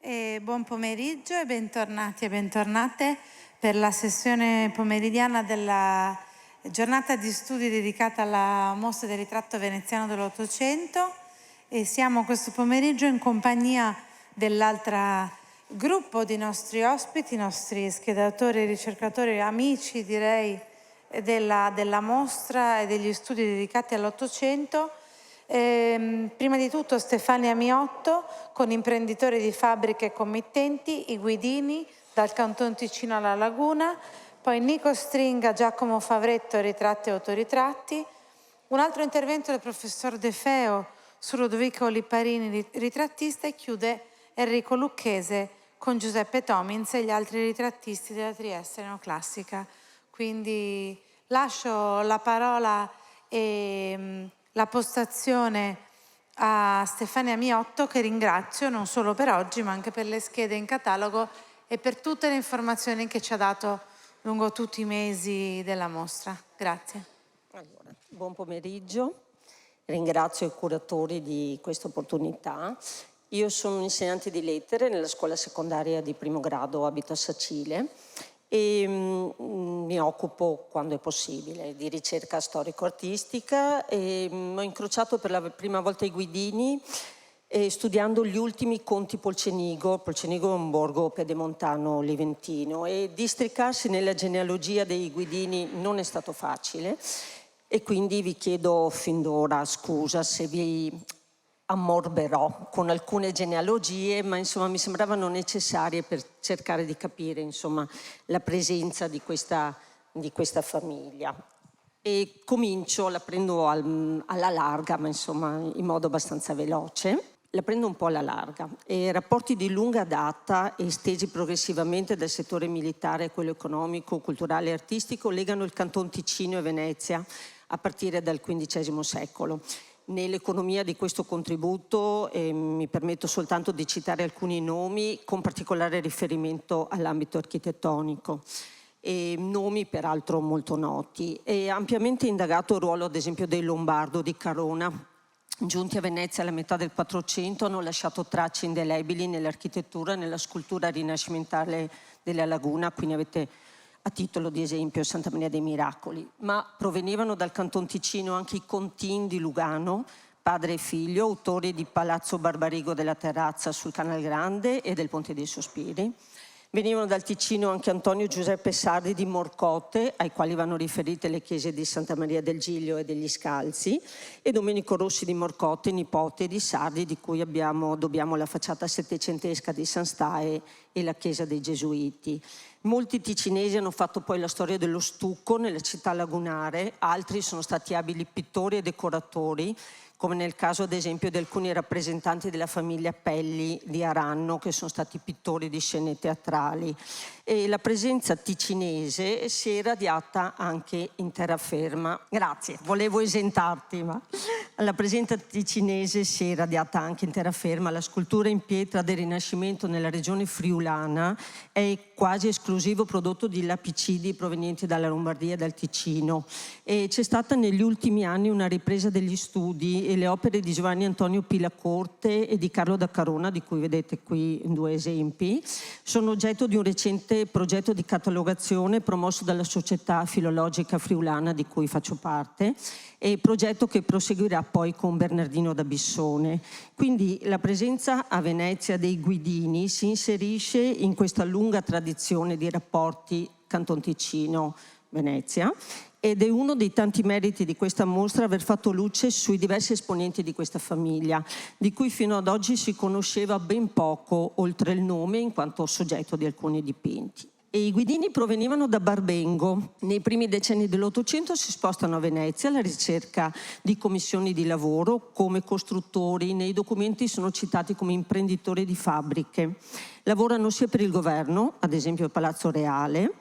Buon pomeriggio e bentornati e bentornate per la sessione pomeridiana della giornata di studi dedicata alla mostra del ritratto veneziano dell'Ottocento, e siamo questo pomeriggio in compagnia dell'altro gruppo di nostri ospiti, nostri schedatori, ricercatori, amici direi della mostra e degli studi dedicati all'Ottocento. Prima di tutto Stefania Miotto, con imprenditori di fabbriche e committenti, i Guidini dal Canton Ticino alla Laguna, poi Nico Stringa, Giacomo Favretto, ritratti e autoritratti, un altro intervento del professor De Feo su Ludovico Lipparini, ritrattista, e chiude Enrico Lucchese con Giuseppe Tomins e gli altri ritrattisti della Trieste neoclassica. Quindi lascio la parola e la postazione a Stefania Miotto, che ringrazio non solo per oggi ma anche per le schede in catalogo e per tutte le informazioni che ci ha dato lungo tutti i mesi della mostra. Grazie. Allora, buon pomeriggio, ringrazio i curatori di questa opportunità. Io sono un'insegnante di lettere nella scuola secondaria di primo grado, abito a Sacile, e mi occupo, quando è possibile, di ricerca storico-artistica, e ho incrociato per la prima volta i Guidini studiando gli ultimi conti Polcenigo. Polcenigo è un borgo piedemontano liventino, e districarsi nella genealogia dei Guidini non è stato facile, e quindi vi chiedo fin d'ora scusa se vi ammorberò con alcune genealogie, ma insomma mi sembravano necessarie per cercare di capire insomma la presenza di questa famiglia. E comincio, la prendo alla larga, ma insomma in modo abbastanza veloce. La prendo un po' alla larga. Rapporti di lunga data, estesi progressivamente dal settore militare a quello economico, culturale e artistico, legano il Canton Ticino e Venezia a partire dal XV secolo. Nell'economia di questo contributo mi permetto soltanto di citare alcuni nomi, con particolare riferimento all'ambito architettonico. Nomi peraltro molto noti. È ampiamente indagato il ruolo, ad esempio, dei Lombardo di Carona. Giunti a Venezia alla metà del 400 hanno lasciato tracce indelebili nell'architettura e nella scultura rinascimentale della Laguna. Qui ne avete a titolo di esempio Santa Maria dei Miracoli, ma provenivano dal Canton Ticino anche i Contin di Lugano, padre e figlio, autori di Palazzo Barbarigo della Terrazza sul Canal Grande e del Ponte dei Sospiri. Venivano dal Ticino anche Antonio Giuseppe Sardi di Morcote, ai quali vanno riferite le chiese di Santa Maria del Giglio e degli Scalzi, e Domenico Rossi di Morcote, nipote di Sardi, di cui dobbiamo la facciata settecentesca di San Stae e la chiesa dei Gesuiti. Molti ticinesi hanno fatto poi la storia dello stucco nella città lagunare, altri sono stati abili pittori e decoratori, come nel caso ad esempio di alcuni rappresentanti della famiglia Pelli di Aranno, che sono stati pittori di scene teatrali. E la presenza ticinese si è radiata anche in terraferma. Grazie, volevo esentarti, ma la presenza ticinese si è radiata anche in terraferma. La scultura in pietra del Rinascimento nella regione friulana è quasi esclusivo prodotto di lapicidi provenienti dalla Lombardia e dal Ticino. E c'è stata negli ultimi anni una ripresa degli studi, e le opere di Giovanni Antonio Pilacorte e di Carlo da Carona, di cui vedete qui due esempi, sono oggetto di un recente progetto di catalogazione promosso dalla Società Filologica Friulana, di cui faccio parte, e progetto che proseguirà poi con Bernardino da Bissone. Quindi la presenza a Venezia dei Guidini si inserisce in questa lunga tradizione di rapporti Canton Ticino-Venezia, ed è uno dei tanti meriti di questa mostra aver fatto luce sui diversi esponenti di questa famiglia, di cui fino ad oggi si conosceva ben poco, oltre il nome, in quanto soggetto di alcuni dipinti. E i Guidini provenivano da Barbengo. Nei primi decenni dell'Ottocento si spostano a Venezia alla ricerca di commissioni di lavoro come costruttori. Nei documenti sono citati come imprenditori di fabbriche. Lavorano sia per il governo, ad esempio il Palazzo Reale,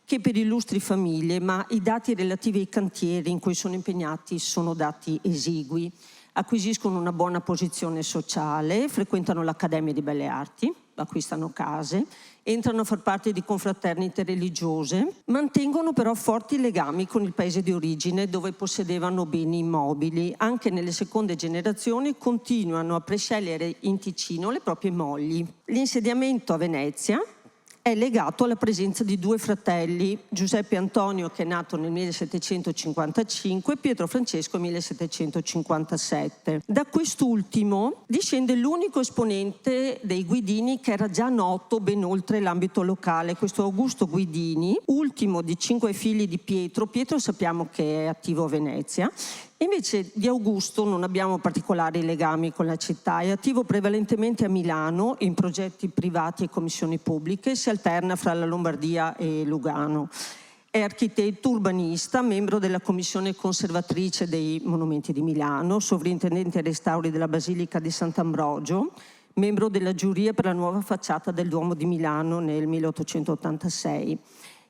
che per illustri famiglie, ma i dati relativi ai cantieri in cui sono impegnati sono dati esigui. Acquisiscono una buona posizione sociale, frequentano l'Accademia di Belle Arti, acquistano case, entrano a far parte di confraternite religiose, mantengono però forti legami con il paese di origine dove possedevano beni immobili. Anche nelle seconde generazioni continuano a prescegliere in Ticino le proprie mogli. L'insediamento a Venezia è legato alla presenza di due fratelli, Giuseppe Antonio, che è nato nel 1755, e Pietro Francesco 1757. Da quest'ultimo discende l'unico esponente dei Guidini che era già noto ben oltre l'ambito locale, questo Augusto Guidini, ultimo di 5 figli di Pietro. Pietro sappiamo che è attivo a Venezia. Invece di Augusto non abbiamo particolari legami con la città, è attivo prevalentemente a Milano in progetti privati e commissioni pubbliche, si alterna fra la Lombardia e Lugano. È architetto urbanista, membro della commissione conservatrice dei monumenti di Milano, sovrintendente ai restauri della Basilica di Sant'Ambrogio, membro della giuria per la nuova facciata del Duomo di Milano nel 1886.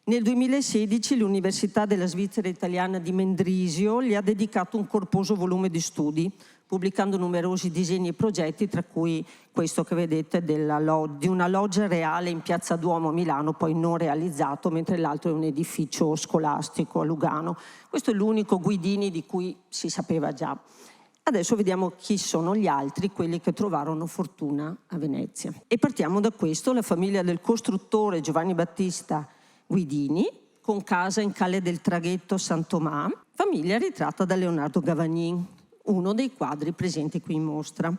Nel 2016 l'Università della Svizzera Italiana di Mendrisio gli ha dedicato un corposo volume di studi, pubblicando numerosi disegni e progetti, tra cui questo che vedete di una loggia reale in Piazza Duomo a Milano, poi non realizzato, mentre l'altro è un edificio scolastico a Lugano. Questo è l'unico Guidini di cui si sapeva già. Adesso vediamo chi sono gli altri, quelli che trovarono fortuna a Venezia. E partiamo da questo, la famiglia del costruttore Giovanni Battista Guidini, con casa in Calle del Traghetto San Tomà, famiglia ritratta da Leonardo Gavagnin, uno dei quadri presenti qui in mostra.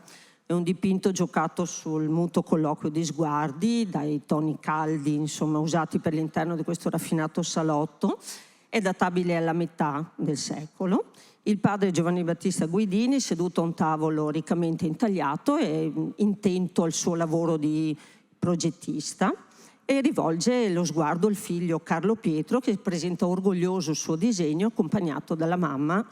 È un dipinto giocato sul muto colloquio di sguardi, dai toni caldi, insomma, usati per l'interno di questo raffinato salotto. È databile alla metà del secolo. Il padre Giovanni Battista Guidini, seduto a un tavolo riccamente intagliato, è intento al suo lavoro di progettista, e rivolge lo sguardo al figlio Carlo Pietro, che presenta orgoglioso il suo disegno, accompagnato dalla mamma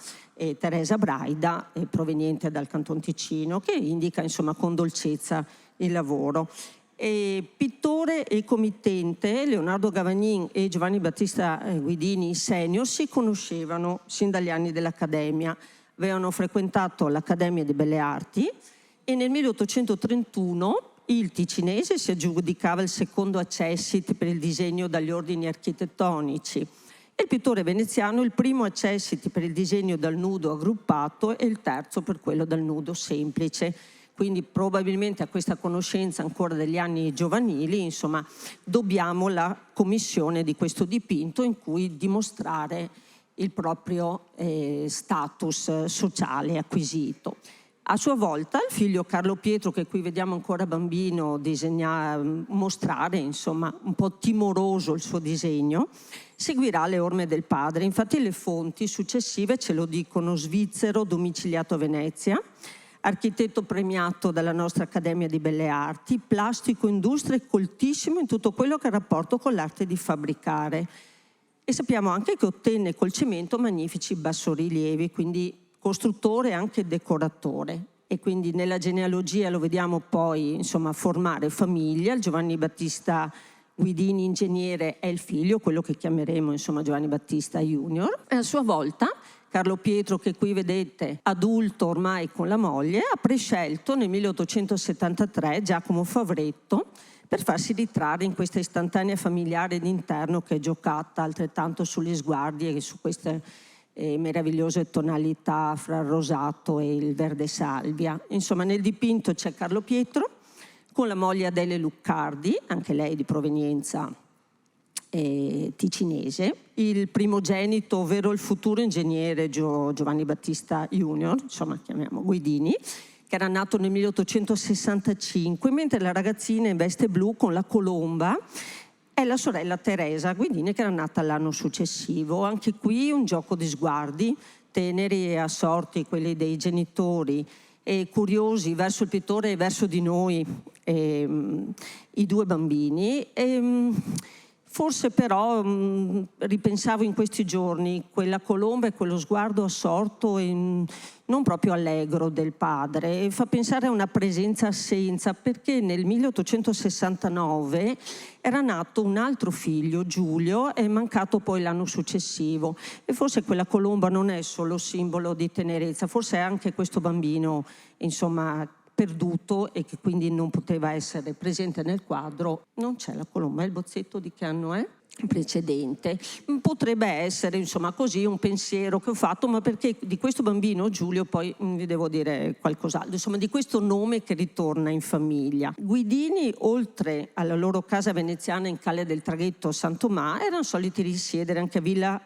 Teresa Braida, proveniente dal Canton Ticino, che indica insomma con dolcezza il lavoro. Pittore e committente, Leonardo Gavagnin e Giovanni Battista Guidini senior si conoscevano sin dagli anni dell'Accademia, avevano frequentato l'Accademia di Belle Arti e nel 1831 il ticinese si aggiudicava il secondo accessit per il disegno dagli ordini architettonici e il pittore veneziano il primo accessit per il disegno dal nudo aggruppato e il terzo per quello dal nudo semplice. Quindi probabilmente a questa conoscenza ancora degli anni giovanili, insomma, dobbiamo la commissione di questo dipinto in cui dimostrare il proprio status sociale acquisito. A sua volta il figlio Carlo Pietro, che qui vediamo ancora bambino, mostrare insomma un po' timoroso il suo disegno, seguirà le orme del padre. Infatti le fonti successive ce lo dicono: svizzero, domiciliato a Venezia, architetto premiato dalla nostra Accademia di Belle Arti, plastico industria e coltissimo in tutto quello che ha rapporto con l'arte di fabbricare. E sappiamo anche che ottenne col cemento magnifici bassorilievi, quindi costruttore e anche decoratore, e quindi nella genealogia lo vediamo poi insomma formare famiglia. Il Giovanni Battista Guidini ingegnere è il figlio, quello che chiameremo insomma Giovanni Battista Junior, e a sua volta Carlo Pietro, che qui vedete adulto ormai con la moglie, ha prescelto nel 1873 Giacomo Favretto per farsi ritrarre in questa istantanea familiare d'interno che è giocata altrettanto sugli sguardi e su queste meravigliose tonalità fra il rosato e il verde salvia. Insomma, nel dipinto c'è Carlo Pietro con la moglie Adele Luccardi, anche lei di provenienza ticinese, il primogenito, ovvero il futuro ingegnere Giovanni Battista Junior, insomma chiamiamo Guidini, che era nato nel 1865, mentre la ragazzina in veste blu con la colomba è la sorella Teresa Guidini, che era nata l'anno successivo. Anche qui un gioco di sguardi, teneri e assorti quelli dei genitori e curiosi verso il pittore e verso di noi, i due bambini. Forse però ripensavo in questi giorni quella colomba e quello sguardo assorto e non proprio allegro del padre, e fa pensare a una presenza-assenza, perché nel 1869 era nato un altro figlio, Giulio, e è mancato poi l'anno successivo, e forse quella colomba non è solo simbolo di tenerezza, forse è anche questo bambino insomma perduto e che quindi non poteva essere presente nel quadro. Non c'è la colomba, il bozzetto di che anno è? Precedente. Potrebbe essere, insomma, così un pensiero che ho fatto, ma perché di questo bambino Giulio poi vi devo dire qualcos'altro, insomma, di questo nome che ritorna in famiglia. Guidini, oltre alla loro casa veneziana in Calle del Traghetto Sant'Omà, erano soliti risiedere anche a Villa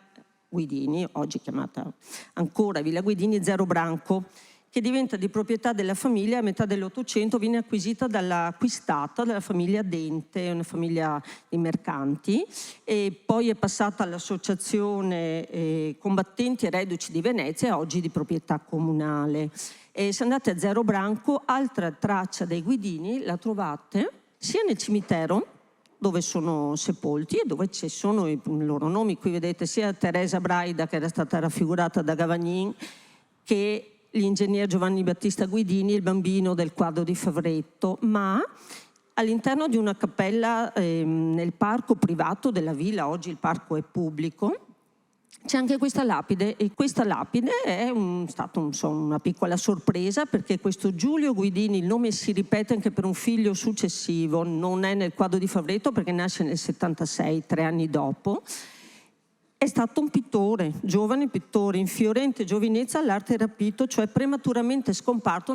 Guidini, oggi chiamata ancora Villa Guidini Zero Branco, che diventa di proprietà della famiglia a metà dell'Ottocento, viene acquistata dalla famiglia Dente, una famiglia di mercanti, e poi è passata all'Associazione Combattenti e Reduci di Venezia, e oggi di proprietà comunale. E se andate a Zero Branco, altra traccia dei Guidini la trovate sia nel cimitero, dove sono sepolti e dove ci sono i loro nomi. Qui vedete sia Teresa Braida, che era stata raffigurata da Gavagnin, che l'ingegner Giovanni Battista Guidini, il bambino del quadro di Favretto, ma all'interno di una cappella nel parco privato della villa, oggi il parco è pubblico, c'è anche questa lapide, e questa lapide è stata una piccola sorpresa, perché questo Giulio Guidini, il nome si ripete anche per un figlio successivo, non è nel quadro di Favretto perché nasce nel 76, 3 anni dopo. È stato un pittore, giovane pittore, in fiorente giovinezza all'arte rapito, cioè prematuramente scomparso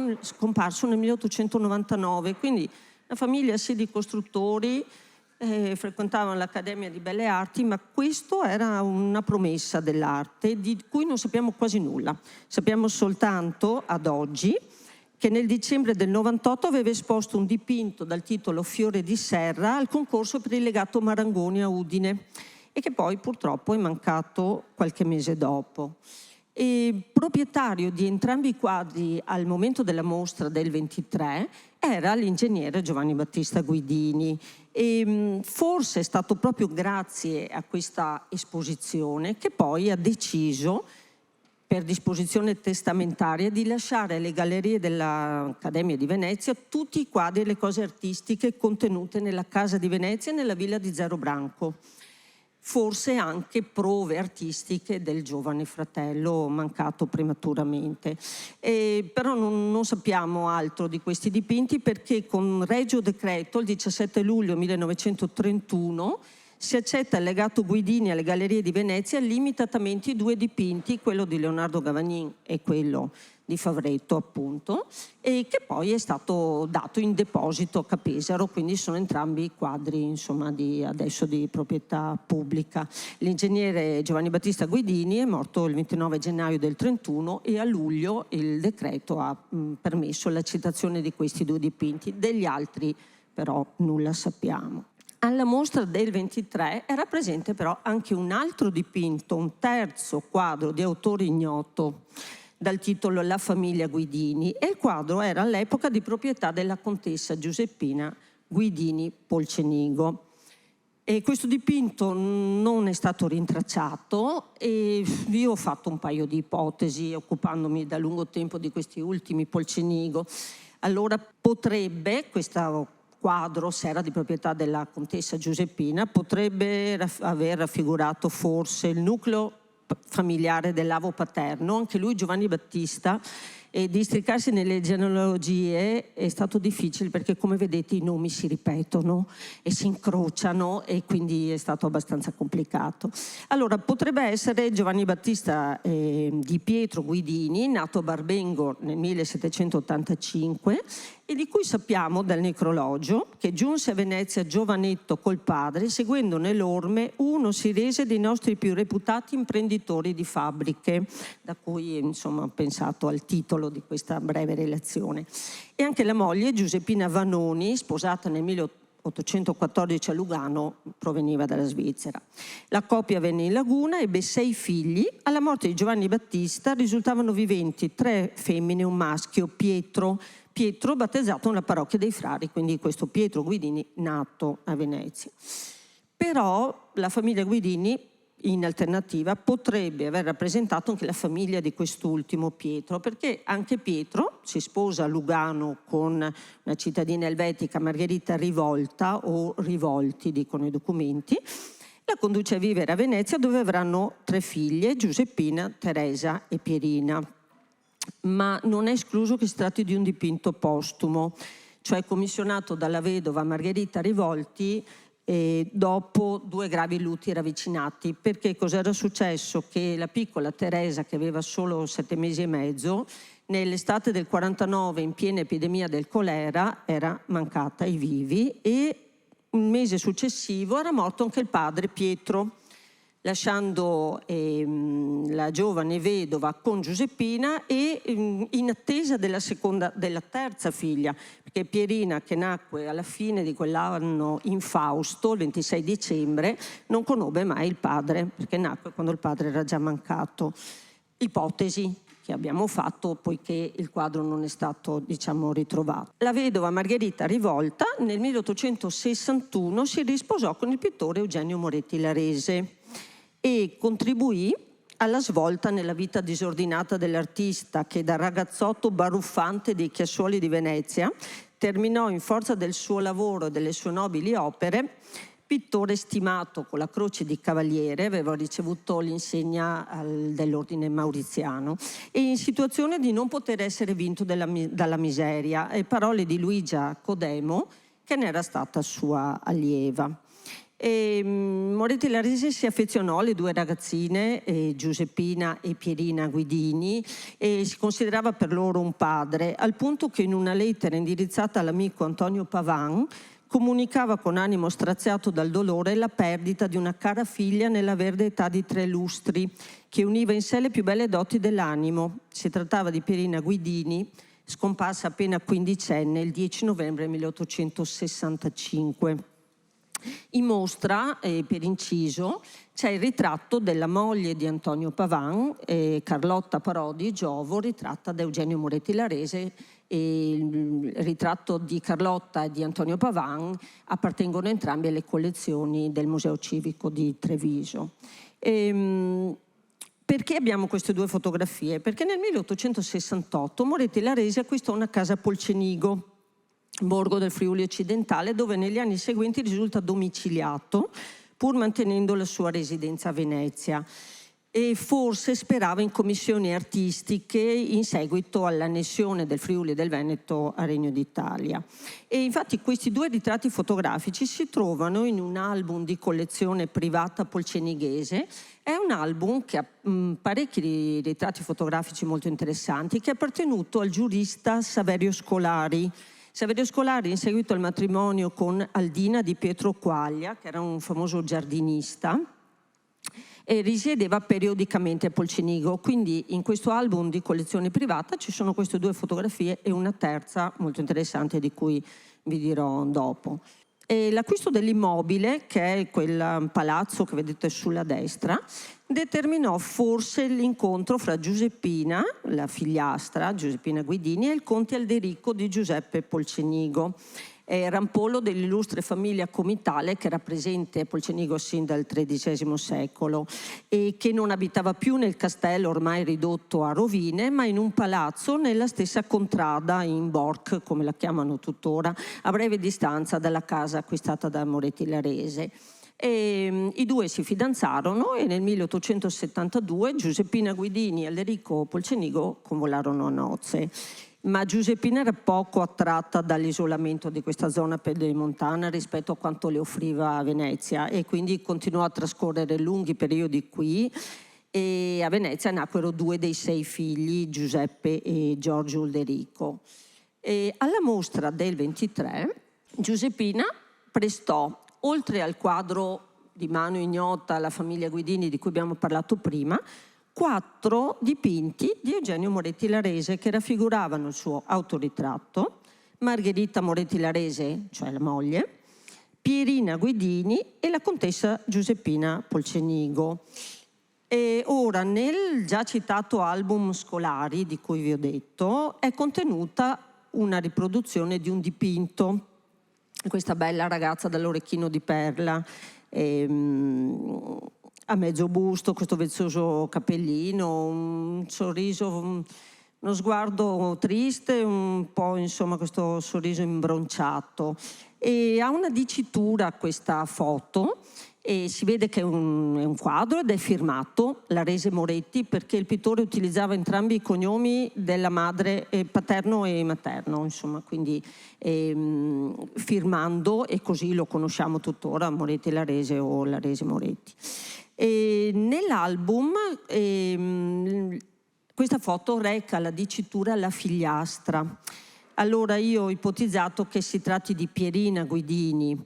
nel 1899. Quindi una famiglia sì di costruttori, frequentavano l'Accademia di Belle Arti, ma questo era una promessa dell'arte di cui non sappiamo quasi nulla. Sappiamo soltanto ad oggi che nel dicembre del 98 aveva esposto un dipinto dal titolo Fiore di Serra al concorso per il legato Marangoni a Udine, e che poi purtroppo è mancato qualche mese dopo. E proprietario di entrambi i quadri al momento della mostra del 23 era l'ingegnere Giovanni Battista Guidini, e forse è stato proprio grazie a questa esposizione che poi ha deciso, per disposizione testamentaria, di lasciare alle gallerie dell'Accademia di Venezia tutti i quadri e le cose artistiche contenute nella Casa di Venezia e nella Villa di Zero Branco. Forse anche prove artistiche del giovane fratello mancato prematuramente. Però non sappiamo altro di questi dipinti, perché con regio decreto il 17 luglio 1931 si accetta il legato Guidini alle Gallerie di Venezia limitatamente i 2 dipinti, quello di Leonardo Gavagnin e quello di Favretto, appunto, e che poi è stato dato in deposito a Capesaro, quindi sono entrambi quadri, insomma, adesso di proprietà pubblica. L'ingegnere Giovanni Battista Guidini è morto il 29 gennaio del 31 e a luglio il decreto ha permesso la citazione di questi 2 dipinti. Degli altri però nulla sappiamo. Alla mostra del 23 era presente però anche un altro dipinto, un terzo quadro di autore ignoto, dal titolo La famiglia Guidini, e il quadro era all'epoca di proprietà della contessa Giuseppina Guidini Polcenigo. E questo dipinto non è stato rintracciato, e io ho fatto un paio di ipotesi occupandomi da lungo tempo di questi ultimi Polcenigo. Allora potrebbe, questo quadro, se era di proprietà della contessa Giuseppina, potrebbe aver raffigurato forse il nucleo familiare dell'avo paterno, anche lui Giovanni Battista, e districarsi nelle genealogie è stato difficile perché, come vedete, i nomi si ripetono e si incrociano, e quindi è stato abbastanza complicato. Allora potrebbe essere Giovanni Battista di Pietro Guidini, nato a Barbengo nel 1785, e di cui sappiamo dal necrologio che giunse a Venezia giovanetto col padre, seguendo nelle orme uno si rese dei nostri più reputati imprenditori di fabbriche, da cui insomma ho pensato al titolo di questa breve relazione. E anche la moglie Giuseppina Vanoni, sposata nel 1814 a Lugano, proveniva dalla Svizzera. La coppia venne in laguna, ebbe 6 figli. Alla morte di Giovanni Battista risultavano viventi 3 femmine e un maschio, Pietro battezzato nella parrocchia dei Frari, quindi questo Pietro Guidini nato a Venezia. Però la famiglia Guidini, in alternativa, potrebbe aver rappresentato anche la famiglia di quest'ultimo Pietro, perché anche Pietro si sposa a Lugano con una cittadina elvetica, Margherita Rivolta, o Rivolti dicono i documenti, la conduce a vivere a Venezia, dove avranno 3 figlie, Giuseppina, Teresa e Pierina. ma non è escluso che si tratti di un dipinto postumo, cioè commissionato dalla vedova Margherita Rivolti dopo 2 gravi lutti ravvicinati. Perché cos'era successo? Che la piccola Teresa, che aveva solo 7 mesi e mezzo, nell'estate del 49, in piena epidemia del colera, era mancata ai vivi, e un mese successivo era morto anche il padre Pietro, lasciando la giovane vedova con Giuseppina e in attesa della terza figlia, perché Pierina, che nacque alla fine di quell'anno infausto, il 26 dicembre, non conobbe mai il padre, perché nacque quando il padre era già mancato. Ipotesi che abbiamo fatto poiché il quadro non è stato, diciamo, ritrovato. La vedova Margherita Rivolta nel 1861 si risposò con il pittore Eugenio Moretti Larese e contribuì alla svolta nella vita disordinata dell'artista, che da ragazzotto baruffante dei Chiassoli di Venezia terminò, in forza del suo lavoro e delle sue nobili opere, pittore stimato con la croce di cavaliere, aveva ricevuto l'insegna dell'ordine mauriziano, e in situazione di non poter essere vinto dalla miseria, e parole di Luigia Codemo, che ne era stata sua allieva. Moretti Larese si affezionò alle 2 ragazzine, Giuseppina e Pierina Guidini, e si considerava per loro un padre, al punto che in una lettera indirizzata all'amico Antonio Pavan comunicava con animo straziato dal dolore la perdita di una cara figlia nella verde età di 3 lustri, che univa in sé le più belle doti dell'animo. Si trattava di Pierina Guidini, scomparsa appena quindicenne il 10 novembre 1865. In mostra, per inciso, c'è il ritratto della moglie di Antonio Pavan, Carlotta Parodi Giovo, ritratta da Eugenio Moretti Larese, e il ritratto di Carlotta e di Antonio Pavan appartengono entrambi alle collezioni del Museo Civico di Treviso. Perché abbiamo queste 2 fotografie? Perché nel 1868 Moretti Larese acquistò una casa a Polcenigo, borgo del Friuli occidentale, dove negli anni seguenti risulta domiciliato, pur mantenendo la sua residenza a Venezia, e forse sperava in commissioni artistiche in seguito all'annessione del Friuli e del Veneto al Regno d'Italia. E infatti questi 2 ritratti fotografici si trovano in un album di collezione privata polcenighese. È un album che ha parecchi ritratti fotografici molto interessanti, che è appartenuto al giurista Saverio Scolari. Saverio Scolari, in seguito al matrimonio con Aldina di Pietro Quaglia, che era un famoso giardinista, e risiedeva periodicamente a Polcenigo. Quindi in questo album di collezione privata ci sono queste 2 fotografie e una terza molto interessante di cui vi dirò dopo. E l'acquisto dell'immobile, che è quel palazzo che vedete sulla destra, determinò forse l'incontro fra Giuseppina, la figliastra, Giuseppina Guidini, e il conte Alderico di Giuseppe Polcenigo, rampollo dell'illustre famiglia comitale che era presente a Polcenigo sin dal XIII secolo e che non abitava più nel castello ormai ridotto a rovine, ma in un palazzo nella stessa contrada in Borch, come la chiamano tuttora, a breve distanza dalla casa acquistata da Moretti Larese. E i 2 si fidanzarono e nel 1872 Giuseppina Guidini e Alderico Polcenigo convolarono a nozze. Ma Giuseppina era poco attratta dall'isolamento di questa zona pedemontana rispetto a quanto le offriva Venezia, e quindi continuò a trascorrere lunghi periodi qui, e a Venezia nacquero 2 dei 6 figli, Giuseppe e Giorgio Ulderico. E alla mostra del 23 Giuseppina prestò, oltre al quadro di mano ignota alla famiglia Guidini di cui abbiamo parlato prima, 4 dipinti di Eugenio Moretti Larese che raffiguravano il suo autoritratto, Margherita Moretti Larese, cioè la moglie, Pierina Guidini e la contessa Giuseppina Polcenigo. E ora nel già citato album Scolari, di cui vi ho detto, è contenuta una riproduzione di un dipinto, questa bella ragazza dall'orecchino di perla, a mezzo busto, questo vezzoso cappellino, un sorriso, uno sguardo triste, un po' insomma questo sorriso imbronciato. E ha una dicitura questa foto, e si vede che è un quadro ed è firmato Larese Moretti, perché il pittore utilizzava entrambi i cognomi della madre, paterno e materno, insomma, quindi firmando, e così lo conosciamo tuttora, Moretti Larese o Larese Moretti. E nell'album questa foto reca la dicitura La figliastra. Allora io ho ipotizzato che si tratti di Pierina Guidini,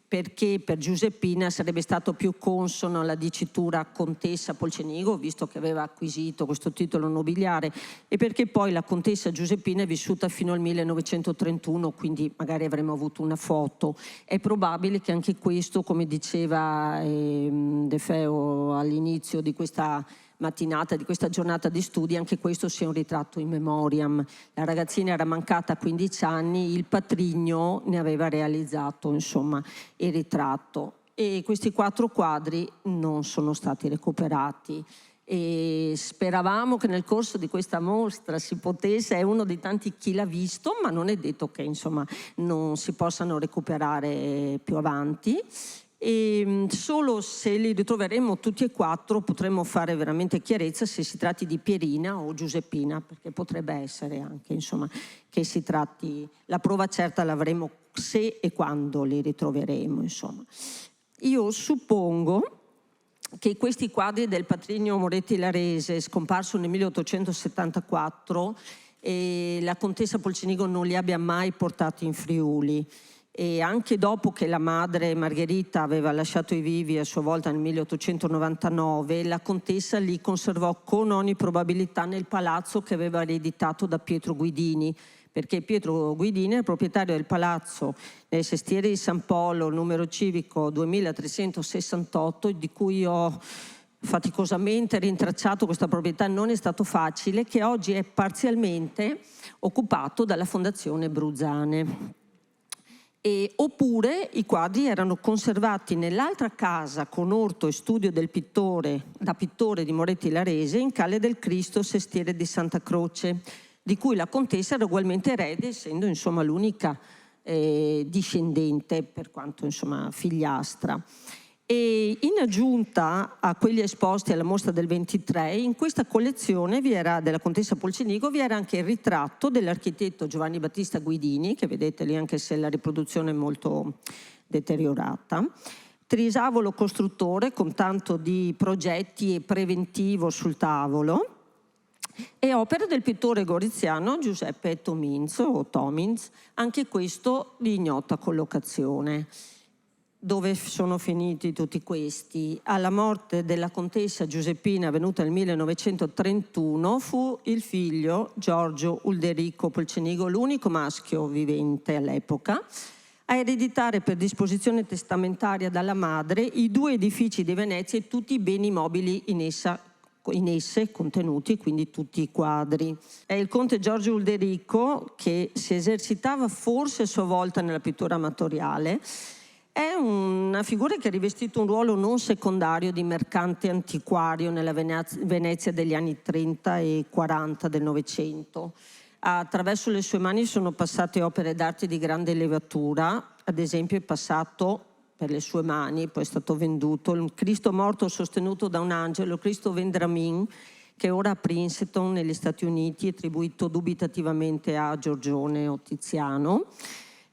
perché per Giuseppina sarebbe stato più consono la dicitura Contessa Polcenigo, visto che aveva acquisito questo titolo nobiliare, e perché poi la Contessa Giuseppina è vissuta fino al 1931, quindi magari avremmo avuto una foto. È probabile che anche questo, come diceva De Feo all'inizio di questa mattinata, di questa giornata di studi, anche questo sia un ritratto in memoriam. La ragazzina era mancata a 15 anni, il patrigno ne aveva realizzato, insomma, il ritratto. E questi 4 quadri non sono stati recuperati. E speravamo che nel corso di questa mostra si potesse, è uno dei tanti chi l'ha visto, ma non è detto che, insomma, non si possano recuperare più avanti. E solo se li ritroveremo tutti e 4 potremo fare veramente chiarezza se si tratti di Pierina o Giuseppina, perché potrebbe essere anche, insomma, che si tratti, la prova certa l'avremo se e quando li ritroveremo, insomma. Io suppongo che questi quadri del patrigno Moretti Larese, scomparso nel 1874, la Contessa Polcenigo non li abbia mai portati in Friuli. E anche dopo che la madre Margherita aveva lasciato i vivi a sua volta nel 1899, la contessa li conservò con ogni probabilità nel palazzo che aveva ereditato da Pietro Guidini, perché Pietro Guidini è il proprietario del palazzo nel Sestiere di San Polo, numero civico 2368, di cui ho faticosamente rintracciato questa proprietà, non è stato facile, che oggi è parzialmente occupato dalla Fondazione Bruzzane. Oppure i quadri erano conservati nell'altra casa con orto e studio del pittore, da pittore di Moretti Larese, in Calle del Cristo, Sestiere di Santa Croce, di cui la contessa era ugualmente erede, essendo, insomma, l'unica discendente, per quanto, insomma, figliastra. E in aggiunta a quelli esposti alla mostra del 23, in questa collezione della Contessa Polcenigo vi era anche il ritratto dell'architetto Giovanni Battista Guidini, che vedete lì anche se la riproduzione è molto deteriorata, trisavolo costruttore con tanto di progetti e preventivo sul tavolo, e opera del pittore goriziano Giuseppe Tomins o Tomins, anche questo di ignota collocazione. Dove sono finiti tutti questi? Alla morte della contessa Giuseppina, avvenuta nel 1931, fu il figlio Giorgio Ulderico Polcenigo, l'unico maschio vivente all'epoca, a ereditare per disposizione testamentaria dalla madre i 2 edifici di Venezia e tutti i beni mobili in esse contenuti, quindi tutti i quadri. È il conte Giorgio Ulderico, che si esercitava forse a sua volta nella pittura amatoriale. È una figura che ha rivestito un ruolo non secondario di mercante antiquario nella Venezia degli anni 30 e 40 del Novecento. Attraverso le sue mani sono passate opere d'arte di grande levatura, ad esempio è passato per le sue mani, poi è stato venduto il Cristo morto sostenuto da un angelo, Cristo Vendramin, che ora a Princeton negli Stati Uniti, attribuito dubitativamente a Giorgione o Tiziano,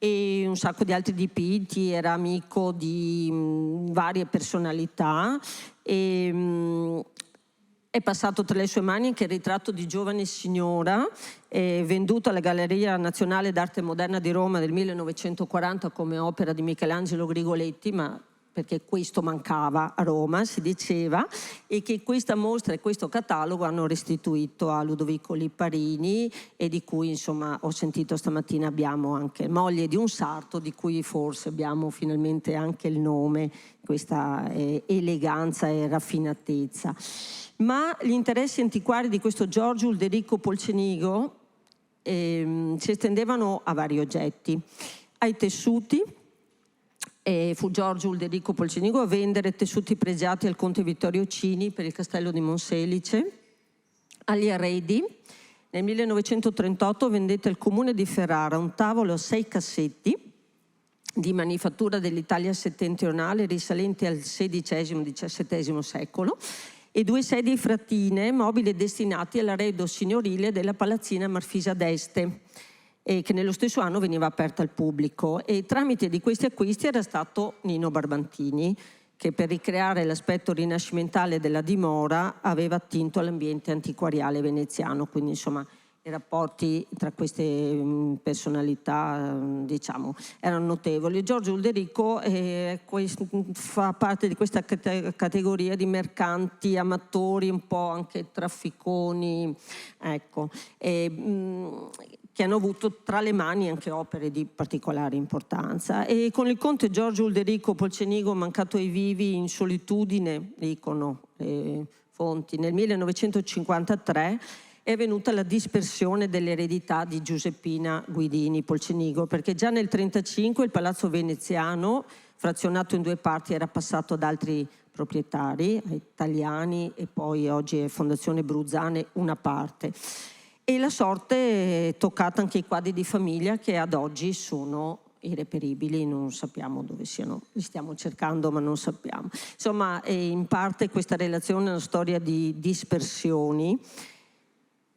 e un sacco di altri dipinti. Era amico di varie personalità e è passato tra le sue mani anche il ritratto di giovane signora, venduto alla Galleria Nazionale d'Arte Moderna di Roma del 1940 come opera di Michelangelo Grigoletti, ma perché questo mancava a Roma, si diceva, e che questa mostra e questo catalogo hanno restituito a Ludovico Lipparini, e di cui, insomma, ho sentito stamattina abbiamo anche moglie di un sarto, di cui forse abbiamo finalmente anche il nome, questa eleganza e raffinatezza. Ma gli interessi antiquari di questo Giorgio Ulderico Polcenigo si estendevano a vari oggetti, ai tessuti. Fu Giorgio Ulderico Polcenigo a vendere tessuti pregiati al conte Vittorio Cini per il castello di Monselice. Agli arredi, nel 1938 vendette al comune di Ferrara un tavolo a 6 cassetti di manifattura dell'Italia settentrionale risalenti al XVI-XVII secolo, e 2 sedie frattine mobili destinati all'arredo signorile della palazzina Marfisa d'Este, che nello stesso anno veniva aperta al pubblico, e tramite di questi acquisti era stato Nino Barbantini che, per ricreare l'aspetto rinascimentale della dimora, aveva attinto all'ambiente antiquariale veneziano. Quindi insomma i rapporti tra queste personalità, diciamo, erano notevoli. Giorgio Ulderico fa parte di questa categoria di mercanti, amatori, un po' anche trafficoni, ecco, che hanno avuto tra le mani anche opere di particolare importanza. E con il conte Giorgio Ulderico Polcenigo, mancato ai vivi in solitudine, dicono le fonti, nel 1953, è avvenuta la dispersione dell'eredità di Giuseppina Guidini Polcenigo, perché già nel 1935 il palazzo veneziano, frazionato in 2 parti, era passato ad altri proprietari, italiani, e poi oggi è Fondazione Bruzzane una parte. E la sorte è toccata anche ai quadri di famiglia, che ad oggi sono irreperibili, non sappiamo dove siano, li stiamo cercando ma non sappiamo. Insomma, in parte questa relazione è una storia di dispersioni,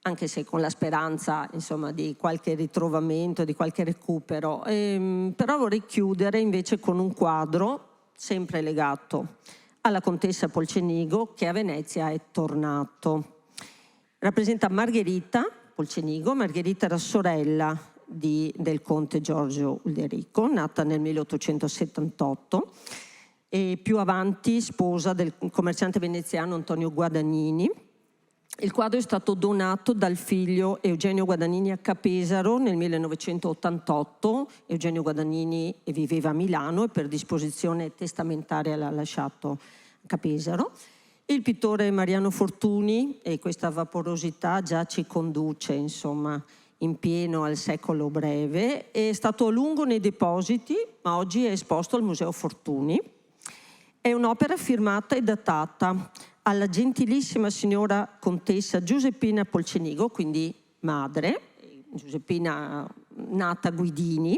anche se con la speranza, insomma, di qualche ritrovamento, di qualche recupero. Però vorrei chiudere invece con un quadro sempre legato alla contessa Polcenigo, che a Venezia è tornato. Rappresenta Margherita Polcenigo. Margherita era sorella del conte Giorgio Ulderico, nata nel 1878, e più avanti sposa del commerciante veneziano Antonio Guadagnini. Il quadro è stato donato dal figlio Eugenio Guadagnini a Capesaro nel 1988. Eugenio Guadagnini viveva a Milano e per disposizione testamentaria l'ha lasciato a Capesaro. Il pittore Mariano Fortuni, e questa vaporosità già ci conduce, insomma, in pieno al secolo breve, è stato a lungo nei depositi, ma oggi è esposto al Museo Fortuni. È un'opera firmata e datata alla gentilissima signora contessa Giuseppina Polcenigo, quindi madre, Giuseppina nata Guidini,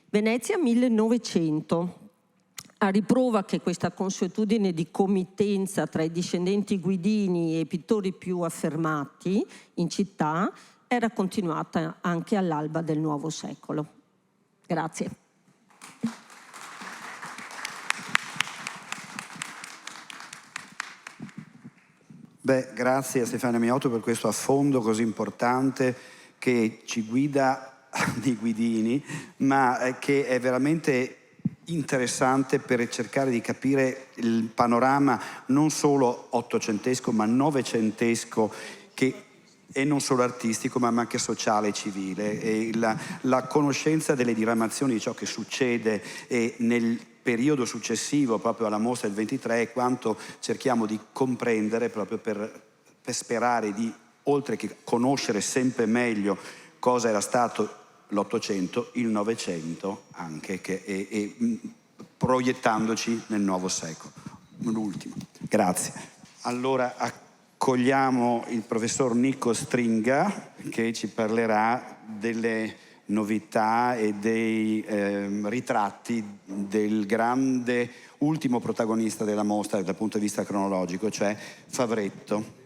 Venezia 1900. A riprova che questa consuetudine di committenza tra i discendenti Guidini e i pittori più affermati in città era continuata anche all'alba del nuovo secolo. Grazie. Beh, grazie a Stefania Miotto per questo affondo così importante che ci guida di Guidini, ma che è veramente interessante per cercare di capire il panorama non solo ottocentesco ma novecentesco, che è non solo artistico ma anche sociale e civile, e la conoscenza delle diramazioni di ciò che succede nel periodo successivo proprio alla mostra del 23 è quanto cerchiamo di comprendere proprio per sperare di, oltre che conoscere sempre meglio cosa era stato l'Ottocento, il Novecento anche, e proiettandoci nel nuovo secolo. L'ultimo. Grazie. Allora accogliamo il professor Nico Stringa, che ci parlerà delle novità e dei ritratti del grande ultimo protagonista della mostra dal punto di vista cronologico, cioè Favretto.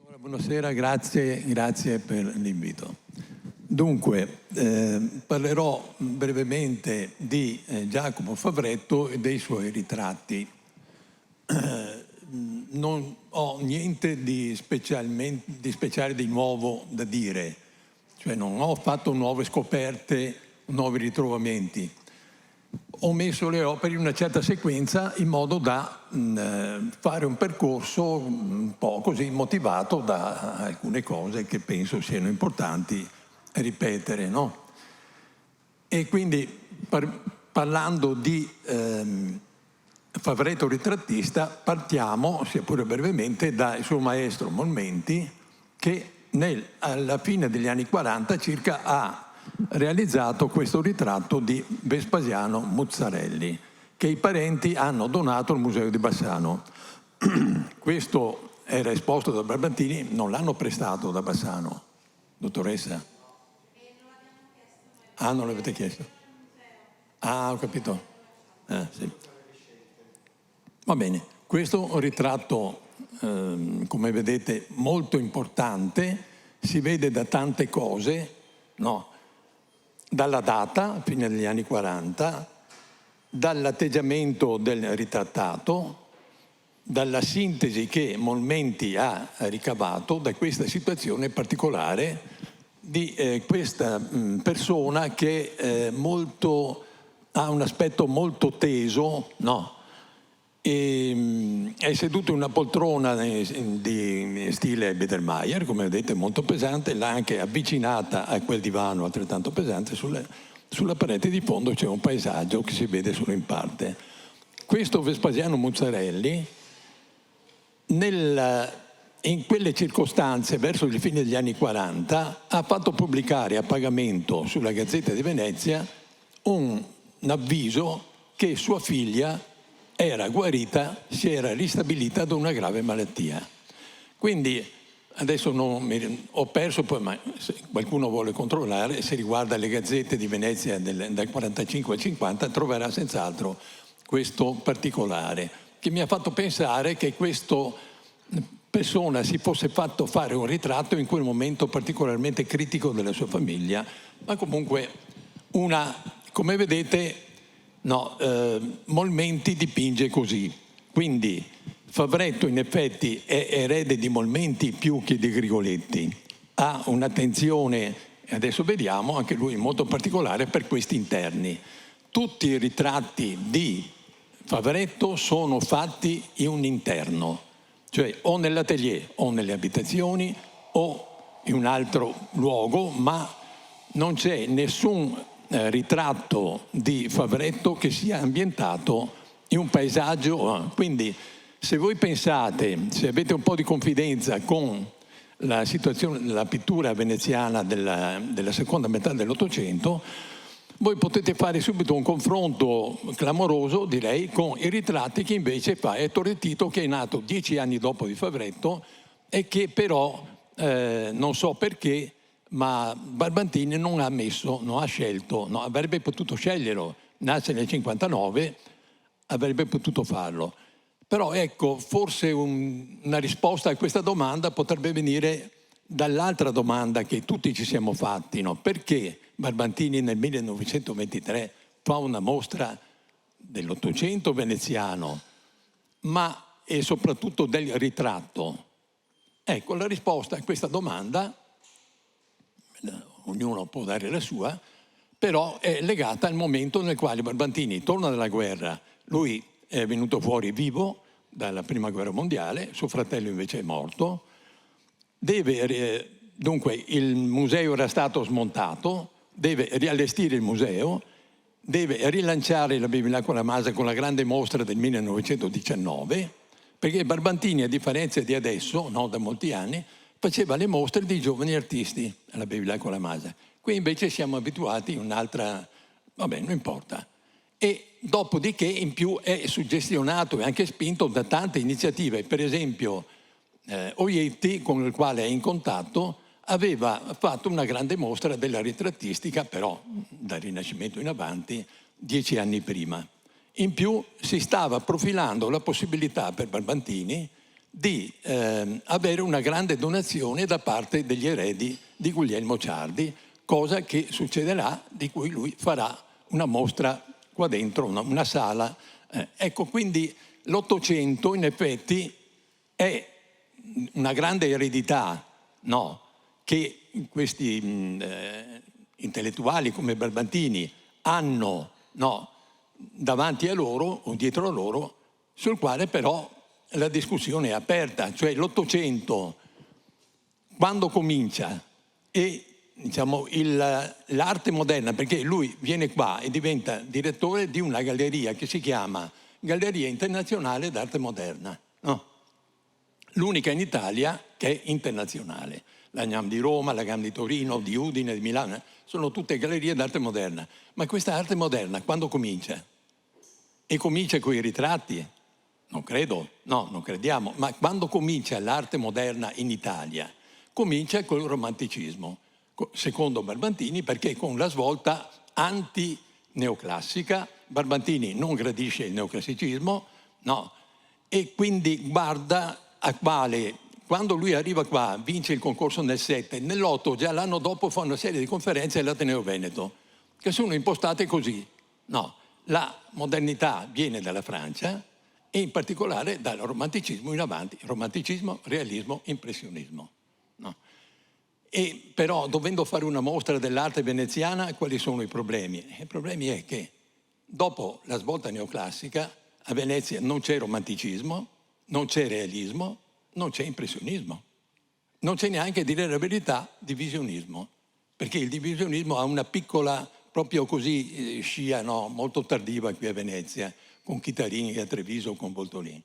Allora, buonasera, grazie per l'invito. Dunque, parlerò brevemente di Giacomo Favretto e dei suoi ritratti. Non ho niente di speciale di nuovo da dire, cioè non ho fatto nuove scoperte, nuovi ritrovamenti. Ho messo le opere in una certa sequenza in modo da fare un percorso un po' così motivato da alcune cose che penso siano importanti ripetere, no? E quindi parlando di Favretto ritrattista, partiamo, sia pure brevemente, dal suo maestro Molmenti, che alla fine degli anni 40 circa ha realizzato questo ritratto di Vespasiano Muzzarelli, che i parenti hanno donato al Museo di Bassano. Questo era esposto da Barbantini, non l'hanno prestato da Bassano, dottoressa? Ah, non l'avete chiesto? Ah, ho capito. Sì. Va bene, questo è un ritratto, come vedete, molto importante, si vede da tante cose, no? Dalla data, fine degli anni 40, dall'atteggiamento del ritrattato, dalla sintesi che Molmenti ha ricavato da questa situazione particolare di questa persona che ha un aspetto molto teso, no? E è seduto in una poltrona di stile Biedermeier, come vedete, molto pesante, l'ha anche avvicinata a quel divano altrettanto pesante. Sulla parete di fondo c'è un paesaggio che si vede solo in parte. Questo Vespasiano Muzzarelli, in quelle circostanze, verso il fine degli anni 40, ha fatto pubblicare a pagamento sulla Gazzetta di Venezia un avviso che sua figlia era guarita, si era ristabilita da una grave malattia. Quindi adesso ho perso, poi, ma se qualcuno vuole controllare, se riguarda le Gazzette di Venezia dal 45 al 50, troverà senz'altro questo particolare, che mi ha fatto pensare che questa persona si fosse fatto fare un ritratto in quel momento particolarmente critico della sua famiglia, ma comunque come vedete, Molmenti dipinge così. Quindi Favretto in effetti è erede di Molmenti più che di Grigoletti, ha un'attenzione, adesso vediamo, anche lui molto particolare per questi interni. Tutti i ritratti di Favretto sono fatti in un interno, cioè o nell'atelier o nelle abitazioni o in un altro luogo, ma non c'è nessun ritratto di Favretto che sia ambientato in un paesaggio. Quindi se voi pensate, se avete un po' di confidenza con la situazione della pittura veneziana della seconda metà dell'Ottocento, voi potete fare subito un confronto clamoroso, direi, con i ritratti che invece fa Ettore Tito, che è nato 10 anni dopo di Favretto e che però, non so perché, ma Barbantini non ha scelto, avrebbe potuto sceglierlo, nasce nel 59, avrebbe potuto farlo. Però ecco, forse una risposta a questa domanda potrebbe venire dall'altra domanda che tutti ci siamo fatti, no? Perché Barbantini nel 1923 fa una mostra dell'Ottocento veneziano, e soprattutto del ritratto? Ecco, la risposta a questa domanda, ognuno può dare la sua, però è legata al momento nel quale Barbantini torna dalla guerra. Lui è venuto fuori vivo dalla Prima Guerra Mondiale, suo fratello invece è morto. Dunque il museo era stato smontato, deve riallestire il museo, deve rilanciare la Bevilacqua Masa con la grande mostra del 1919, perché Barbantini, a differenza di adesso, da molti anni, faceva le mostre di giovani artisti alla Bevilacqua Masa. Qui invece siamo abituati a un'altra, vabbè, non importa. E dopodiché in più è suggestionato e anche spinto da tante iniziative. Per esempio Oietti, con il quale è in contatto, aveva fatto una grande mostra della ritrattistica, però dal Rinascimento in avanti, 10 anni prima. In più si stava profilando la possibilità per Barbantini di avere una grande donazione da parte degli eredi di Guglielmo Ciardi, cosa che succederà, di cui lui farà una mostra qua dentro, una sala. Ecco, quindi l'Ottocento in effetti è una grande eredità, che questi intellettuali come Barbantini hanno davanti a loro o dietro a loro, sul quale però la discussione è aperta. Cioè l'Ottocento, quando comincia, e l'arte moderna, perché lui viene qua e diventa direttore di una galleria che si chiama Galleria Internazionale d'Arte Moderna, l'unica in Italia che è internazionale. La GNAM di Roma, la GNAM di Torino, di Udine, di Milano, sono tutte gallerie d'arte moderna. Ma questa arte moderna quando comincia? E comincia con i ritratti? Non credo, non crediamo. Ma quando comincia l'arte moderna in Italia? Comincia col romanticismo, secondo Barbantini, perché con la svolta neoclassica. Barbantini non gradisce il neoclassicismo, no? E quindi guarda a quale, quando lui arriva qua, vince il concorso nel 7, nell'8 già l'anno dopo fa una serie di conferenze all'Ateneo Veneto, che sono impostate così. No, la modernità viene dalla Francia e in particolare dal romanticismo in avanti, romanticismo, realismo, impressionismo. No? E però, dovendo fare una mostra dell'arte veneziana, quali sono i problemi? I problemi è che dopo la svolta neoclassica a Venezia non c'è romanticismo, non c'è realismo, non c'è impressionismo. Non c'è neanche, a dire la verità, divisionismo, perché il divisionismo ha una piccola, proprio così, scia molto tardiva qui a Venezia, con Chittarini a Treviso, con Voltolini.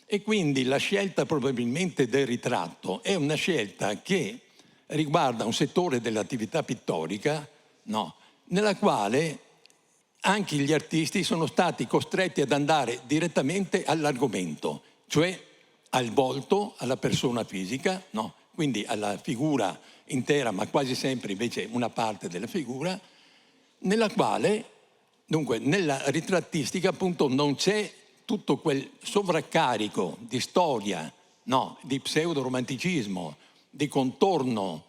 E quindi la scelta probabilmente del ritratto è una scelta che riguarda un settore dell'attività pittorica, nella quale anche gli artisti sono stati costretti ad andare direttamente all'argomento, cioè al volto, alla persona fisica, quindi alla figura intera, ma quasi sempre invece una parte della figura, nella quale, dunque, nella ritrattistica appunto non c'è tutto quel sovraccarico di storia, di pseudo-romanticismo, di contorno,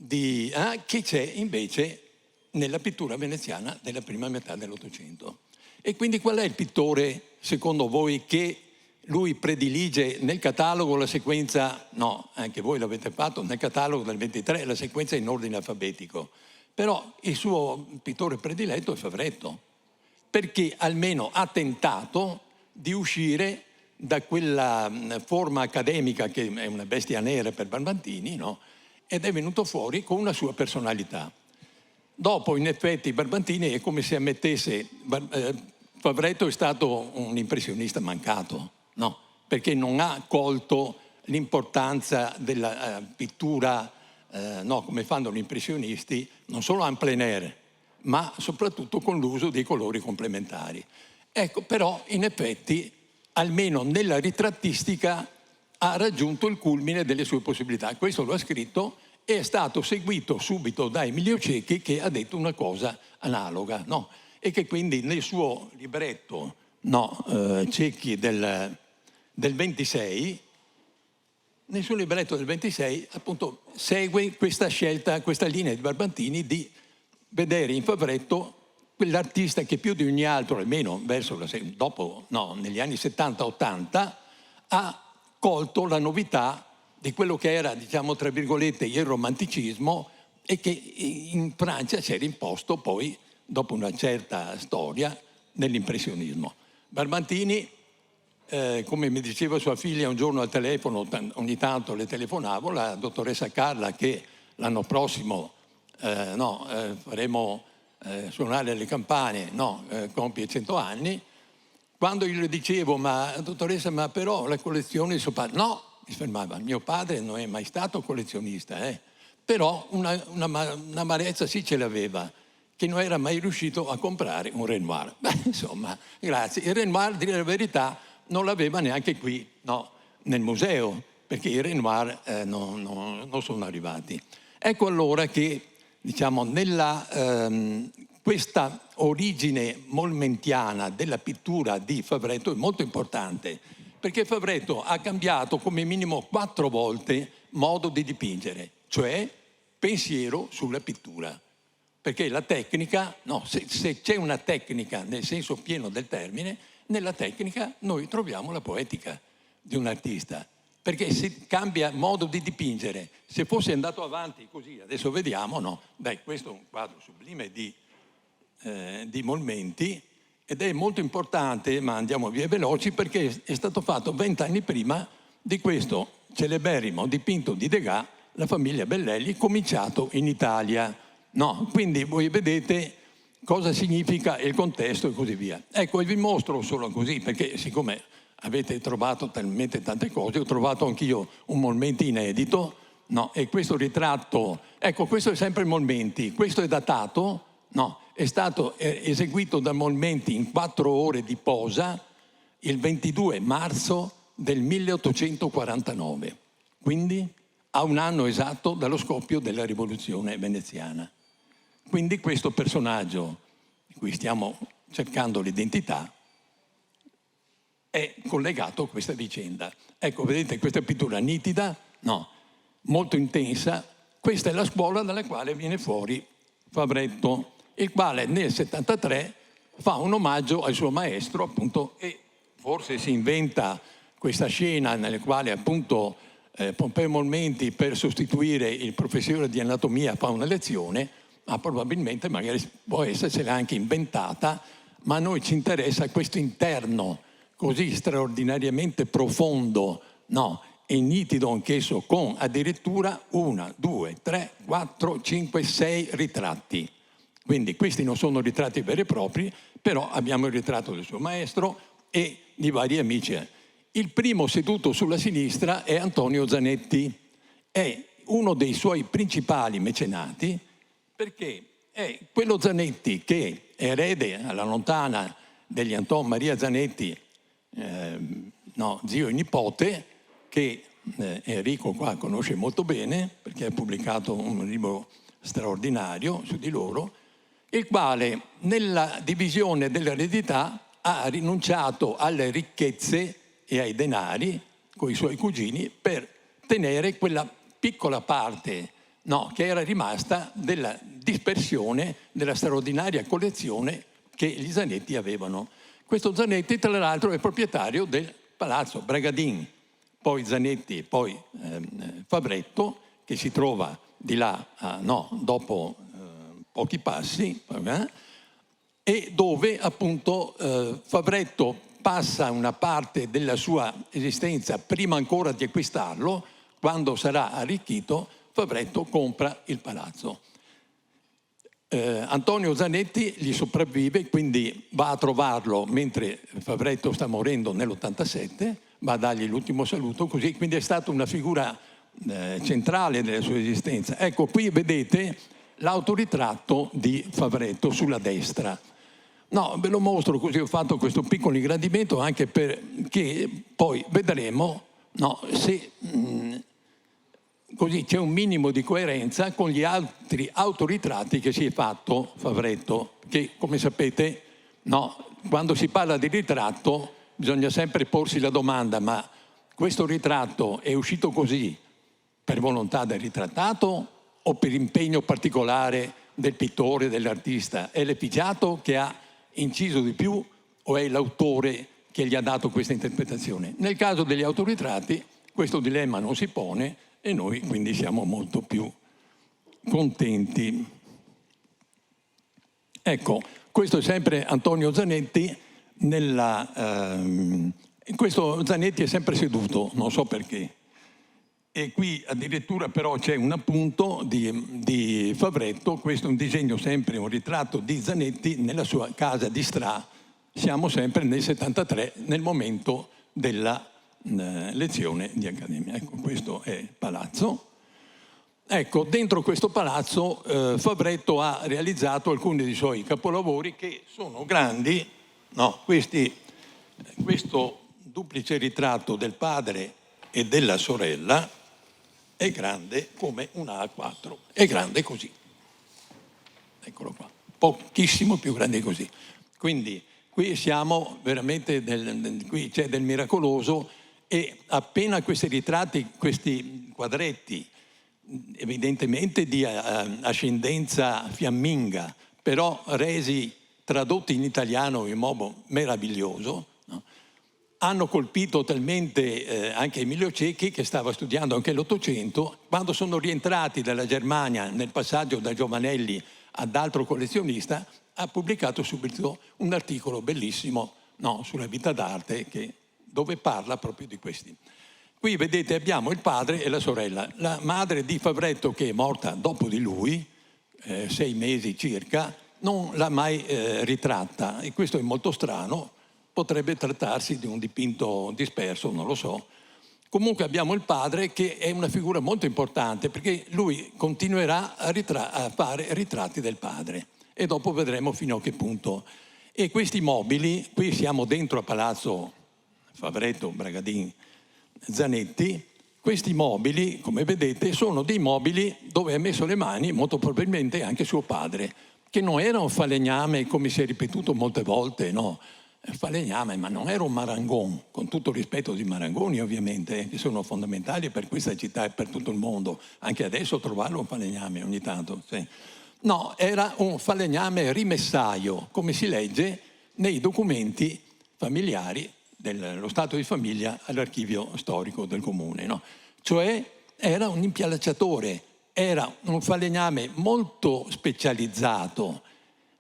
che c'è invece nella pittura veneziana della prima metà dell'Ottocento. E quindi qual è il pittore, secondo voi, che lui predilige nel catalogo la sequenza, anche voi l'avete fatto, nel catalogo del 23 la sequenza in ordine alfabetico, però il suo pittore prediletto è Favretto, perché almeno ha tentato di uscire da quella forma accademica che è una bestia nera per Barbantini, ed è venuto fuori con una sua personalità. Dopo, in effetti, Barbantini è come se ammettesse Favretto è stato un impressionista mancato, perché non ha colto l'importanza della pittura, come fanno gli impressionisti, non solo en plein air, ma soprattutto con l'uso dei colori complementari. Ecco, però, in effetti, almeno nella ritrattistica ha raggiunto il culmine delle sue possibilità. Questo lo ha scritto e è stato seguito subito da Emilio Cecchi, che ha detto una cosa analoga, e che quindi nel suo libretto Cecchi del 26, nel suo libretto del 26 appunto segue questa scelta, questa linea di Barbantini di vedere in Favretto quell'artista che più di ogni altro, almeno verso negli anni 70-80, ha colto la novità di quello che era, diciamo, tra virgolette, il romanticismo, e che in Francia si era imposto poi, dopo una certa storia, nell'impressionismo. Barbantini, come mi diceva sua figlia un giorno al telefono, ogni tanto le telefonavo, la dottoressa Carla, che l'anno prossimo faremo suonare le campane, compie 100 anni, quando io le dicevo, ma dottoressa, ma però la collezione di suo padre, no, mi fermava, mio padre non è mai stato collezionista, però un'amarezza sì ce l'aveva, che non era mai riuscito a comprare un Renoir. Insomma, grazie. Il Renoir, a dire la verità, non l'aveva neanche qui, nel museo, perché i Renoir non sono arrivati. Ecco allora che, diciamo, questa origine molmentiana della pittura di Favretto è molto importante, perché Favretto ha cambiato come minimo 4 volte modo di dipingere, cioè pensiero sulla pittura. Perché la tecnica, se c'è una tecnica nel senso pieno del termine, nella tecnica noi troviamo la poetica di un artista. Perché si cambia modo di dipingere. Se fosse andato avanti così, adesso vediamo, questo è un quadro sublime di Molmenti, ed è molto importante, ma andiamo via veloci, perché è stato fatto 20 anni prima di questo celeberrimo dipinto di Degas, La famiglia Bellelli, cominciato in Italia. Quindi voi vedete cosa significa il contesto e così via. Ecco, vi mostro solo così, perché siccome avete trovato talmente tante cose, ho trovato anch'io un Molmenti inedito, e questo ritratto, ecco, questo è sempre Molmenti, questo è datato, è stato eseguito da Molmenti in 4 ore di posa il 22 marzo del 1849, quindi a un anno esatto dallo scoppio della rivoluzione veneziana. Quindi questo personaggio cui stiamo cercando l'identità, è collegato a questa vicenda. Ecco, vedete questa pittura nitida? No, molto intensa. Questa è la scuola dalla quale viene fuori Fabretto, il quale nel 73 fa un omaggio al suo maestro, appunto, e forse si inventa questa scena nella quale appunto Pompeo Molmenti, per sostituire il professore di anatomia, fa una lezione, ma probabilmente magari può essersela anche inventata, ma a noi ci interessa questo interno così straordinariamente profondo, no, e nitido anch'esso, con addirittura 1, 2, 3, 4, 5, 6 ritratti. Quindi questi non sono ritratti veri e propri, però abbiamo il ritratto del suo maestro e di vari amici. Il primo seduto sulla sinistra è Antonio Zanetti, è uno dei suoi principali mecenati, perché è quello Zanetti che è erede alla lontana degli Anton Maria Zanetti, zio e nipote, che Enrico qua conosce molto bene, perché ha pubblicato un libro straordinario su di loro, il quale nella divisione dell'eredità ha rinunciato alle ricchezze e ai denari con i suoi cugini per tenere quella piccola parte, no, che era rimasta della dispersione della straordinaria collezione che gli Zanetti avevano. Questo Zanetti, tra l'altro, è proprietario del palazzo Bragadin, poi Zanetti, poi Fabretto, che si trova di là, dopo pochi passi, e dove appunto Fabretto passa una parte della sua esistenza prima ancora di acquistarlo. Quando sarà arricchito, Fabretto compra il palazzo. Antonio Zanetti gli sopravvive, quindi va a trovarlo mentre Fabretto sta morendo nell'87, va a dargli l'ultimo saluto, così, quindi è stata una figura centrale della sua esistenza. Ecco, qui vedete l'autoritratto di Fabretto sulla destra. No, ve lo mostro così, ho fatto questo piccolo ingrandimento anche perché poi vedremo, no, se così c'è un minimo di coerenza con gli altri autoritratti che si è fatto Fabretto, che come sapete, no, quando si parla di ritratto bisogna sempre porsi la domanda: ma questo ritratto è uscito così per volontà del ritrattato o per impegno particolare del pittore, dell'artista? È l'effigiato che ha inciso di più o è l'autore che gli ha dato questa interpretazione? Nel caso degli autoritratti questo dilemma non si pone e noi quindi siamo molto più contenti. Ecco, questo è sempre Antonio Zanetti. Questo Zanetti è sempre seduto, non so perché. E qui addirittura però c'è un appunto di Fabretto, questo è un disegno, sempre un ritratto di Zanetti nella sua casa di Stra. Siamo sempre nel 73, nel momento della lezione di accademia. Ecco, questo è il palazzo. Ecco, dentro questo palazzo Fabretto ha realizzato alcuni dei suoi capolavori che sono grandi. No, questo duplice ritratto del padre e della sorella è grande come una A4, è grande così. Eccolo qua, pochissimo più grande così. Quindi qui siamo veramente, qui c'è del miracoloso, e appena questi ritratti, questi quadretti, evidentemente di ascendenza fiamminga, però tradotti in italiano in modo meraviglioso, no? Hanno colpito talmente anche Emilio Cecchi, che stava studiando anche l'Ottocento. Quando sono rientrati dalla Germania nel passaggio da Giovanelli ad altro collezionista, ha pubblicato subito un articolo bellissimo, no, sulla vita d'arte, dove parla proprio di questi. Qui vedete abbiamo il padre e la sorella. La madre di Fabretto, che è morta dopo di lui, 6 mesi circa, non l'ha mai ritratta, e questo è molto strano. Potrebbe trattarsi di un dipinto disperso, non lo so. Comunque abbiamo il padre, che è una figura molto importante, perché lui continuerà a fare ritratti del padre, e dopo vedremo fino a che punto. E questi mobili, qui siamo dentro a Palazzo Fabretto, Bragadin, Zanetti. Questi mobili, come vedete, sono dei mobili dove ha messo le mani molto probabilmente anche suo padre, che non era un falegname come si è ripetuto molte volte, no? Falegname, ma non era un marangon, con tutto il rispetto di marangoni ovviamente, che sono fondamentali per questa città e per tutto il mondo. Anche adesso trovarlo un falegname ogni tanto. Sì. No, era un falegname rimessaio, come si legge nei documenti familiari dello stato di famiglia all'archivio storico del comune. No? Cioè era un impiallacciatore, era un falegname molto specializzato,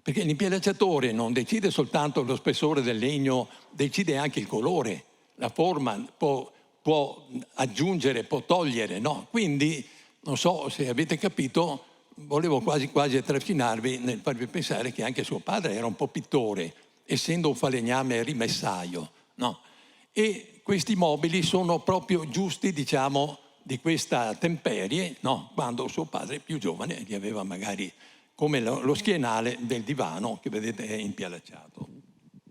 perché l'impiallacciatore non decide soltanto lo spessore del legno, decide anche il colore, la forma, può aggiungere, può togliere, no? Quindi, non so se avete capito, volevo quasi trascinarvi nel farvi pensare che anche suo padre era un po' pittore, essendo un falegname rimessaio, no? E questi mobili sono proprio giusti, diciamo, di questa temperie, no? Quando suo padre più giovane, che aveva magari come lo schienale del divano che vedete è impiallacciato.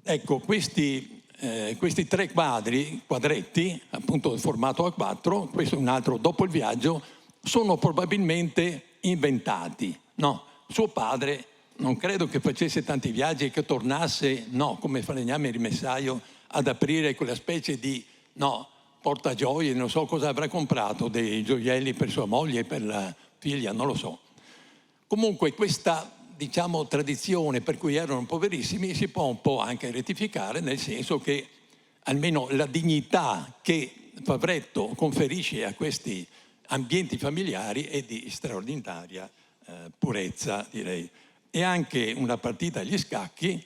Ecco, questi 3 quadretti, appunto del formato A4, questo è un altro dopo il viaggio, sono probabilmente inventati. No, suo padre non credo che facesse tanti viaggi e che tornasse, no, come falegname rimessaio, ad aprire quella specie di, no, portagioie, non so cosa avrà comprato, dei gioielli per sua moglie e per la figlia, non lo so. Comunque questa, diciamo, tradizione per cui erano poverissimi si può un po' anche rettificare, nel senso che almeno la dignità che Favretto conferisce a questi ambienti familiari è di straordinaria purezza, direi. E anche una partita agli scacchi,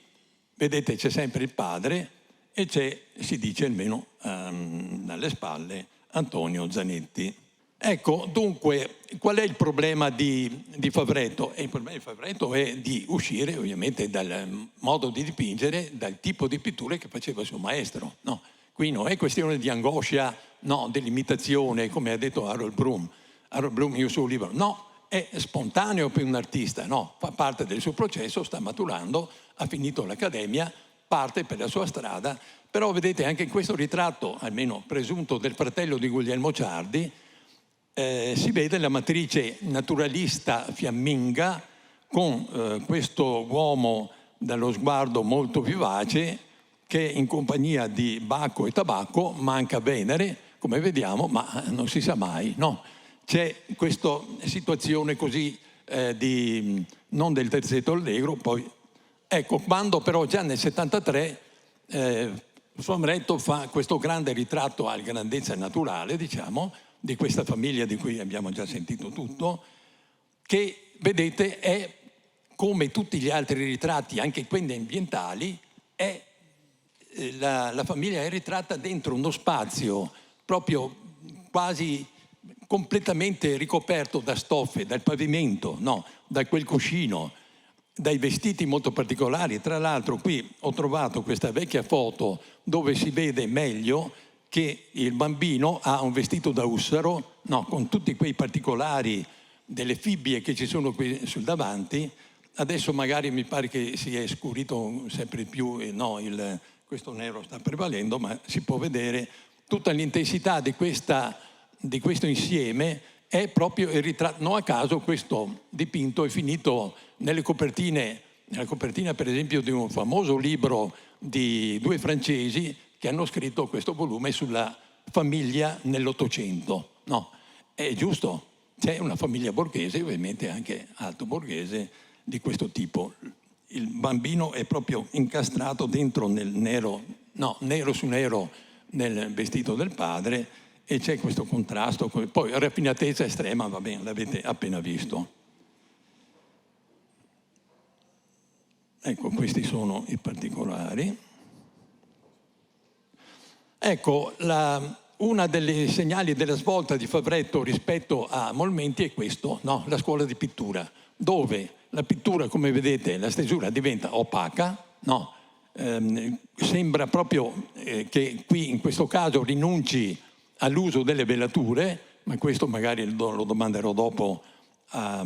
vedete c'è sempre il padre e c'è, si dice almeno dalle spalle, Antonio Zanetti. Ecco, dunque, qual è il problema di Favretto? Il problema di Favretto è di uscire ovviamente dal modo di dipingere, dal tipo di pitture che faceva suo maestro. No? Qui non è questione di angoscia, no, dell'imitazione, come ha detto Harold Bloom. Harold Bloom in un suo libro. No, è spontaneo per un artista, no? Fa parte del suo processo, sta maturando, ha finito l'accademia, parte per la sua strada, però vedete anche in questo ritratto, almeno presunto, del fratello di Guglielmo Ciardi, si vede la matrice naturalista fiamminga con questo uomo dallo sguardo molto vivace che in compagnia di Bacco e Tabacco manca Venere, come vediamo, ma non si sa mai, no? C'è questa situazione così non del terzetto allegro, poi ecco, quando però già nel 73 Favretto fa questo grande ritratto a grandezza naturale, diciamo, di questa famiglia di cui abbiamo già sentito tutto, che vedete è come tutti gli altri ritratti, anche quelli ambientali, è la famiglia è ritratta dentro uno spazio proprio quasi completamente ricoperto da stoffe, dal pavimento, no, da quel cuscino, dai vestiti molto particolari. Tra l'altro qui ho trovato questa vecchia foto dove si vede meglio che il bambino ha un vestito da ussaro, no, con tutti quei particolari delle fibbie che ci sono qui sul davanti. Adesso magari mi pare che si è scurito sempre di più, no, questo nero sta prevalendo, ma si può vedere tutta l'intensità di questo insieme è proprio il ritratto. Non a caso questo dipinto è finito nella copertina per esempio di un famoso libro di 2 francesi che hanno scritto questo volume sulla famiglia nell'Ottocento. No, è giusto, c'è una famiglia borghese, ovviamente anche alto borghese, di questo tipo. Il bambino è proprio incastrato dentro nel nero, no, nero su nero nel vestito del padre, e c'è questo contrasto. Poi raffinatezza estrema, va bene, l'avete appena visto. Ecco, questi sono i particolari. Ecco, una delle segnali della svolta di Favretto rispetto a Molmenti è questo, no? La scuola di pittura, dove la pittura, come vedete, la stesura diventa opaca, no? Sembra proprio che qui in questo caso rinunci all'uso delle velature, ma questo magari lo domanderò dopo a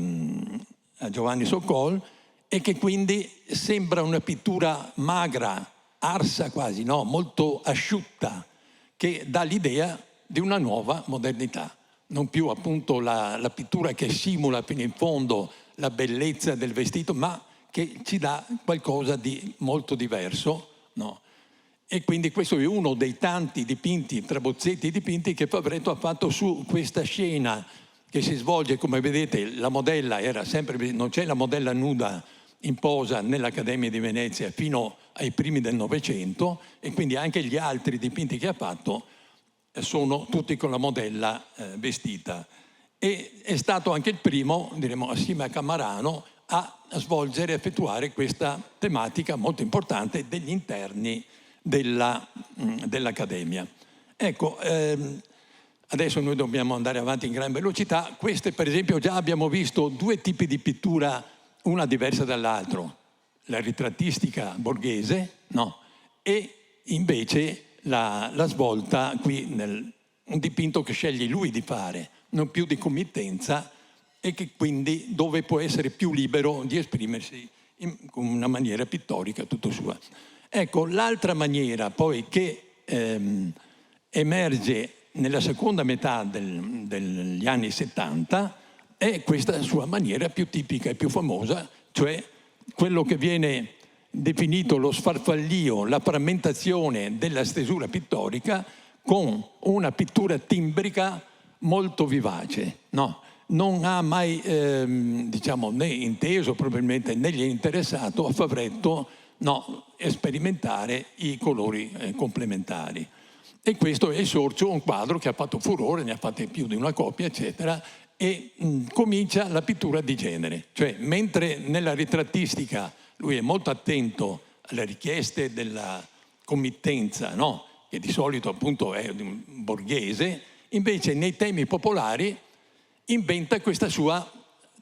Giovanni Soccol, e che quindi sembra una pittura magra, arsa quasi, no? Molto asciutta, che dà l'idea di una nuova modernità. Non più appunto la pittura che simula fino in fondo la bellezza del vestito, ma che ci dà qualcosa di molto diverso, no? E quindi questo è uno dei tanti dipinti, tra bozzetti e dipinti, che Fabretto ha fatto su questa scena che si svolge, come vedete, la modella era sempre, non c'è la modella nuda in posa nell'Accademia di Venezia fino ai primi del Novecento, e quindi anche gli altri dipinti che ha fatto sono tutti con la modella vestita. E è stato anche il primo, diremo, assieme a Camarano, a svolgere, a effettuare questa tematica molto importante degli interni dell'Accademia. Ecco, adesso noi dobbiamo andare avanti in gran velocità. Queste, per esempio, già abbiamo visto due tipi di pittura, una diversa dall'altro, la ritrattistica borghese, no? E invece la svolta qui un dipinto che sceglie lui di fare, non più di committenza, e che quindi dove può essere più libero di esprimersi con una maniera pittorica tutto sua. Ecco, l'altra maniera poi che emerge nella seconda metà degli anni 70 è questa sua maniera più tipica e più famosa, cioè quello che viene definito lo sfarfallio, la frammentazione della stesura pittorica con una pittura timbrica molto vivace, no? Non ha mai, diciamo, né inteso probabilmente né gli è interessato a Fabretto, no, sperimentare i colori complementari. E questo è il sorcio, un quadro che ha fatto furore, ne ha fatte più di una copia, eccetera, e comincia la pittura di genere. Cioè, mentre nella ritrattistica lui è molto attento alle richieste della committenza, no? Che di solito appunto è un borghese, invece nei temi popolari inventa questa sua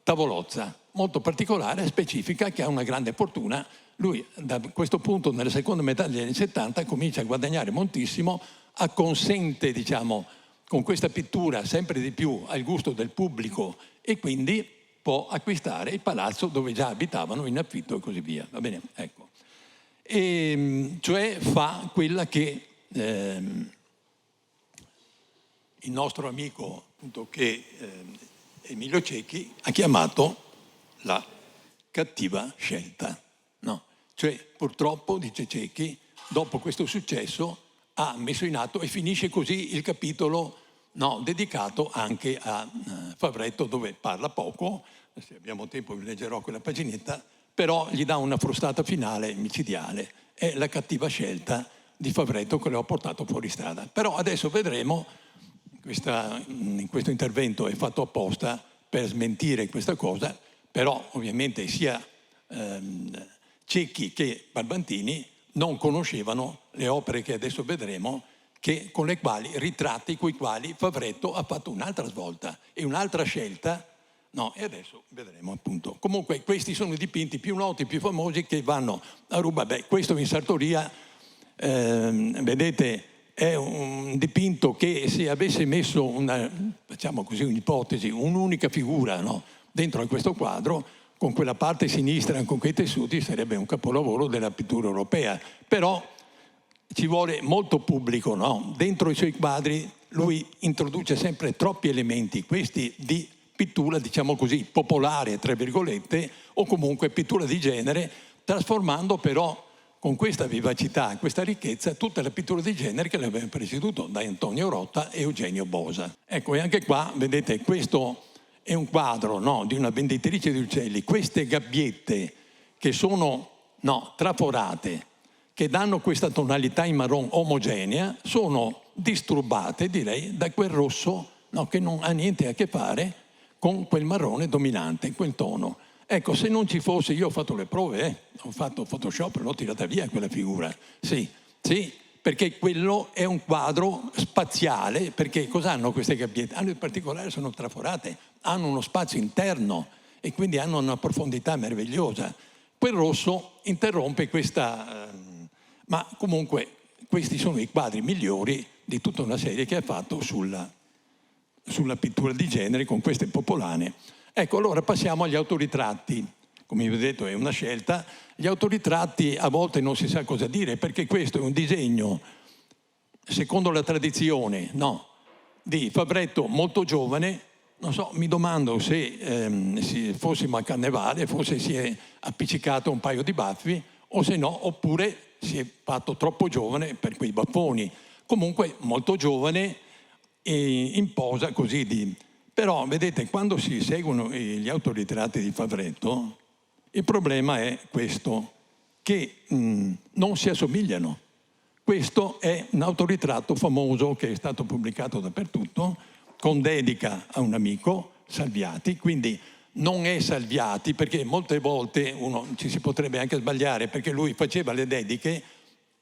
tavolozza, molto particolare, specifica, che ha una grande fortuna. Lui da questo punto, nella seconda metà degli anni 70, comincia a guadagnare moltissimo, acconsente, diciamo, con questa pittura sempre di più al gusto del pubblico, e quindi può acquistare il palazzo dove già abitavano in affitto e così via. Va bene? Ecco. E, cioè fa quella che il nostro amico, appunto, che Emilio Cecchi ha chiamato la cattiva scelta. No? Cioè, purtroppo, dice Cecchi, dopo questo successo ha messo in atto, e finisce così il capitolo, no, dedicato anche a Fabretto, dove parla poco. Se abbiamo tempo vi leggerò quella paginetta, però gli dà una frustata finale micidiale. È la cattiva scelta di Fabretto che lo ha portato fuori strada. Però adesso vedremo, in questo intervento è fatto apposta per smentire questa cosa, però ovviamente sia Cecchi che Barbantini non conoscevano le opere che adesso vedremo, con le quali, ritratti coi quali Fabretto ha fatto un'altra svolta e un'altra scelta, no? E adesso vedremo, appunto. Comunque questi sono i dipinti più noti, più famosi, che vanno a ruba. Beh, questo in sartoria, vedete, è un dipinto che, se avesse messo facciamo così un'ipotesi, un'unica figura, no, dentro a questo quadro, con quella parte sinistra, con quei tessuti, sarebbe un capolavoro della pittura europea. Però ci vuole molto pubblico, no? Dentro i suoi quadri lui introduce sempre troppi elementi, questi di pittura, diciamo così, popolare, tra virgolette, o comunque pittura di genere, trasformando però con questa vivacità, questa ricchezza, tutta la pittura di genere che l'aveva preceduto, da Antonio Rota e Eugenio Bosa. Ecco, e anche qua, vedete, questo è un quadro, no, di una venditrice di uccelli. Queste gabbiette che sono, no, traforate, che danno questa tonalità in marron omogenea, sono disturbate, direi, da quel rosso, no, che non ha niente a che fare con quel marrone dominante, quel tono. Ecco, se non ci fosse, io ho fatto le prove, ho fatto Photoshop, l'ho tirata via quella figura. Sì, perché quello è un quadro spaziale, perché cosa hanno queste gabbiette? Hanno in particolare, sono traforate, hanno uno spazio interno e quindi hanno una profondità meravigliosa. Quel rosso interrompe questa... ma comunque questi sono i quadri migliori di tutta una serie che ha fatto sulla pittura di genere con queste popolane. Ecco, allora passiamo agli autoritratti. Come vi ho detto, è una scelta. Gli autoritratti a volte non si sa cosa dire, perché questo è un disegno, secondo la tradizione, no, di Fabretto molto giovane, non so, mi domando se fossimo a carnevale, forse si è appiccicato un paio di baffi, o se no, oppure si è fatto troppo giovane per quei baffoni. Comunque molto giovane e in posa così di... Però vedete, quando si seguono gli autoritratti di Favretto, il problema è questo, che non si assomigliano. Questo è un autoritratto famoso che è stato pubblicato dappertutto, con dedica a un amico, Salviati, quindi non è Salviati, perché molte volte uno ci si potrebbe anche sbagliare, perché lui faceva le dediche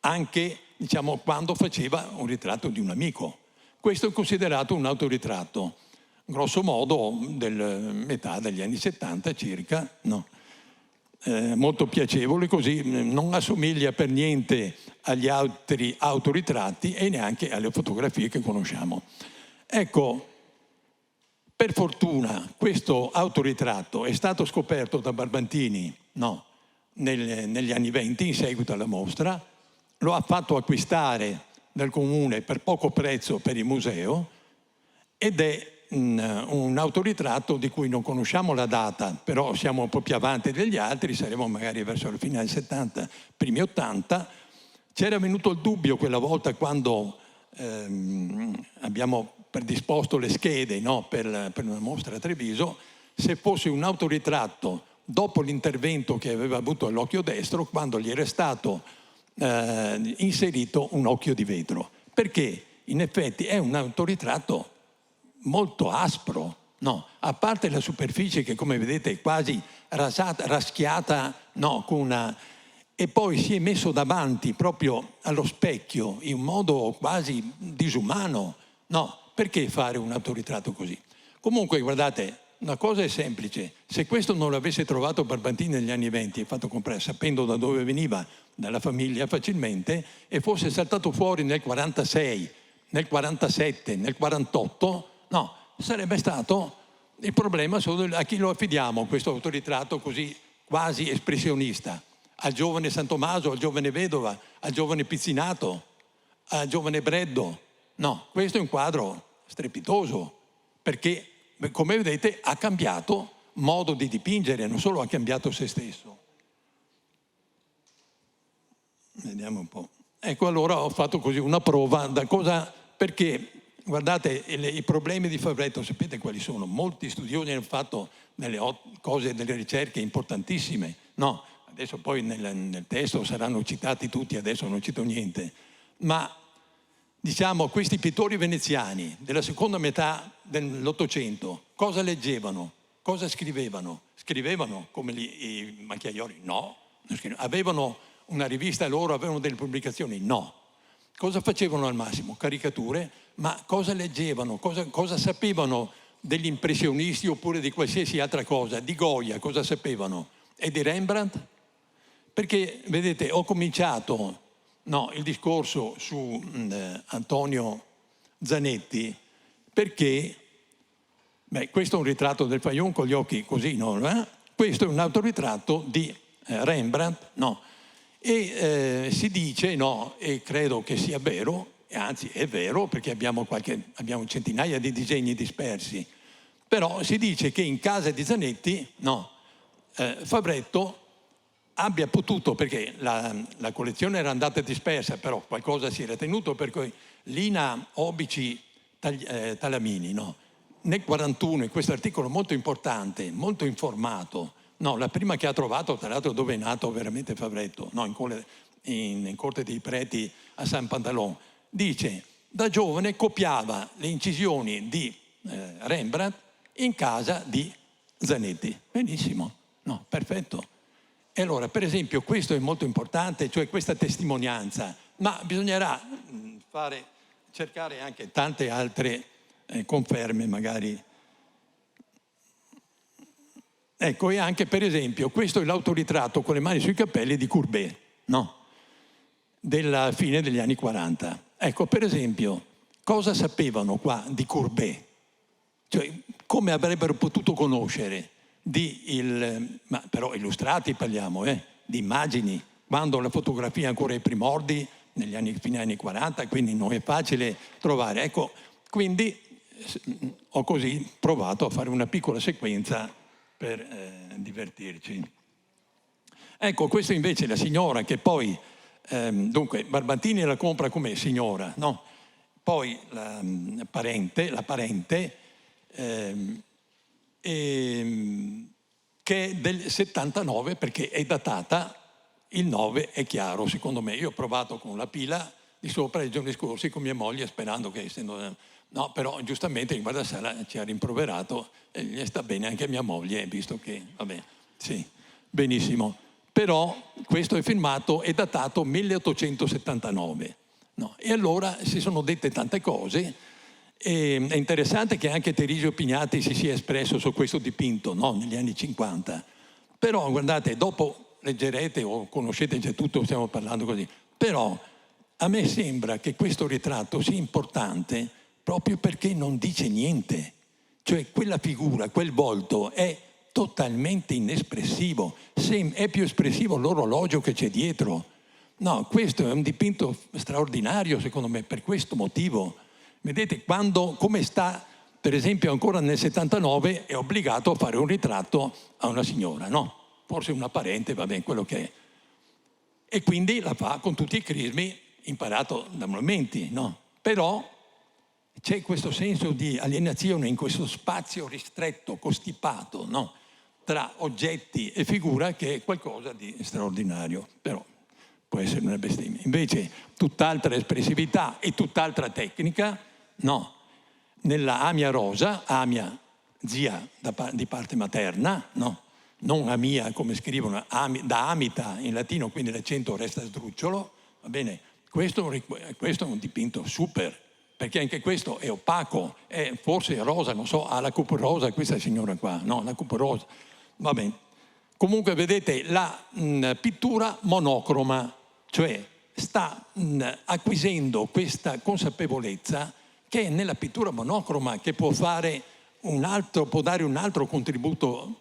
anche, diciamo, quando faceva un ritratto di un amico. Questo è considerato un autoritratto, grosso modo del metà degli anni 70 circa, no? Molto piacevole, così non assomiglia per niente agli altri autoritratti e neanche alle fotografie che conosciamo. Ecco, per fortuna questo autoritratto è stato scoperto da Barbantini, no, negli anni 20 in seguito alla mostra, lo ha fatto acquistare dal comune per poco prezzo per il museo ed è un autoritratto di cui non conosciamo la data, però siamo un po' più avanti degli altri, saremo magari verso la fine del 70, primi 80. C'era venuto il dubbio quella volta quando abbiamo predisposto le schede, no, per una mostra a Treviso, se fosse un autoritratto dopo l'intervento che aveva avuto all'occhio destro, quando gli era stato inserito un occhio di vetro, perché in effetti è un autoritratto molto aspro, no? A parte la superficie che, come vedete, è quasi raschiata, no, con una... e poi si è messo davanti proprio allo specchio in un modo quasi disumano, no? Perché fare un autoritratto così? Comunque, guardate, una cosa è semplice: se questo non l'avesse trovato Barbantini negli anni 20 e fatto comprare, sapendo da dove veniva, dalla famiglia facilmente, e fosse saltato fuori nel 46, nel 47, nel 48, no, sarebbe stato il problema solo a chi lo affidiamo questo autoritratto così quasi espressionista. Al giovane San Tommaso, al giovane Vedova, al giovane Pizzinato, al giovane Breddo. No, questo è un quadro strepitoso, perché, come vedete, ha cambiato modo di dipingere, non solo ha cambiato se stesso. Vediamo un po'. Ecco, allora ho fatto così una prova da cosa, perché guardate, i problemi di Favretto sapete quali sono? Molti studiosi hanno fatto delle cose, delle ricerche importantissime, no? Adesso poi nel testo saranno citati tutti, adesso non cito niente, ma diciamo questi pittori veneziani della seconda metà dell'Ottocento cosa leggevano? Cosa scrivevano? Scrivevano come i macchiaioli? No. Avevano una rivista loro, avevano delle pubblicazioni? No. Cosa facevano al massimo? Caricature, ma cosa leggevano? Cosa sapevano degli impressionisti oppure di qualsiasi altra cosa? Di Goya cosa sapevano? E di Rembrandt? Perché, vedete, ho cominciato il discorso su Antonio Zanetti perché, questo è un ritratto del Fajon con gli occhi così, no? Questo è un autoritratto di Rembrandt, no? E si dice, no, e credo che sia vero, e anzi è vero perché abbiamo centinaia di disegni dispersi, però si dice che in casa di Zanetti, Favretto abbia potuto, perché la collezione era andata dispersa, però qualcosa si era tenuto, per cui Lina Obici Talamini, nel 41, in questo articolo molto importante, molto informato, la prima che ha trovato, tra l'altro, dove è nato veramente Favretto, in Corte dei Preti a San Pantalon, dice: da giovane copiava le incisioni di Rembrandt in casa di Zanetti. Benissimo, perfetto. E allora, per esempio, questo è molto importante, cioè questa testimonianza, ma bisognerà cercare anche tante altre conferme magari. Ecco, e anche per esempio, questo è l'autoritratto con le mani sui capelli di Courbet, della fine degli anni 40. Ecco, per esempio, cosa sapevano qua di Courbet? Cioè, come avrebbero potuto conoscere? Ma però illustrati parliamo, di immagini, quando la fotografia è ancora ai primordi, fine anni 40, quindi non è facile trovare. Ecco, quindi ho così provato a fare una piccola sequenza per divertirci. Ecco, questa invece è la signora che poi, dunque, Barbatini la compra come signora, no? Poi la parente, che è del 79 perché è datata, il 9 è chiaro secondo me. Io ho provato con la pila di sopra i giorni scorsi con mia moglie sperando che essendo... No, però giustamente in guardasala ci ha rimproverato e gli sta bene anche mia moglie, visto che, vabbè, sì, benissimo. Però questo è filmato, è datato 1879. No? E allora si sono dette tante cose. E è interessante che anche Terisio Pignati si sia espresso su questo dipinto, no? Negli anni 50. Però guardate, dopo leggerete o conoscete già tutto, stiamo parlando così. Però a me sembra che questo ritratto sia importante proprio perché non dice niente. Cioè quella figura, quel volto è totalmente inespressivo. È più espressivo l'orologio che c'è dietro. No, questo è un dipinto straordinario secondo me per questo motivo. Vedete, come sta, per esempio, ancora nel 79 è obbligato a fare un ritratto a una signora, no? Forse una parente, va bene, quello che è. E quindi la fa con tutti i crismi imparato da momenti, no? Però c'è questo senso di alienazione in questo spazio ristretto, costipato, no? Tra oggetti e figura che è qualcosa di straordinario, però può essere una bestemmia. Invece tutt'altra espressività e tutt'altra tecnica, no. Nella Amia Rosa, Amia zia di parte materna, no? Non Amia come scrivono, da Amita in latino, quindi l'accento resta sdrucciolo, va bene? Questo è un dipinto super, perché anche questo è opaco, è forse rosa, non so, ha la cupo rosa questa signora qua, no, la cupo rosa, va bene. Comunque vedete la pittura monocroma, cioè sta acquisendo questa consapevolezza che è nella pittura monocroma che può dare un altro contributo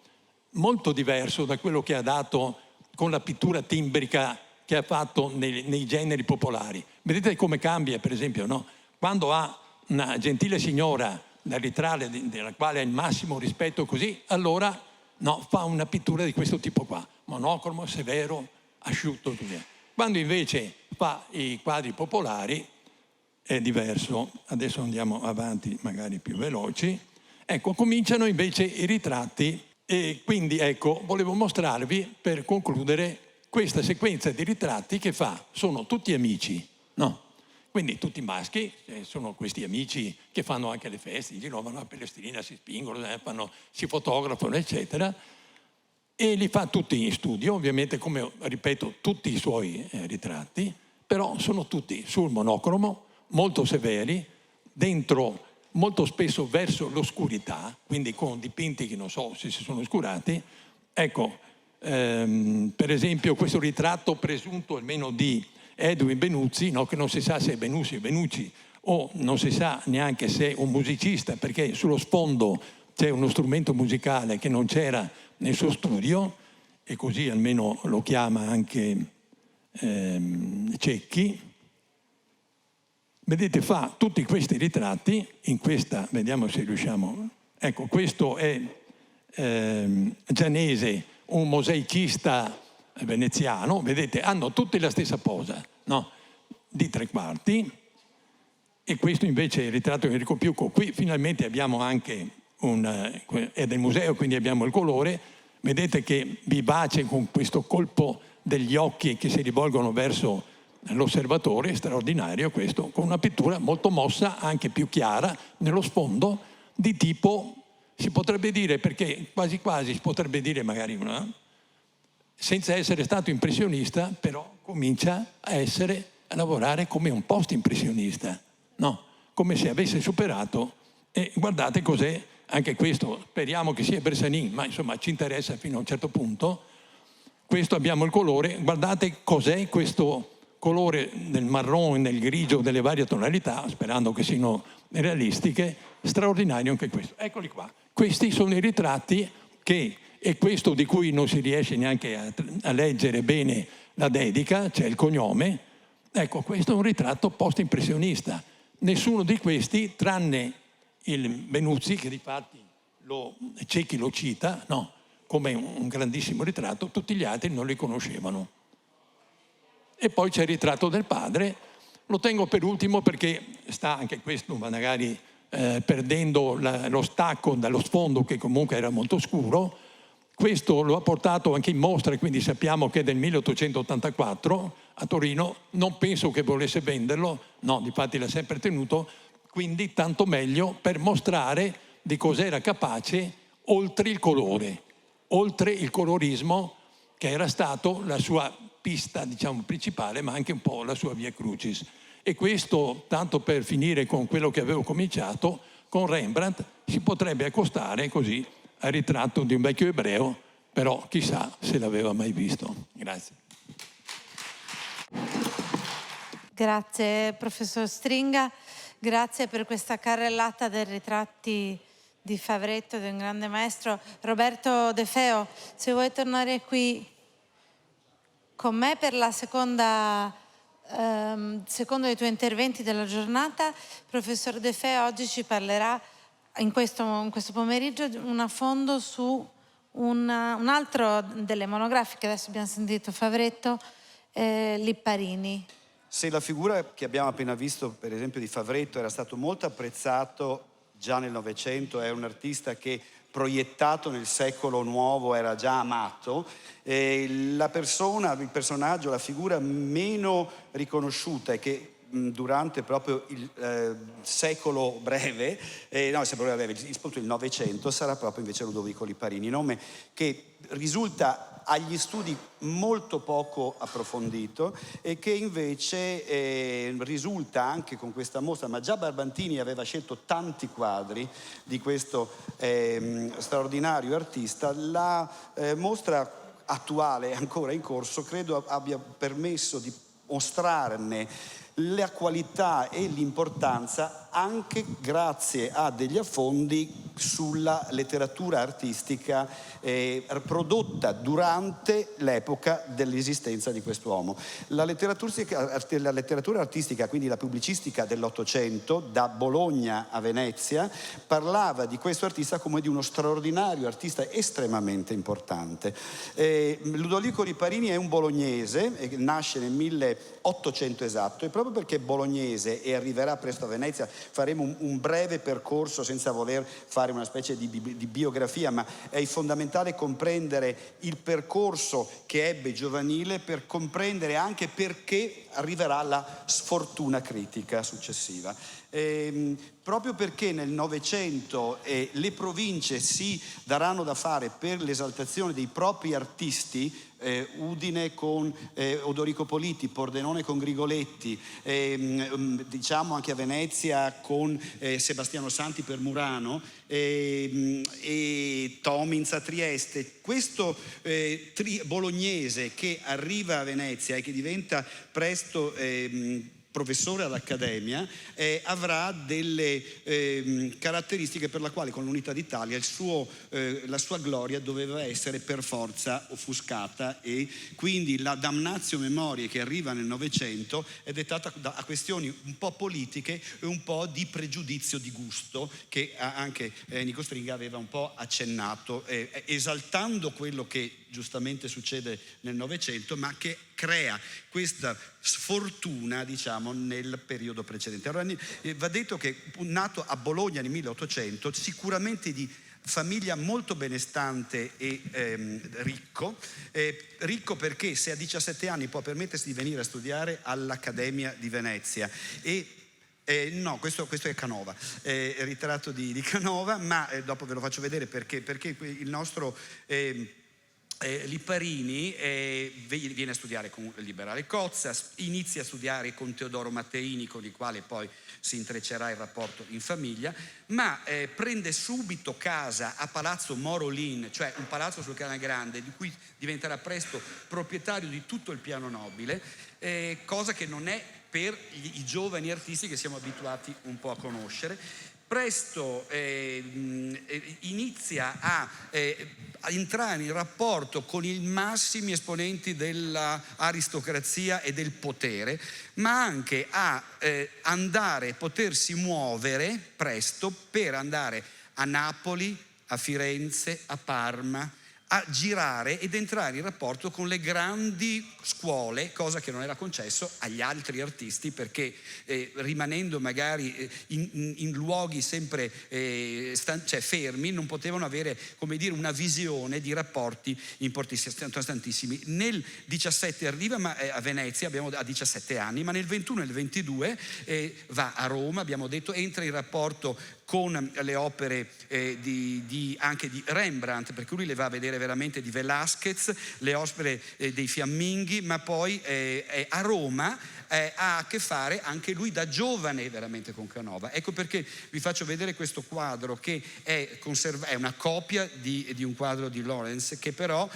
molto diverso da quello che ha dato con la pittura timbrica che ha fatto nei generi popolari. Vedete come cambia, per esempio, no? Quando ha una gentile signora da ritrarre, della quale ha il massimo rispetto così, allora no, fa una pittura di questo tipo qua, monocromo, severo, asciutto, così. Quando invece fa i quadri popolari è diverso. Adesso andiamo avanti, magari più veloci. Ecco, cominciano invece i ritratti e quindi ecco, volevo mostrarvi per concludere questa sequenza di ritratti che sono tutti amici, no? Quindi tutti maschi, sono questi amici che fanno anche le feste, vanno a Palestrina, si spingono, si fotografano, eccetera, e li fa tutti in studio, ovviamente come, ripeto, tutti i suoi ritratti, però sono tutti sul monocromo, molto severi, dentro molto spesso verso l'oscurità, quindi con dipinti che non so se si sono oscurati. Ecco, per esempio questo ritratto presunto almeno di Edwin Benuzzi, no, che non si sa se è Benucci o non si sa neanche se è un musicista, perché sullo sfondo c'è uno strumento musicale che non c'era nel suo studio, e così almeno lo chiama anche Cecchi. Vedete, fa tutti questi ritratti in questa, vediamo se riusciamo. Ecco, questo è Gianese, un mosaicista veneziano, vedete, hanno tutti la stessa posa, no? Di tre quarti. E questo invece è il ritratto di Enrico Piucco. Qui finalmente abbiamo anche è del museo, quindi abbiamo il colore. Vedete che vivace con questo colpo degli occhi che si rivolgono verso l'osservatore, straordinario questo, con una pittura molto mossa, anche più chiara, nello sfondo, di tipo, si potrebbe dire, perché quasi quasi si potrebbe dire magari senza essere stato impressionista, però comincia a lavorare come un post-impressionista, no? Come se avesse superato, e guardate cos'è, anche questo, speriamo che sia Bressanin, ma insomma ci interessa fino a un certo punto. Questo abbiamo il colore, guardate cos'è questo colore del marrone, nel grigio, delle varie tonalità, sperando che siano realistiche, straordinario anche questo. Eccoli qua, questi sono i ritratti e questo di cui non si riesce neanche a leggere bene la dedica, c'è il cognome. Ecco, questo è un ritratto post-impressionista. Nessuno di questi, tranne il Benuzzi, che difatti Cecchi lo cita, no, come un grandissimo ritratto, tutti gli altri non li conoscevano. E poi c'è il ritratto del padre, lo tengo per ultimo perché sta anche questo magari perdendo lo stacco dallo sfondo che comunque era molto scuro. Questo lo ha portato anche in mostra e quindi sappiamo che è del 1884 a Torino, non penso che volesse venderlo, no, difatti l'ha sempre tenuto, quindi tanto meglio per mostrare di cosa era capace oltre il colore, oltre il colorismo che era stato la sua pista, diciamo, principale, ma anche un po' la sua via crucis. E questo, tanto per finire con quello che avevo cominciato, con Rembrandt si potrebbe accostare così al ritratto di un vecchio ebreo, però chissà se l'aveva mai visto. Grazie. Grazie professor Stringa, grazie per questa carrellata dei ritratti di Favretto, di un grande maestro. Roberto De Feo, se vuoi tornare qui con me per la secondo dei tuoi interventi della giornata, professor De Feo oggi ci parlerà in questo pomeriggio un affondo su un altro delle monografiche, adesso abbiamo sentito Favretto, Lipparini. Se la figura che abbiamo appena visto, per esempio di Favretto, era stato molto apprezzato già nel Novecento, è un artista che proiettato nel secolo nuovo era già amato, la persona, il personaggio, la figura meno riconosciuta e che durante proprio il secolo breve, il Novecento, sarà proprio invece Ludovico Lipparini, nome che risulta agli studi molto poco approfondito e che invece risulta anche con questa mostra, ma già Barbantini aveva scelto tanti quadri di questo straordinario artista. La mostra attuale, ancora in corso, credo abbia permesso di mostrarne la qualità e l'importanza anche grazie a degli affondi sulla letteratura artistica prodotta durante l'epoca dell'esistenza di quest'uomo. La letteratura artistica, quindi la pubblicistica dell'Ottocento, da Bologna a Venezia, parlava di questo artista come di uno straordinario artista estremamente importante. Ludovico Lipparini è un bolognese, nasce nel 1800 esatto, e proprio perché è bolognese e arriverà presto a Venezia faremo un breve percorso senza voler fare una specie di biografia, ma è fondamentale comprendere il percorso che ebbe giovanile per comprendere anche perché arriverà la sfortuna critica successiva. Proprio perché nel Novecento le province si daranno da fare per l'esaltazione dei propri artisti, Udine con Odorico Politi, Pordenone con Grigoletti, diciamo anche a Venezia con Sebastiano Santi per Murano e Tomins a Trieste. Questo bolognese che arriva a Venezia e che diventa presto professore all'Accademia, avrà delle caratteristiche per la quale con l'Unità d'Italia la sua gloria doveva essere per forza offuscata, e quindi la damnatio memoriae che arriva nel Novecento è dettata a questioni un po' politiche e un po' di pregiudizio di gusto che anche Nico Stringa aveva un po' accennato, esaltando quello che giustamente succede nel Novecento, ma che crea questa sfortuna, diciamo, nel periodo precedente. Allora, va detto che nato a Bologna nel 1800, sicuramente di famiglia molto benestante e ricco perché se a 17 anni può permettersi di venire a studiare all'Accademia di Venezia no, questo è Canova, è il ritratto di Canova, ma dopo ve lo faccio vedere perché il nostro Lipparini viene a studiare con il liberale Cozza, inizia a studiare con Teodoro Matteini, con il quale poi si intreccerà il rapporto in famiglia, ma prende subito casa a Palazzo Morolin, cioè un palazzo sul Canale Grande, di cui diventerà presto proprietario di tutto il piano nobile, cosa che non è per i giovani artisti che siamo abituati un po' a conoscere. presto inizia a entrare in rapporto con i massimi esponenti dell'aristocrazia e del potere, ma anche a potersi muovere presto per andare a Napoli, a Firenze, a Parma, a girare ed entrare in rapporto con le grandi scuole, cosa che non era concesso agli altri artisti, perché rimanendo magari in luoghi sempre fermi, non potevano avere, come dire, una visione di rapporti importantissimi. Nel 17 arriva a Venezia, a 17 anni, ma nel 21 e nel 22 va a Roma, abbiamo detto, entra in rapporto con le opere anche di Rembrandt, perché lui le va a vedere veramente, di Velázquez, le opere dei fiamminghi, ma poi a Roma ha a che fare anche lui da giovane veramente con Canova. Ecco perché vi faccio vedere questo quadro che è una copia di un quadro di Lawrence, che però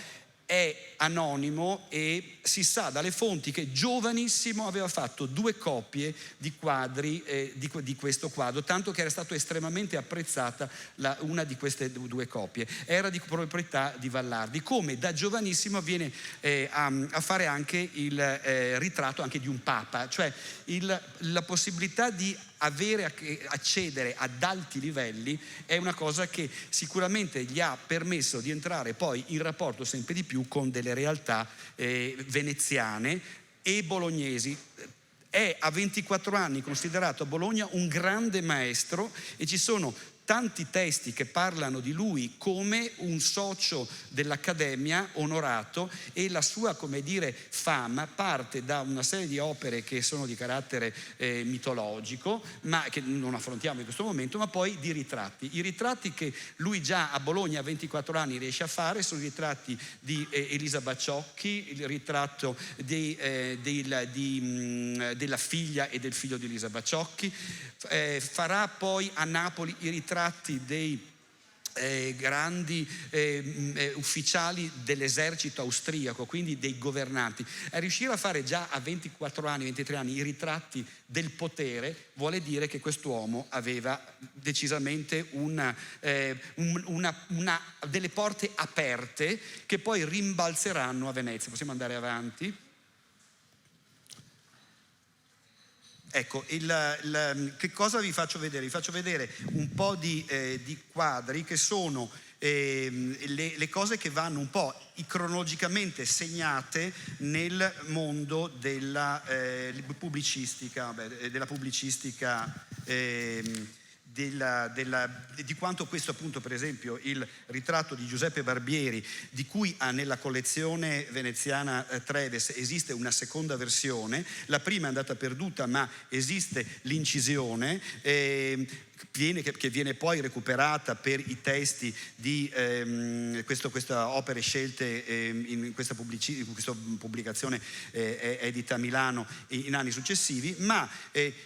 è anonimo e si sa dalle fonti che giovanissimo aveva fatto 2 copie di quadri di questo quadro, tanto che era stato estremamente apprezzata una di queste 2 copie. Era di proprietà di Vallardi. Come da giovanissimo viene a fare anche il ritratto anche di un papa, cioè la possibilità di accedere ad alti livelli è una cosa che sicuramente gli ha permesso di entrare poi in rapporto sempre di più con delle realtà veneziane e bolognesi. È a 24 anni considerato a Bologna un grande maestro e ci sono tanti testi che parlano di lui come un socio dell'Accademia onorato, e la sua, come dire, fama parte da una serie di opere che sono di carattere mitologico, ma che non affrontiamo in questo momento, ma poi di ritratti. I ritratti che lui già a Bologna a 24 anni riesce a fare sono i ritratti di Elisa Baciocchi, il ritratto della figlia e del figlio di Elisa Baciocchi. Farà poi a Napoli i ritratti dei grandi ufficiali dell'esercito austriaco, quindi dei governanti. Riuscire a fare già a 24 anni, 23 anni i ritratti del potere vuole dire che quest'uomo aveva decisamente delle porte aperte che poi rimbalzeranno a Venezia. Possiamo andare avanti? Ecco, che cosa vi faccio vedere? Vi faccio vedere un po' di quadri che sono le cose che vanno un po' cronologicamente segnate nel mondo della pubblicistica, di quanto questo, appunto, per esempio il ritratto di Giuseppe Barbieri, di cui nella collezione veneziana Treves esiste una seconda versione, la prima è andata perduta ma esiste l'incisione che viene poi recuperata per i testi di queste opere scelte in questa pubblicazione edita a Milano in anni successivi, ma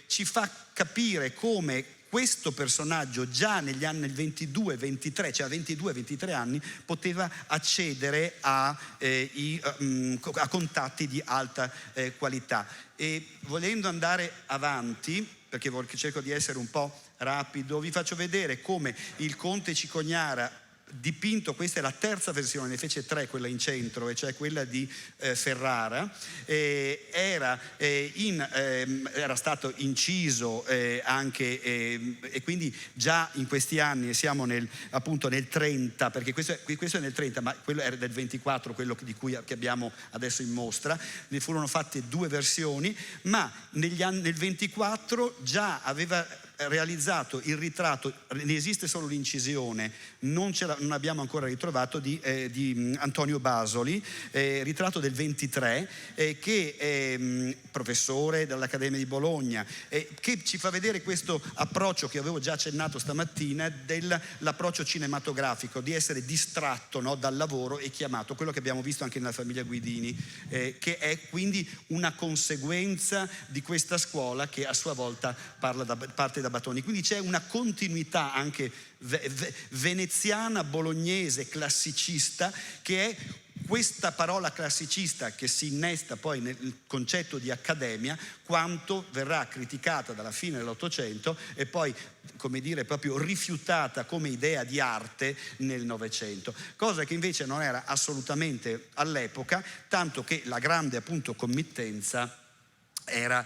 ci fa capire come questo personaggio già negli anni 22-23, cioè a 22-23 anni, poteva accedere a contatti di alta qualità. E volendo andare avanti, perché cerco di essere un po' rapido, vi faccio vedere come il conte Cicognara dipinto, questa è la terza versione, ne fece 3, quella in centro, e cioè quella di Ferrara, era stato inciso anche e quindi già in questi anni, siamo appunto nel 30, perché questo è nel 30, ma quello era del 24, quello che abbiamo adesso in mostra. Ne furono fatte 2 versioni, ma nel 24 già aveva realizzato il ritratto, ne esiste solo l'incisione, non abbiamo ancora ritrovato, di Antonio Basoli, ritratto del 23, che è professore dell'Accademia di Bologna, che ci fa vedere questo approccio che avevo già accennato stamattina, dell'approccio cinematografico, di essere distratto, no, dal lavoro e chiamato, quello che abbiamo visto anche nella famiglia Guidini, che è quindi una conseguenza di questa scuola che a sua volta parte da Battoni. Quindi c'è una continuità anche veneziana, bolognese, classicista, che è questa parola classicista che si innesta poi nel concetto di accademia, quanto verrà criticata dalla fine dell'Ottocento e poi, come dire, proprio rifiutata come idea di arte nel Novecento, cosa che invece non era assolutamente all'epoca, tanto che la grande appunto committenza era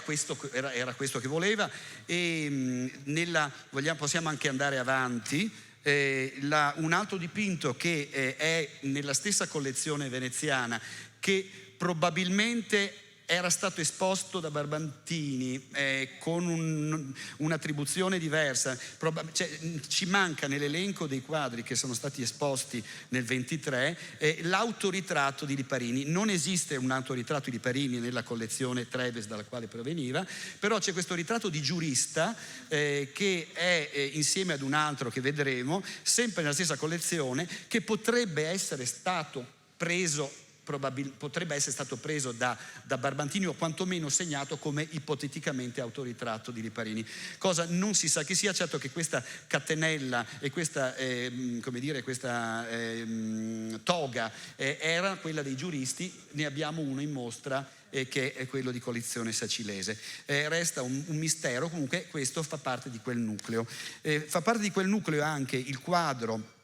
questo che voleva. E possiamo anche andare avanti. Un altro dipinto che è nella stessa collezione veneziana, che probabilmente era stato esposto da Barbantini con un'attribuzione diversa. Ci manca nell'elenco dei quadri che sono stati esposti nel 23 l'autoritratto di Liparini. Non esiste un autoritratto di Liparini nella collezione Treves dalla quale proveniva, però c'è questo ritratto di giurista che è insieme ad un altro che vedremo, sempre nella stessa collezione, che potrebbe essere stato preso da Barbantini, o quantomeno segnato come ipoteticamente autoritratto di Liparini. Cosa non si sa che sia, certo che questa catenella e questa toga era quella dei giuristi. Ne abbiamo uno in mostra che è quello di collezione sacilese. Resta un mistero, comunque questo fa parte di quel nucleo. Fa parte di quel nucleo anche il quadro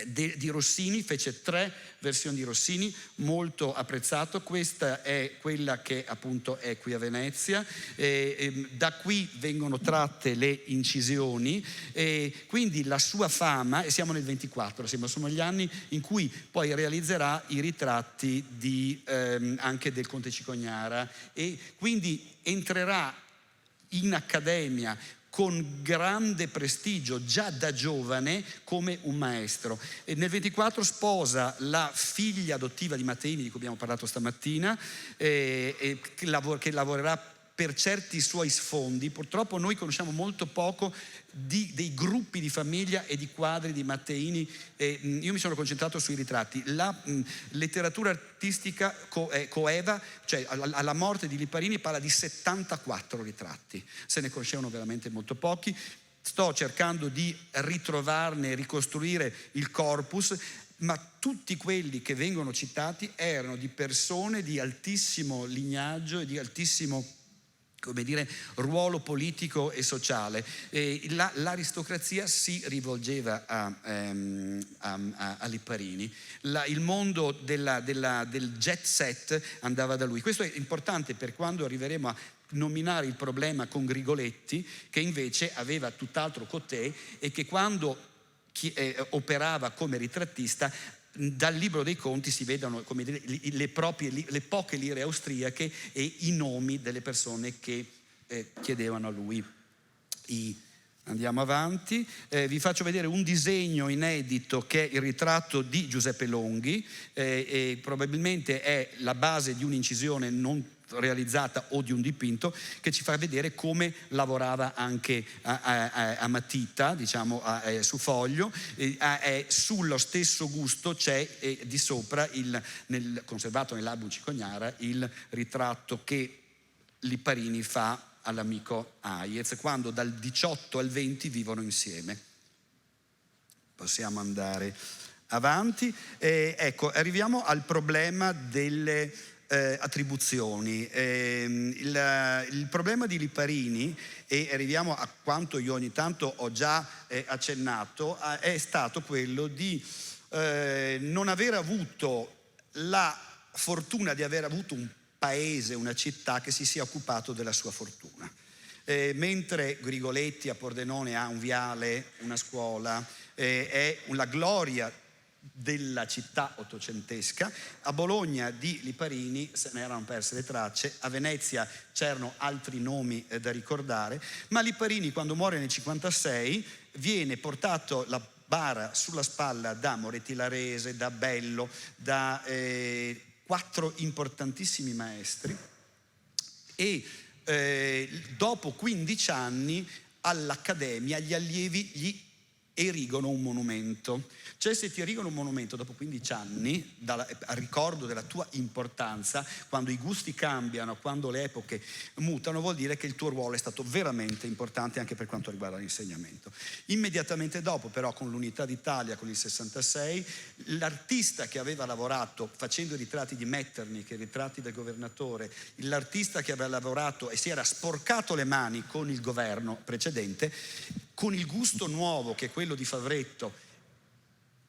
di Rossini, fece 3 versioni di Rossini, molto apprezzato. Questa è quella che appunto è qui a Venezia, da qui vengono tratte le incisioni, quindi la sua fama, e siamo nel 24, sono gli anni in cui poi realizzerà i ritratti anche del Conte Cicognara, e quindi entrerà in accademia con grande prestigio già da giovane come un maestro. E nel 24 sposa la figlia adottiva di Matteini, di cui abbiamo parlato stamattina, che lavorerà per certi suoi sfondi. Purtroppo noi conosciamo molto poco dei gruppi di famiglia e di quadri di Matteini. Io mi sono concentrato sui ritratti. La letteratura artistica coeva, cioè alla morte di Liparini, parla di 74 ritratti, se ne conoscevano veramente molto pochi. Sto cercando di ritrovarne e ricostruire il corpus, ma tutti quelli che vengono citati erano di persone di altissimo lignaggio e di altissimo, come dire, ruolo politico e sociale. L'aristocrazia si rivolgeva a Liparini. Il mondo del jet set andava da lui. Questo è importante per quando arriveremo a nominare il problema con Grigoletti, che invece aveva tutt'altro cotè, e che quando operava come ritrattista, dal libro dei conti si vedono, come dire, le poche lire austriache e i nomi delle persone che chiedevano a lui. Andiamo avanti, vi faccio vedere un disegno inedito che è il ritratto di Giuseppe Longhi, e probabilmente è la base di un'incisione non realizzata o di un dipinto, che ci fa vedere come lavorava anche a matita, diciamo su foglio. Sullo stesso gusto c'è di sopra, conservato nell'album Cicognara, il ritratto che Liparini fa all'amico Hayez, quando dal 18 al 20 vivono insieme. Possiamo andare avanti. Ecco, arriviamo al problema delle attribuzioni. Il problema di Liparini, e arriviamo a quanto io ogni tanto ho già accennato, è stato quello di non aver avuto la fortuna di aver avuto un paese, una città che si sia occupato della sua fortuna. Mentre Grigoletti a Pordenone ha un viale, una scuola, è la gloria della città ottocentesca, a Bologna di Liparini se ne erano perse le tracce, a Venezia c'erano altri nomi da ricordare, ma Liparini, quando muore nel 56, viene portato la bara sulla spalla da Moretti Larese, da Bello, da 4 importantissimi maestri, e dopo 15 anni all'Accademia gli allievi gli erigono un monumento. Cioè, se ti erigono un monumento dopo 15 anni, a ricordo della tua importanza, quando i gusti cambiano, quando le epoche mutano, vuol dire che il tuo ruolo è stato veramente importante anche per quanto riguarda l'insegnamento. Immediatamente dopo, però, con l'Unità d'Italia, con il 66, l'artista che aveva lavorato facendo i ritratti di Metternich, i ritratti del governatore, l'artista che aveva lavorato e si era sporcato le mani con il governo precedente, con il gusto nuovo che è quello di Favretto,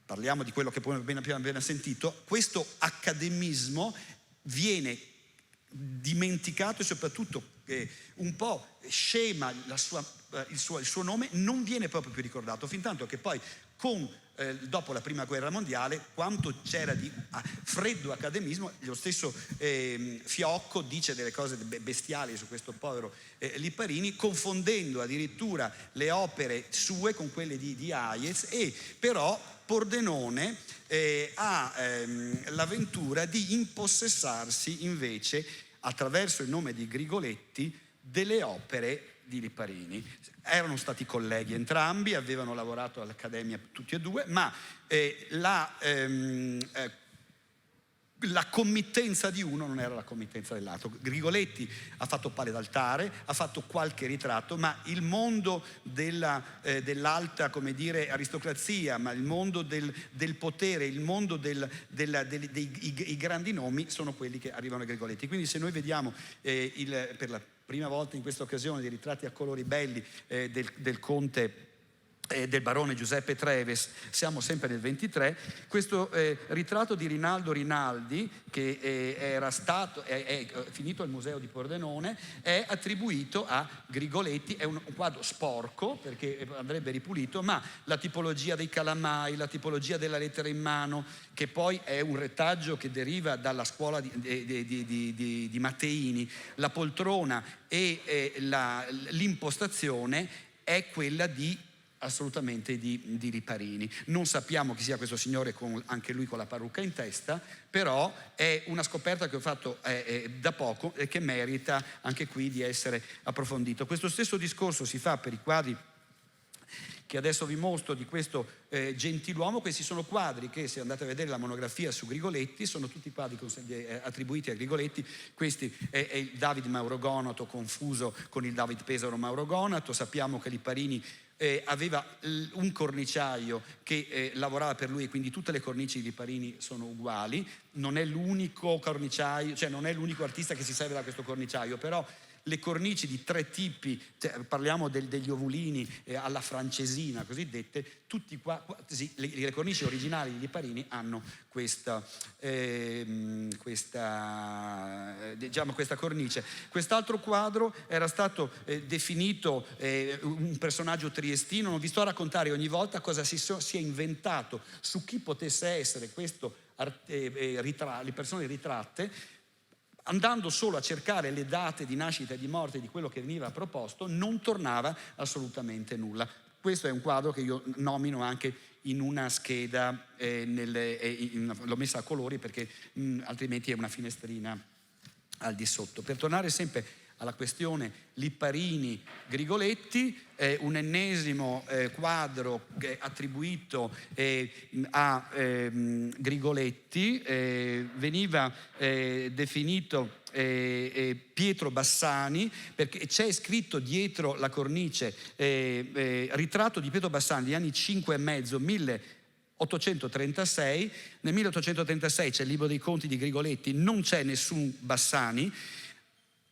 parliamo di quello che poi abbiamo appena sentito, questo accademismo viene dimenticato e soprattutto un po' scema il suo nome, non viene proprio più ricordato, fintanto che poi dopo la prima guerra mondiale, quanto c'era di freddo accademismo, lo stesso Fiocco dice delle cose bestiali su questo povero Lipparini, confondendo addirittura le opere sue con quelle di Hayez, e però Pordenone ha l'avventura di impossessarsi invece, attraverso il nome di Grigoletti, delle opere di Lipparini. Erano stati colleghi entrambi, avevano lavorato all'Accademia tutti e due, ma la committenza di uno non era la committenza dell'altro. Grigoletti ha fatto pale d'altare, ha fatto qualche ritratto, ma il mondo dell'alta, come dire, aristocrazia, ma il mondo del potere, il mondo dei grandi nomi sono quelli che arrivano a Grigoletti. Quindi se noi vediamo per la prima volta in questa occasione dei ritratti a colori belli del conte del barone Giuseppe Treves, siamo sempre nel 23, questo ritratto di Rinaldo Rinaldi, che era stato, è finito al museo di Pordenone, è attribuito a Grigoletti. È un quadro sporco perché andrebbe ripulito, ma la tipologia dei calamai, la tipologia della lettera in mano, che poi è un retaggio che deriva dalla scuola di Matteini, la poltrona e l'impostazione è quella assolutamente di Lipparini. Non sappiamo chi sia questo signore, anche lui con la parrucca in testa, però è una scoperta che ho fatto da poco e che merita anche qui di essere approfondito. Questo stesso discorso si fa per i quadri che adesso vi mostro di questo gentiluomo. Questi sono quadri che, se andate a vedere la monografia su Grigoletti, sono tutti quadri attribuiti a Grigoletti. Questi è il David Mauro Gonato confuso con il David Pesaro Mauro Gonato. Sappiamo che Lipparini aveva un corniciaio che lavorava per lui, e quindi tutte le cornici di Lipparini sono uguali. Non è l'unico corniciaio, cioè non è l'unico artista che si serve da questo corniciaio, però le cornici di tre tipi, parliamo degli ovulini alla francesina cosiddette, tutti qua, sì, le cornici originali di Lipparini hanno questa cornice. Quest'altro quadro era stato definito un personaggio triestino. Non vi sto a raccontare ogni volta cosa si è inventato su chi potesse essere questo le persone ritratte. Andando solo a cercare le date di nascita e di morte di quello che veniva proposto, non tornava assolutamente nulla. Questo è un quadro che io nomino anche in una scheda, l'ho messa a colori perché altrimenti è una finestrina al di sotto. Per tornare sempre alla questione Lipparini-Grigoletti, un ennesimo quadro attribuito a Grigoletti, veniva definito Pietro Bassani, perché c'è scritto dietro la cornice ritratto di Pietro Bassani degli anni 5 e mezzo, 1836. Nel 1836 c'è il libro dei conti di Grigoletti, non c'è nessun Bassani.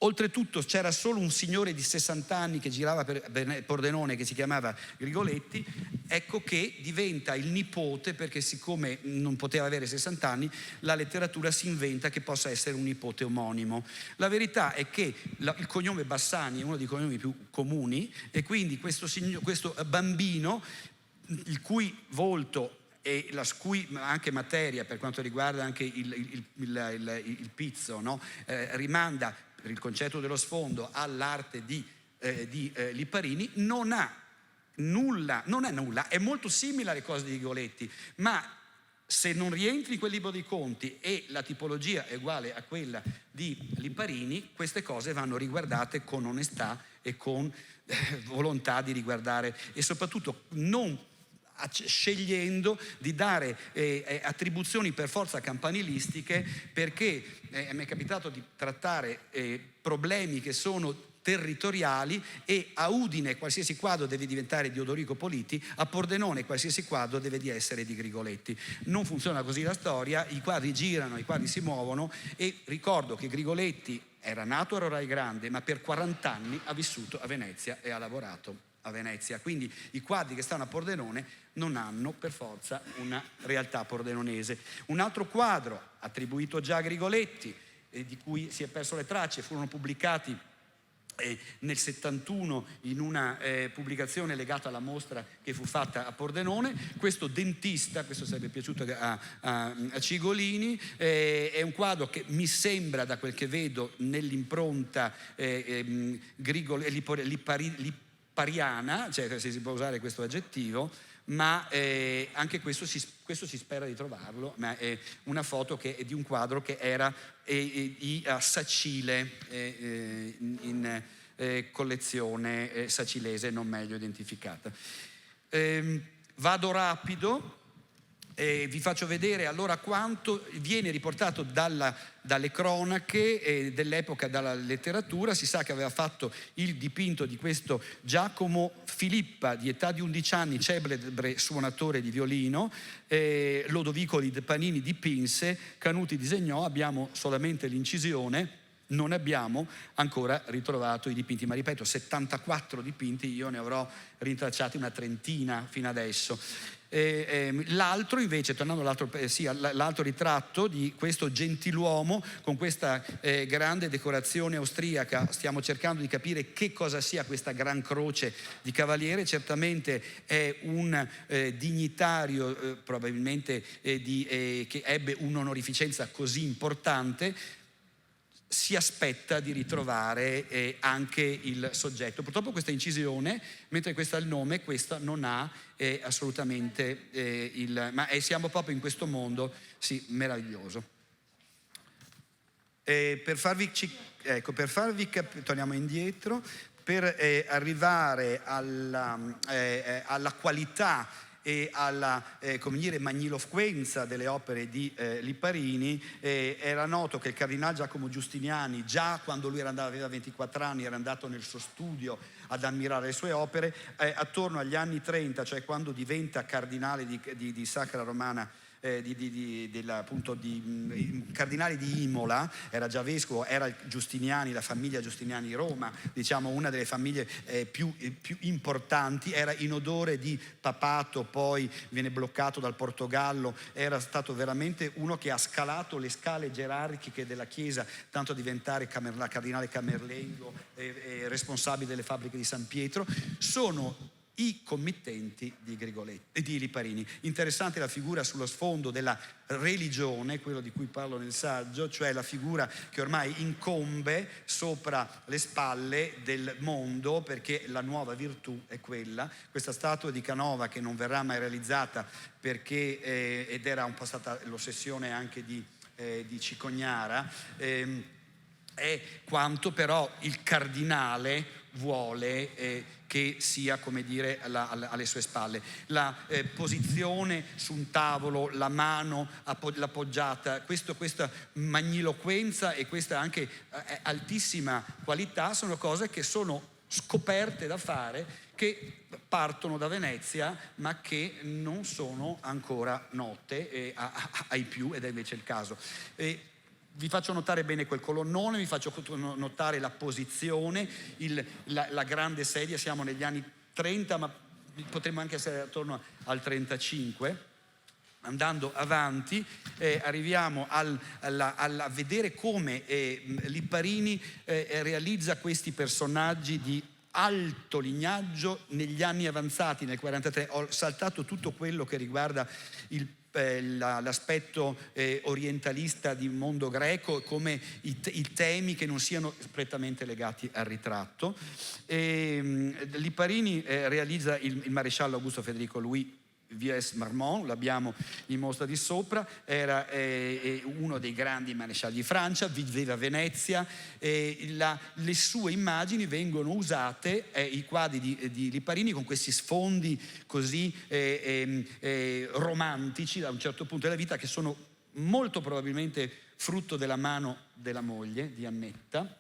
Oltretutto c'era solo un signore di 60 anni che girava per Pordenone, che si chiamava Grigoletti. Ecco che diventa il nipote, perché siccome non poteva avere 60 anni, la letteratura si inventa che possa essere un nipote omonimo. La verità è che il cognome Bassani è uno dei cognomi più comuni, e quindi questo bambino, il cui volto e la cui anche materia, per quanto riguarda anche il pizzo, no? Rimanda, per il concetto dello sfondo, all'arte di Lipparini, non è nulla, è molto simile alle cose di Grigoletti, ma se non rientri in quel libro dei conti e la tipologia è uguale a quella di Lipparini, queste cose vanno riguardate con onestà e con volontà di riguardare, e soprattutto non scegliendo di dare attribuzioni per forza campanilistiche, perché mi è capitato di trattare problemi che sono territoriali, e a Udine qualsiasi quadro deve diventare di Odorico Politi, a Pordenone qualsiasi quadro deve di essere di Grigoletti. Non funziona così la storia, i quadri girano, i quadri si muovono, e ricordo che Grigoletti era nato a Rorai Grande, ma per 40 anni ha vissuto a Venezia e ha lavorato a Venezia, quindi i quadri che stanno a Pordenone non hanno per forza una realtà pordenonese. Un altro quadro attribuito già a Grigoletti, di cui si è perso le tracce, furono pubblicati nel 71 in una pubblicazione legata alla mostra che fu fatta a Pordenone. Questo dentista, questo sarebbe piaciuto a Cigolini, è un quadro che mi sembra, da quel che vedo nell'impronta lippariana, cioè se si può usare questo aggettivo, ma anche questo si spera di trovarlo, ma è una foto che è di un quadro che era a Sacile, in collezione sacilese non meglio identificata. Vado rapido. Vi faccio vedere allora quanto viene riportato dalle cronache dell'epoca, dalla letteratura. Si sa che aveva fatto il dipinto di questo Giacomo Filippa, di età di 11 anni, celebre suonatore di violino. Lodovico Panini dipinse, Canuti disegnò. Abbiamo solamente l'incisione, non abbiamo ancora ritrovato i dipinti, ma ripeto, 74 dipinti, io ne avrò rintracciati una trentina fino adesso. L'altro invece, tornando all'altro ritratto di questo gentiluomo con questa grande decorazione austriaca, stiamo cercando di capire che cosa sia questa gran croce di cavaliere. Certamente è un dignitario, probabilmente che ebbe un'onorificenza così importante. Si aspetta di ritrovare anche il soggetto. Purtroppo questa incisione, mentre questo ha il nome, questa non ha assolutamente ma siamo proprio in questo mondo, sì, meraviglioso. Torniamo indietro, per arrivare alla qualità e alla magniloquenza delle opere di Lipparini. Era noto che il cardinale Giacomo Giustiniani, già quando lui aveva 24 anni, era andato nel suo studio ad ammirare le sue opere. Attorno agli anni 30, cioè quando diventa cardinale di Sacra Romana, cardinale di Imola, era già vescovo, era Giustiniani, la famiglia Giustiniani Roma, diciamo una delle famiglie più importanti, era in odore di papato, poi viene bloccato dal Portogallo, era stato veramente uno che ha scalato le scale gerarchiche della Chiesa, tanto da diventare cardinale Camerlengo, responsabile delle fabbriche di San Pietro. Sono i committenti di Lipparini. Interessante la figura sullo sfondo della religione, quello di cui parlo nel saggio, cioè la figura che ormai incombe sopra le spalle del mondo, perché la nuova virtù è quella. Questa statua di Canova, che non verrà mai realizzata perché ed era un po' stata l'ossessione anche di Cicognara, è quanto però il cardinale vuole che sia, come dire, alle sue spalle. La posizione su un tavolo, la mano appoggiata, questa magniloquenza e questa anche altissima qualità sono cose che sono scoperte da fare, che partono da Venezia ma che non sono ancora note ai più, ed è invece il caso. Vi faccio notare bene quel colonnone, vi faccio notare la posizione, la grande sedia. Siamo negli anni 30, ma potremmo anche essere attorno al 35. Andando avanti arriviamo a vedere come Lipparini realizza questi personaggi di alto lignaggio negli anni avanzati, nel 43. Ho saltato tutto quello che riguarda l'aspetto orientalista di mondo greco, come i temi che non siano prettamente legati al ritratto. Lipparini realizza il maresciallo Augusto Federico Louis V.S. Marmont, l'abbiamo in mostra di sopra, era uno dei grandi marescialli di Francia, viveva a Venezia, le sue immagini vengono usate, i quadri di Liparini, con questi sfondi così romantici da un certo punto della vita, che sono molto probabilmente frutto della mano della moglie, di Annetta.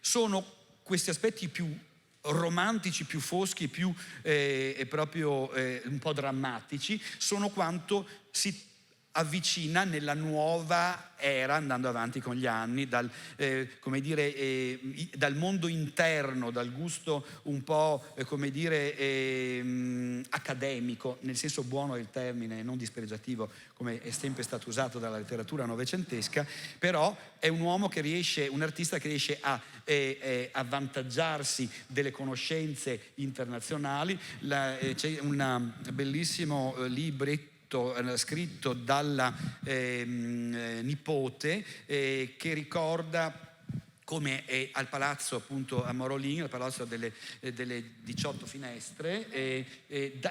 Sono questi aspetti più romantici, più foschi, più proprio un po' drammatici, sono quanto si avvicina nella nuova era, andando avanti con gli anni, dal mondo interno, dal gusto un po' accademico, nel senso buono del termine, non dispregiativo come è sempre stato usato dalla letteratura novecentesca, però è un uomo che riesce, un artista che riesce a avvantaggiarsi delle conoscenze internazionali. C'è un bellissimo libretto scritto dalla nipote che ricorda come al palazzo appunto a Morolin, al palazzo delle 18 finestre,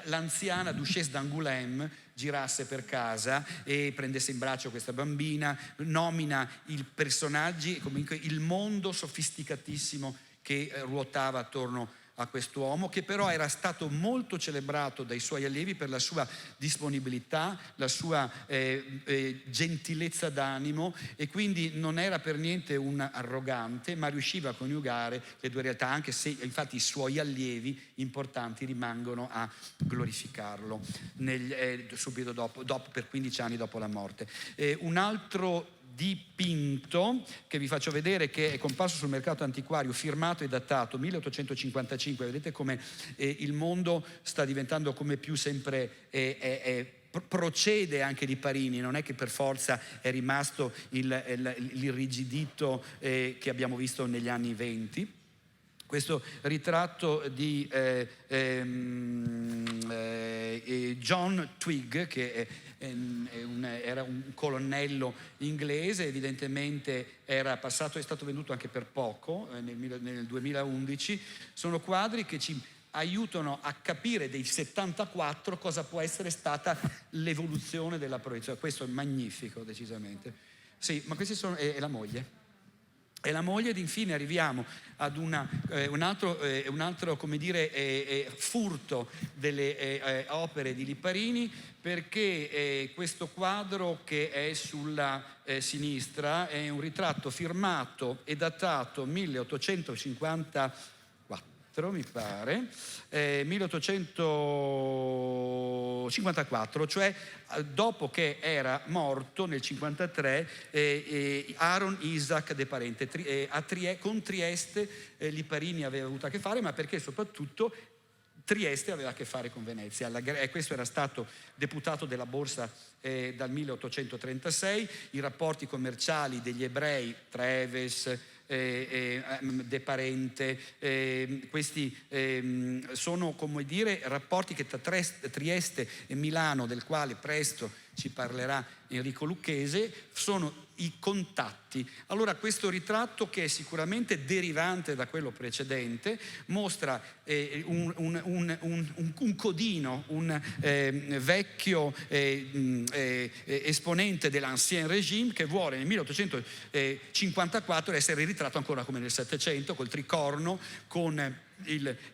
l'anziana Duchesse d'Angoulême girasse per casa e prendesse in braccio questa bambina, nomina i personaggi, comunque il mondo sofisticatissimo che ruotava attorno a quest'uomo, che però era stato molto celebrato dai suoi allievi per la sua disponibilità, la sua gentilezza d'animo, e quindi non era per niente un arrogante, ma riusciva a coniugare le due realtà, anche se infatti i suoi allievi importanti rimangono a glorificarlo subito dopo, per 15 anni dopo la morte. Un altro dipinto che vi faccio vedere, che è comparso sul mercato antiquario, firmato e datato 1855. Vedete come il mondo sta diventando come più sempre procede anche Liparini, non è che per forza è rimasto l'irrigidito che abbiamo visto negli anni '20. Questo ritratto di John Twigg, che era un colonnello inglese, evidentemente è stato venduto anche per poco nel 2011. Sono quadri che ci aiutano a capire dei 74 cosa può essere stata l'evoluzione della proiezione. Questo è magnifico, decisamente. Sì, ma questi è la moglie. E la moglie, ed infine arriviamo ad un altro furto delle opere di Liparini, perché questo quadro che è sulla sinistra è un ritratto firmato e datato 1854, mi pare, 1854, cioè dopo che era morto nel 53 Aaron Isaac de Parente. Con Trieste Liparini aveva avuto a che fare, ma perché soprattutto Trieste aveva a che fare con Venezia. Questo era stato deputato della borsa dal 1836. I rapporti commerciali degli ebrei, Treves, De Parente, questi sono, come dire, rapporti che tra Trieste e Milano, del quale presto ci parlerà Enrico Lucchese, sono i contatti. Allora questo ritratto, che è sicuramente derivante da quello precedente, mostra un codino, un vecchio esponente dell'Ancien Régime, che vuole nel 1854 essere ritratto ancora come nel Settecento, col tricorno, con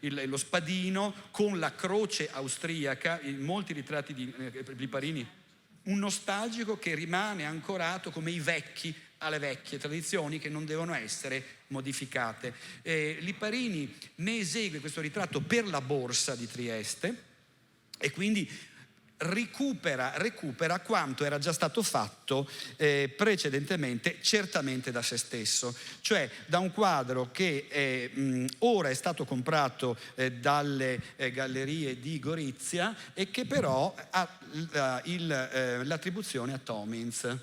lo spadino, con la croce austriaca. In molti ritratti di Liparini, un nostalgico che rimane ancorato come i vecchi alle vecchie tradizioni che non devono essere modificate. Liparini ne esegue questo ritratto per la borsa di Trieste e quindi recupera quanto era già stato fatto precedentemente, certamente da se stesso, cioè da un quadro che ora è stato comprato dalle gallerie di Gorizia e che però ha l'attribuzione a Tomins.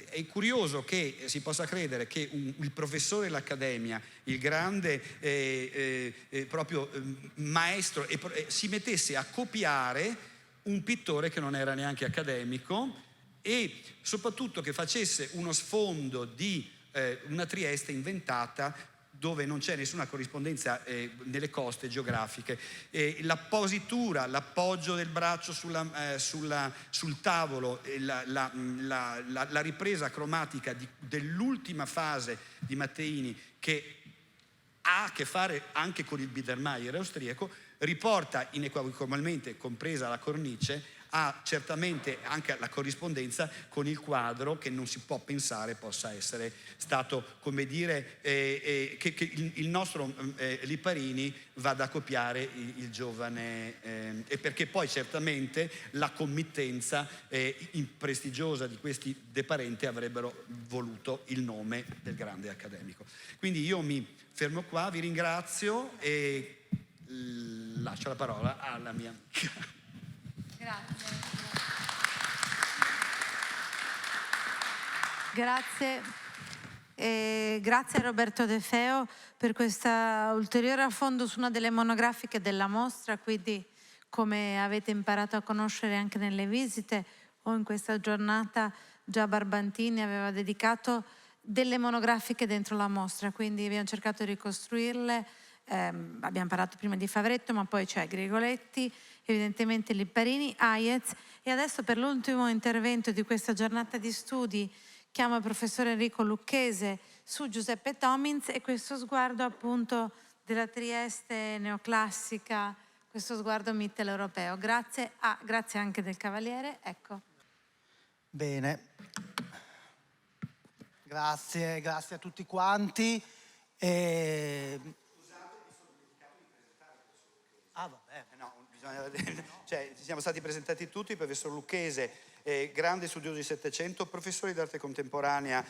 È curioso che si possa credere che il professore dell'Accademia, il grande proprio maestro, si mettesse a copiare un pittore che non era neanche accademico, e soprattutto che facesse uno sfondo di una Trieste inventata dove non c'è nessuna corrispondenza nelle coste geografiche. La positura, l'appoggio del braccio sul tavolo, la ripresa cromatica dell'ultima fase di Matteini, che ha a che fare anche con il Biedermeier austriaco, riporta inequivocabilmente, compresa la cornice, ha certamente anche la corrispondenza con il quadro, che non si può pensare possa essere stato, come dire, che il nostro Liparini vada a copiare il giovane, e perché poi certamente la committenza prestigiosa di questi De Parente avrebbero voluto il nome del grande accademico. Quindi io mi fermo qua, vi ringrazio e lascio la parola alla mia amica. Grazie a Roberto De Feo per questa ulteriore affondo su una delle monografiche della mostra, quindi come avete imparato a conoscere anche nelle visite o in questa giornata già Barbantini aveva dedicato delle monografiche dentro la mostra, quindi abbiamo cercato di ricostruirle. Abbiamo parlato prima di Favretto, ma poi c'è Grigoletti, evidentemente Liparini, Hayez, e adesso per l'ultimo intervento di questa giornata di studi chiamo il professore Enrico Lucchese su Giuseppe Tomins e questo sguardo appunto della Trieste neoclassica, questo sguardo mitteleuropeo. Grazie anche del Cavaliere, ecco. Bene, grazie a tutti quanti. Cioè, ci siamo stati presentati tutti, il professor Lucchese, grande studioso di Settecento, professore di arte contemporanea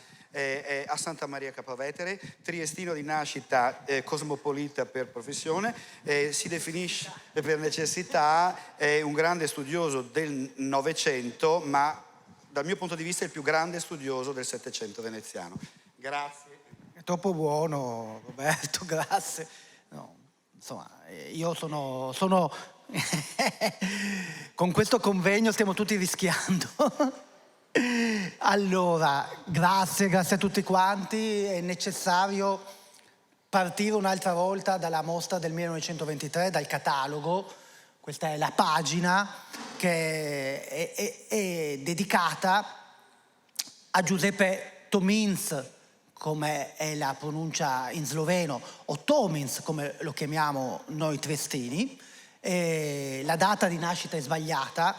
a Santa Maria Capua Vetere, triestino di nascita, cosmopolita per professione, si definisce per necessità, è un grande studioso del Novecento, ma dal mio punto di vista è il più grande studioso del Settecento veneziano. Grazie. È troppo buono, Roberto, grazie. No, insomma, io sono con questo convegno stiamo tutti rischiando. Allora, grazie a tutti quanti. È necessario partire un'altra volta dalla mostra del 1923, dal catalogo. Questa è la pagina che è dedicata a Giuseppe Tomins, come è la pronuncia in sloveno, o Tomins, come lo chiamiamo noi triestini. La data di nascita è sbagliata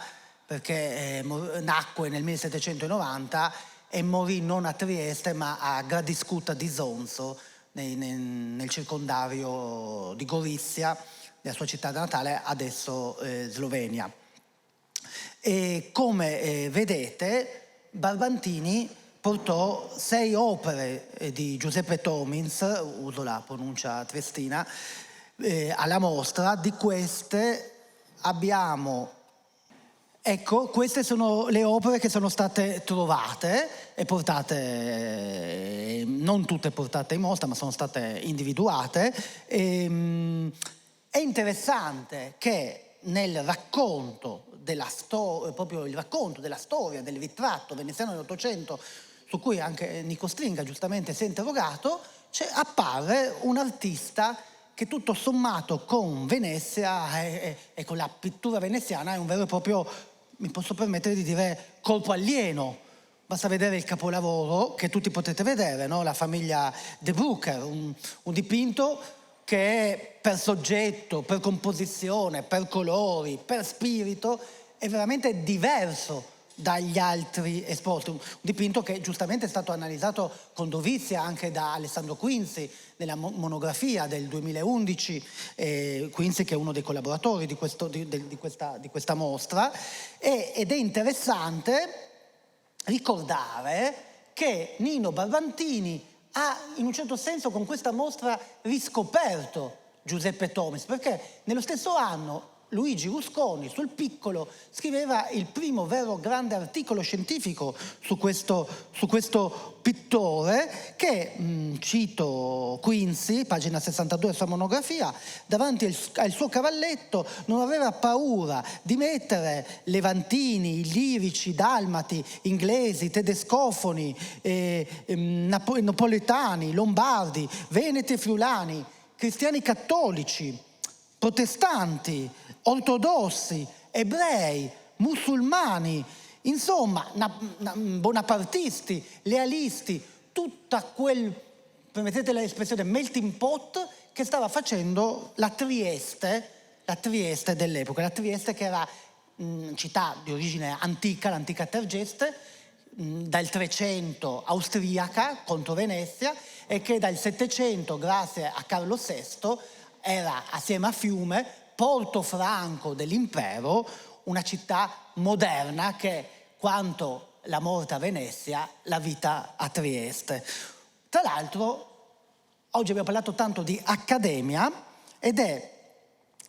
perché nacque nel 1790 e morì non a Trieste ma a Gradiscuta di Zonzo, nel circondario di Gorizia, la sua città natale, adesso Slovenia. E come vedete, Barbantini portò 6 opere di Giuseppe Tomins, uso la pronuncia triestina, alla mostra. Di queste abbiamo, ecco, queste sono le opere che sono state trovate e portate, non tutte portate in mostra, ma sono state individuate. È interessante che nel racconto della storia, proprio il racconto della storia del ritratto veneziano dell'Ottocento, su cui anche Nico Stringa giustamente si è interrogato, appare un artista che tutto sommato con Venezia e con la pittura veneziana è un vero e proprio, mi posso permettere di dire, colpo alieno. Basta vedere il capolavoro che tutti potete vedere, no? La famiglia De Brucker, un dipinto che è per soggetto, per composizione, per colori, per spirito, è veramente diverso dagli altri esposti. Un dipinto che giustamente è stato analizzato con dovizia anche da Alessandro Quinzi nella monografia del 2011, Quinzi che è uno dei collaboratori di questa mostra, ed è interessante ricordare che Nino Barbantini ha in un certo senso con questa mostra riscoperto Giuseppe Tomins, perché nello stesso anno Luigi Rusconi, sul Piccolo, scriveva il primo vero grande articolo scientifico su questo pittore che, cito Quincy, pagina 62 della sua monografia, davanti al suo cavalletto non aveva paura di mettere levantini, lirici, dalmati, inglesi, tedescofoni, napoletani, lombardi, veneti e friulani, cristiani cattolici, protestanti, ortodossi, ebrei, musulmani, insomma, bonapartisti, lealisti, tutta quel, permettete l'espressione, melting pot che stava facendo la Trieste dell'epoca. La Trieste che era città di origine antica, l'antica Tergeste, dal 300 austriaca contro Venezia, e che dal 700, grazie a Carlo VI, era assieme a Fiume porto franco dell'impero, una città moderna che quanto la morte a Venezia, la vita a Trieste. Tra l'altro, oggi abbiamo parlato tanto di accademia ed è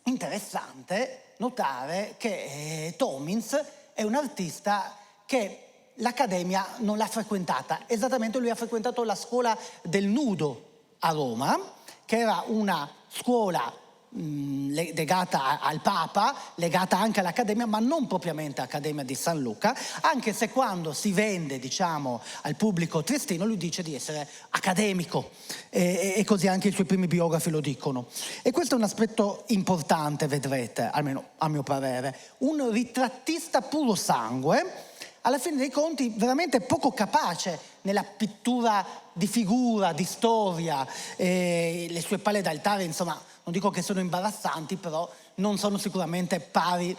interessante notare che Tomins è un artista che l'accademia non l'ha frequentata. Esattamente, lui ha frequentato la scuola del nudo a Roma, che era una scuola legata al Papa, legata anche all'Accademia, ma non propriamente Accademia di San Luca, anche se quando si vende, diciamo, al pubblico triestino, lui dice di essere accademico, e così anche i suoi primi biografi lo dicono. E questo è un aspetto importante, vedrete, almeno a mio parere. Un ritrattista puro sangue, alla fine dei conti veramente poco capace nella pittura di figura, di storia, le sue pale d'altare, insomma, non dico che sono imbarazzanti, però non sono sicuramente pari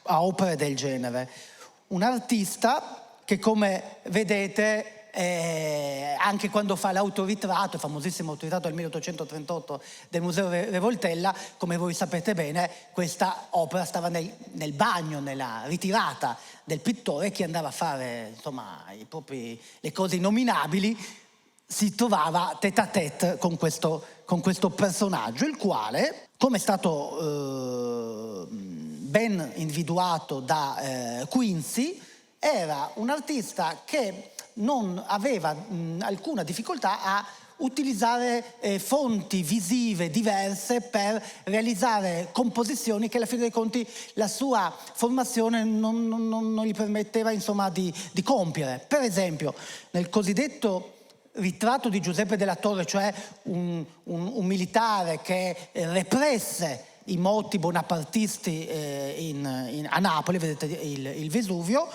a opere del genere. Un artista che, come vedete, anche quando fa l'autoritratto, il famosissimo autoritratto del 1838 del Museo Revoltella, come voi sapete bene, questa opera stava nel bagno, nella ritirata del pittore. Chi andava a fare, insomma, le cose innominabili si trovava tête à tête con questo personaggio, il quale, come è stato ben individuato da Quincy, era un artista che non aveva alcuna difficoltà a utilizzare fonti visive diverse per realizzare composizioni che alla fine dei conti la sua formazione non gli permetteva, insomma, di compiere. Per esempio, nel cosiddetto ritratto di Giuseppe della Torre, cioè un militare che represse i moti bonapartisti a Napoli, vedete il Vesuvio,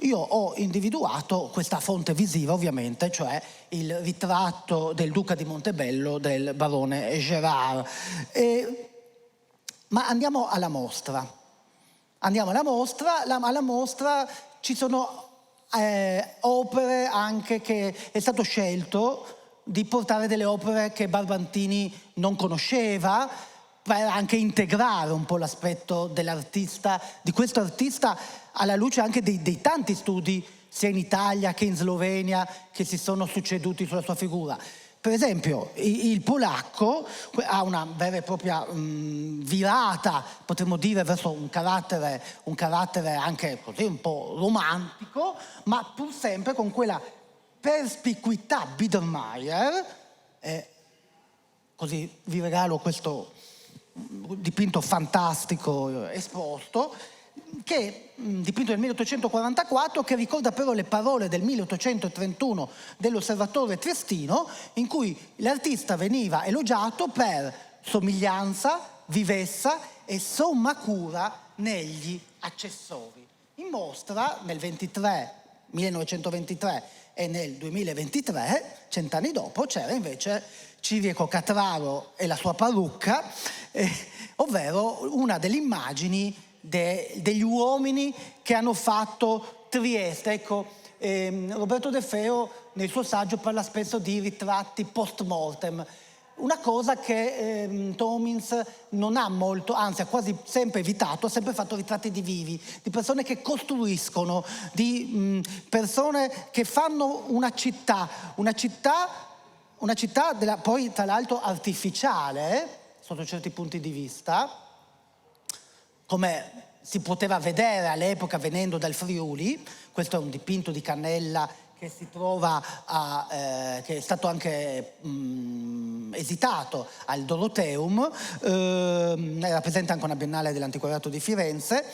io ho individuato questa fonte visiva, ovviamente, cioè il ritratto del duca di Montebello del barone Gérard. Ma andiamo alla mostra. Alla mostra ci sono opere anche che è stato scelto di portare delle opere che Barbantini non conosceva, per anche integrare un po' l'aspetto dell'artista, di questo artista, alla luce anche dei tanti studi sia in Italia che in Slovenia che si sono succeduti sulla sua figura. Per esempio, il polacco ha una vera e propria virata, potremmo dire, verso un carattere anche così un po' romantico, ma pur sempre con quella perspicuità Biedermeier. Così vi regalo questo dipinto fantastico esposto, che dipinto nel 1844, che ricorda però le parole del 1831 dell'Osservatore triestino, in cui l'artista veniva elogiato per somiglianza, vivezza e somma cura negli accessori. In mostra nel 1923 e nel 2023, 100 anni dopo, c'era invece Ciriaco Catraro e la sua parrucca, ovvero una delle immagini degli uomini che hanno fatto Trieste. Ecco, Roberto De Feo nel suo saggio parla spesso di ritratti post mortem, una cosa che Tomins non ha molto, anzi ha quasi sempre evitato, ha sempre fatto ritratti di vivi, di persone che costruiscono, di persone che fanno una città poi tra l'altro artificiale, sotto certi punti di vista, come si poteva vedere all'epoca venendo dal Friuli. Questo è un dipinto di Cannella che si trova che è stato anche esitato al Dorotheum, era presente anche una biennale dell'antiquariato di Firenze,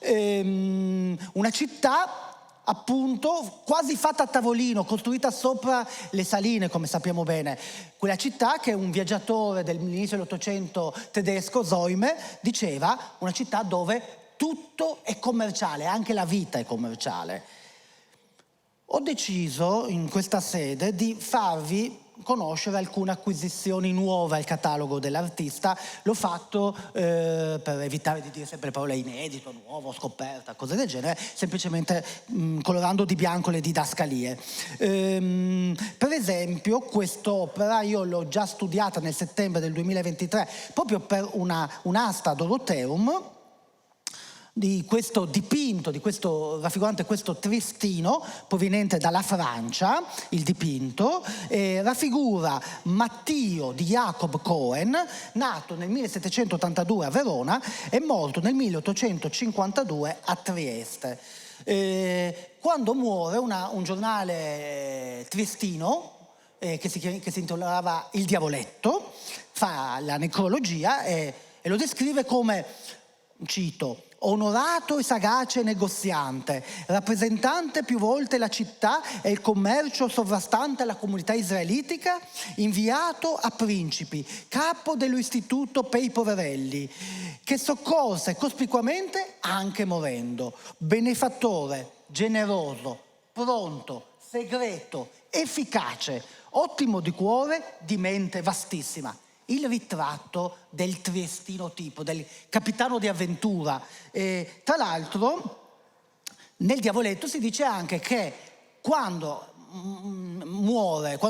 una città appunto quasi fatta a tavolino, costruita sopra le saline, come sappiamo bene. Quella città che un viaggiatore dell'inizio dell'Ottocento tedesco, Zoime, diceva una città dove tutto è commerciale, anche la vita è commerciale. Ho deciso in questa sede di farvi conoscere alcune acquisizioni nuove al catalogo dell'artista. L'ho fatto per evitare di dire sempre le parole inedito, nuovo, scoperta, cose del genere, semplicemente colorando di bianco le didascalie. Per esempio quest'opera io l'ho già studiata nel settembre del 2023 proprio per un'asta Dorotheum, di questo dipinto, di questo raffigurante questo Triestino proveniente dalla Francia. Il dipinto raffigura Mattio di Jacob Cohen, nato nel 1782 a Verona e morto nel 1852 a Trieste. Quando muore un giornale triestino che si intitolava Il Diavoletto fa la necrologia e lo descrive come, cito, onorato e sagace negoziante, rappresentante più volte la città e il commercio sovrastante la comunità israelitica, inviato a principi, capo dell'istituto per i poverelli, che soccorse cospicuamente anche morendo, benefattore, generoso, pronto, segreto, efficace, ottimo di cuore, di mente vastissima. Il ritratto del triestino tipo, del capitano di avventura. Tra l'altro, nel Diavoletto si dice anche che quando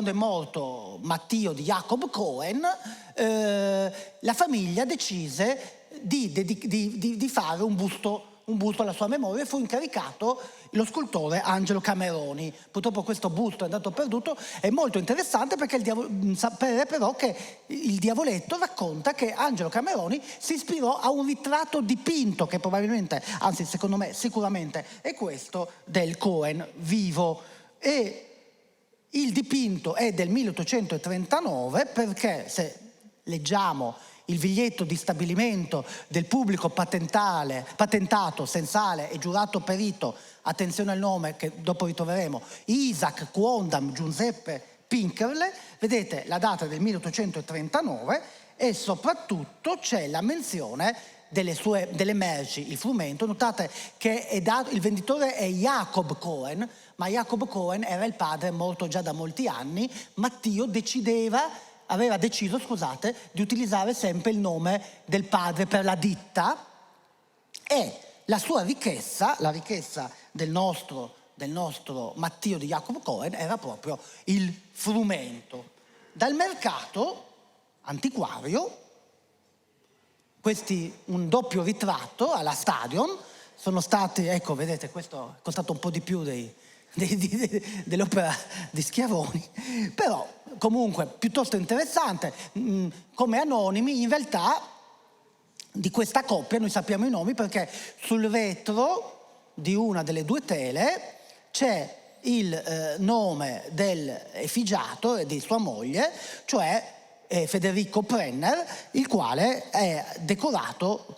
è morto Mattio di Jacob Cohen, la famiglia decise di fare un busto alla sua memoria e fu incaricato lo scultore Angelo Cameroni. Purtroppo questo busto è andato perduto. È molto interessante perché sapere però che il Diavoletto racconta che Angelo Cameroni si ispirò a un ritratto dipinto che probabilmente, anzi secondo me sicuramente è questo del Cohen vivo, e il dipinto è del 1839 perché se leggiamo il biglietto di stabilimento del pubblico patentato, sensale e giurato perito, attenzione al nome che dopo ritroveremo, Isaac Quondam Giuseppe Pinkerle, vedete la data del 1839 e soprattutto c'è la menzione delle merci, il frumento. Notate che il venditore è Jacob Cohen, ma Jacob Cohen era il padre morto già da molti anni. Mattio aveva deciso di utilizzare sempre il nome del padre per la ditta, e la sua ricchezza, la ricchezza del nostro Mattio di Jacob Cohen era proprio il frumento. Dal mercato antiquario, un doppio ritratto alla Stadion, sono stati, ecco vedete, questo è costato un po' di più dell'opera di Schiavoni, però comunque piuttosto interessante. Come anonimi, in realtà di questa coppia noi sappiamo i nomi perché sul retro di una delle due tele c'è il nome dell'effigiato e di sua moglie, cioè Federico Brenner, il quale è decorato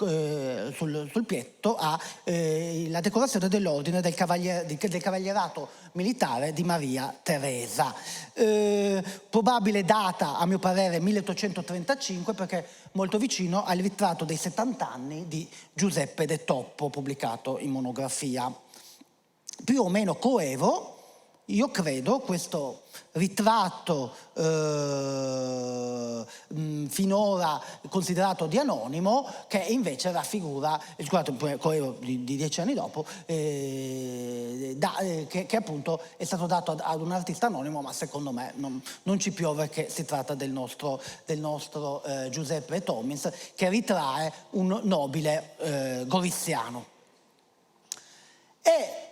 sul pietto la decorazione dell'ordine del cavalierato militare di Maria Teresa. Probabile data, a mio parere, 1835, perché molto vicino al ritratto dei 70 anni di Giuseppe De Toppo, pubblicato in monografia. Più o meno coevo, io credo, questo ritratto finora considerato di anonimo, che invece raffigura, scusate, di 10 anni dopo, che appunto è stato dato ad un artista anonimo, ma secondo me non ci piove che si tratta del nostro Giuseppe Tomins, che ritrae un nobile goriziano. E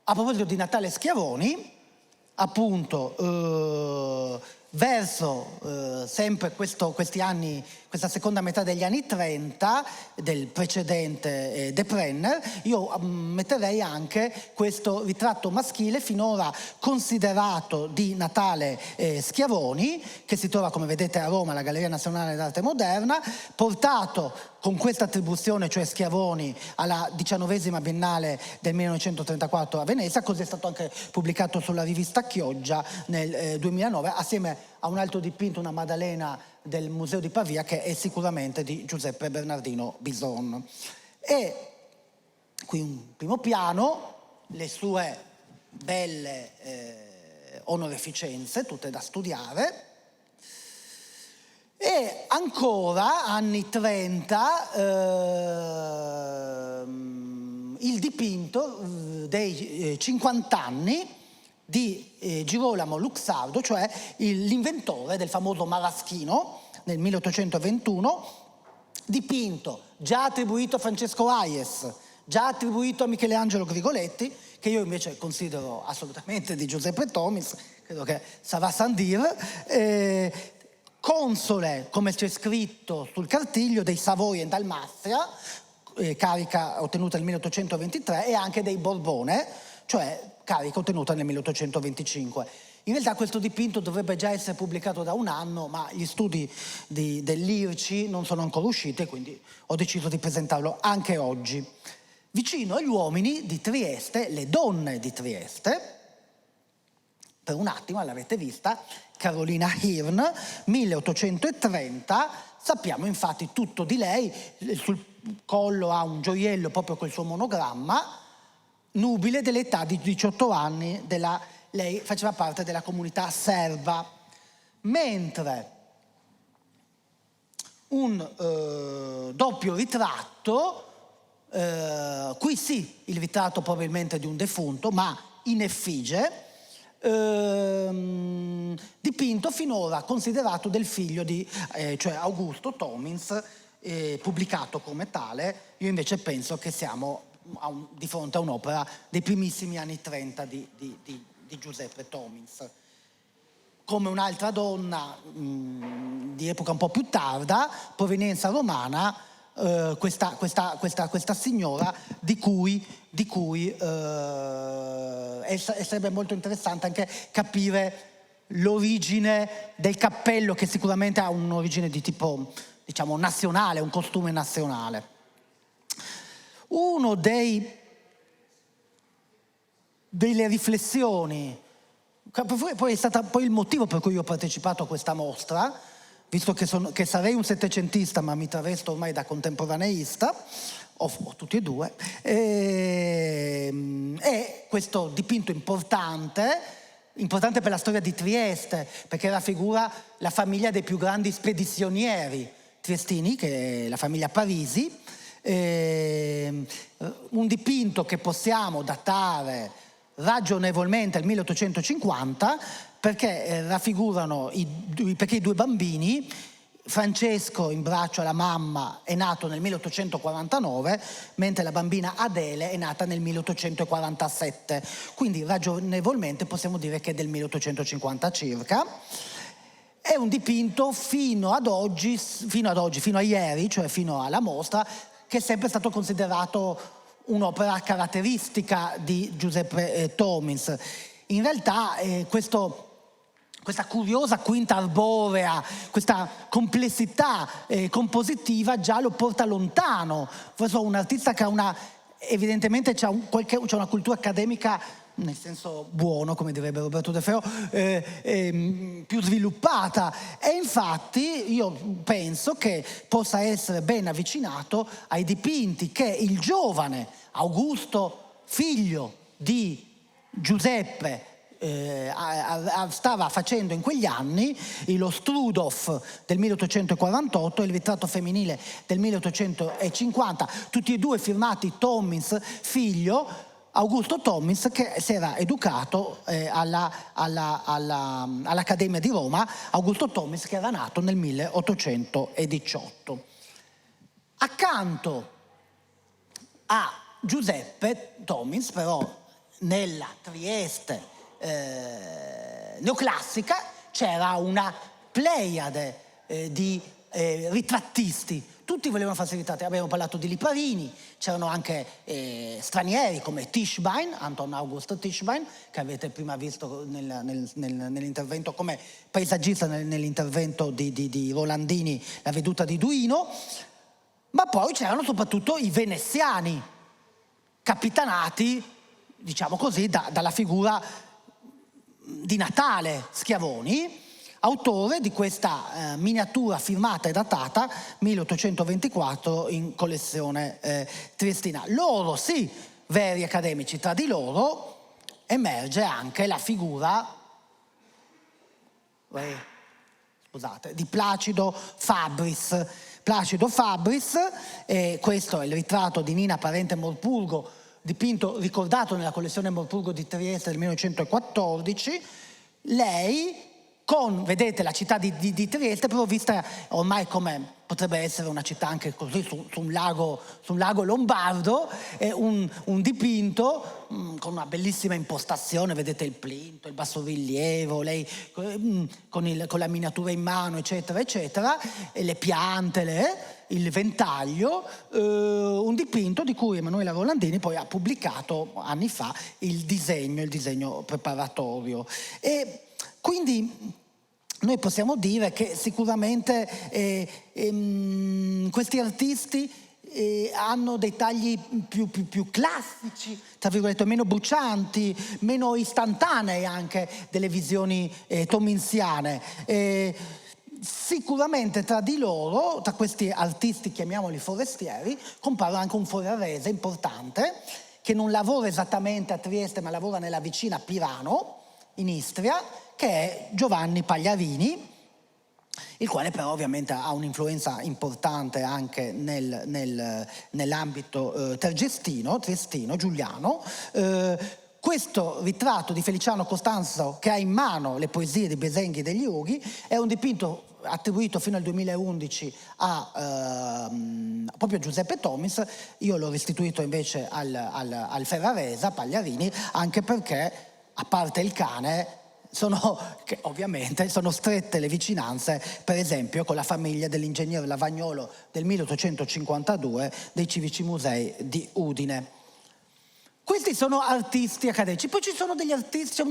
a proposito di Natale Schiavoni, appunto verso sempre questi anni, questa seconda metà degli anni 30 del precedente De Prenner, io metterei anche questo ritratto maschile finora considerato di Natale Schiavoni, che si trova, come vedete, a Roma alla Galleria Nazionale d'Arte Moderna, portato con questa attribuzione, cioè Schiavoni, alla 19ª Biennale del 1934 a Venezia. Così è stato anche pubblicato sulla rivista Chioggia nel 2009, assieme a un altro dipinto, una Maddalena del Museo di Pavia, che è sicuramente di Giuseppe Bernardino Bison. E qui un primo piano, le sue belle onoreficenze, tutte da studiare. E ancora, anni 30, il dipinto dei 50 anni di Girolamo Luxardo, cioè l'inventore del famoso maraschino nel 1821, dipinto già attribuito a Francesco Hayes, già attribuito a Michelangelo Grigoletti, che io invece considero assolutamente di Giuseppe Tomis, credo che sarà Sandir, console, come c'è scritto sul cartiglio, dei Savoia in Dalmazia, carica ottenuta nel 1823, e anche dei Borbone, cioè carica ottenuta nel 1825. In realtà questo dipinto dovrebbe già essere pubblicato da un anno, ma gli studi dell'IRCI non sono ancora usciti, quindi ho deciso di presentarlo anche oggi. Vicino agli uomini di Trieste, le donne di Trieste, per un attimo l'avete vista, Carolina Hirn, 1830, sappiamo infatti tutto di lei, sul collo ha un gioiello proprio col suo monogramma, nubile dell'età di 18 anni, lei faceva parte della comunità serba, mentre un doppio ritratto, qui sì, il ritratto probabilmente di un defunto, ma in effigie, dipinto finora considerato del figlio di, cioè Augusto Tomins, pubblicato come tale. Io invece penso che siamo di fronte a un'opera dei primissimi anni 30 di Giuseppe Tomins. Come un'altra donna di epoca un po' più tarda, provenienza romana, questa signora di cui sarebbe molto interessante anche capire l'origine del cappello, che sicuramente ha un'origine di tipo, diciamo, nazionale, un costume nazionale. Uno delle riflessioni, poi è stato il motivo per cui io ho partecipato a questa mostra, visto che sarei un settecentista, ma mi travesto ormai da contemporaneista, o tutti e due, è questo dipinto importante per la storia di Trieste, perché raffigura la famiglia dei più grandi spedizionieri triestini, che è la famiglia Parisi, un dipinto che possiamo datare ragionevolmente al 1850, perché raffigurano perché i due bambini, Francesco in braccio alla mamma è nato nel 1849, mentre la bambina Adele è nata nel 1847, quindi ragionevolmente possiamo dire che è del 1850 circa. È un dipinto fino a ieri, cioè fino alla mostra, che è sempre stato considerato un'opera caratteristica di Giuseppe Tomins. In realtà questa curiosa quinta arborea, questa complessità compositiva già lo porta lontano. Un artista che evidentemente c'ha una cultura accademica, nel senso buono, come direbbe Roberto De Feo, più sviluppata, e infatti io penso che possa essere ben avvicinato ai dipinti che il giovane Augusto, figlio di Giuseppe, stava facendo in quegli anni, lo Strudhoff del 1848 e il ritratto femminile del 1850, tutti e due firmati Tomins figlio, Augusto Tomins, che si era educato all'Accademia di Roma, Augusto Tomins che era nato nel 1818. Accanto a Giuseppe Tomins, però, nella Trieste neoclassica c'era una pleiade di ritrattisti. Tutti volevano farsi ritratti. Abbiamo parlato di Liparini, c'erano anche stranieri come Tischbein, Anton August Tischbein, che avete prima visto nell'intervento come paesaggista nell'intervento di Rolandini, La veduta di Duino, ma poi c'erano soprattutto i veneziani, capitanati, diciamo così, dalla figura di Natale Schiavoni, autore di questa miniatura firmata e datata 1824 in collezione triestina. Loro sì, veri accademici, tra di loro emerge anche la figura di Placido Fabris. Placido Fabris, questo è il ritratto di Nina Parente Morpurgo, dipinto, ricordato nella collezione Morpurgo di Trieste del 1914. Lei vedete la città di Trieste, però vista ormai come potrebbe essere una città anche così su un lago lombardo, un dipinto con una bellissima impostazione, vedete il plinto, il bassorilievo, lei con la miniatura in mano, eccetera, eccetera, e le piante, il ventaglio, un dipinto di cui Emanuela Rolandini poi ha pubblicato anni fa il disegno preparatorio. E quindi noi possiamo dire che sicuramente questi artisti hanno dei tagli più classici, tra virgolette, meno brucianti, meno istantanei anche delle visioni tominsiane. Sicuramente tra di loro, tra questi artisti, chiamiamoli forestieri, compare anche un ferrarese importante che non lavora esattamente a Trieste ma lavora nella vicina Pirano, in Istria, che è Giovanni Pagliarini, il quale però ovviamente ha un'influenza importante anche nell'ambito triestino, giuliano. Questo ritratto di Feliciano Costanzo, che ha in mano le poesie di Besenghi e degli Ughi, è un dipinto attribuito fino al 2011 proprio a Giuseppe Tomis. Io l'ho restituito invece al ferrarese, a Pagliarini, anche perché, a parte il cane, che ovviamente sono strette le vicinanze, per esempio, con la famiglia dell'ingegnere Lavagnolo del 1852 dei Civici Musei di Udine. Questi sono artisti accademici. Poi ci sono degli artisti,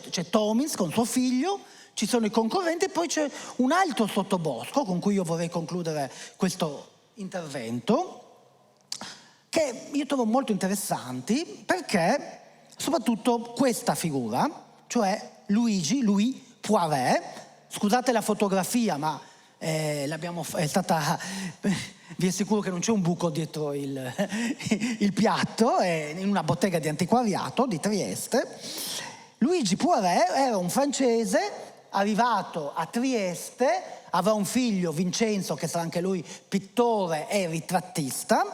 c'è Tomins con suo figlio, ci sono i concorrenti, e poi c'è un altro sottobosco con cui io vorrei concludere questo intervento, che io trovo molto interessanti, perché soprattutto questa figura, cioè Louis Poiret, scusate la fotografia, ma vi assicuro che non c'è un buco dietro il piatto, è in una bottega di antiquariato di Trieste. Luigi Poiret era un francese arrivato a Trieste, aveva un figlio, Vincenzo, che sarà anche lui pittore e ritrattista,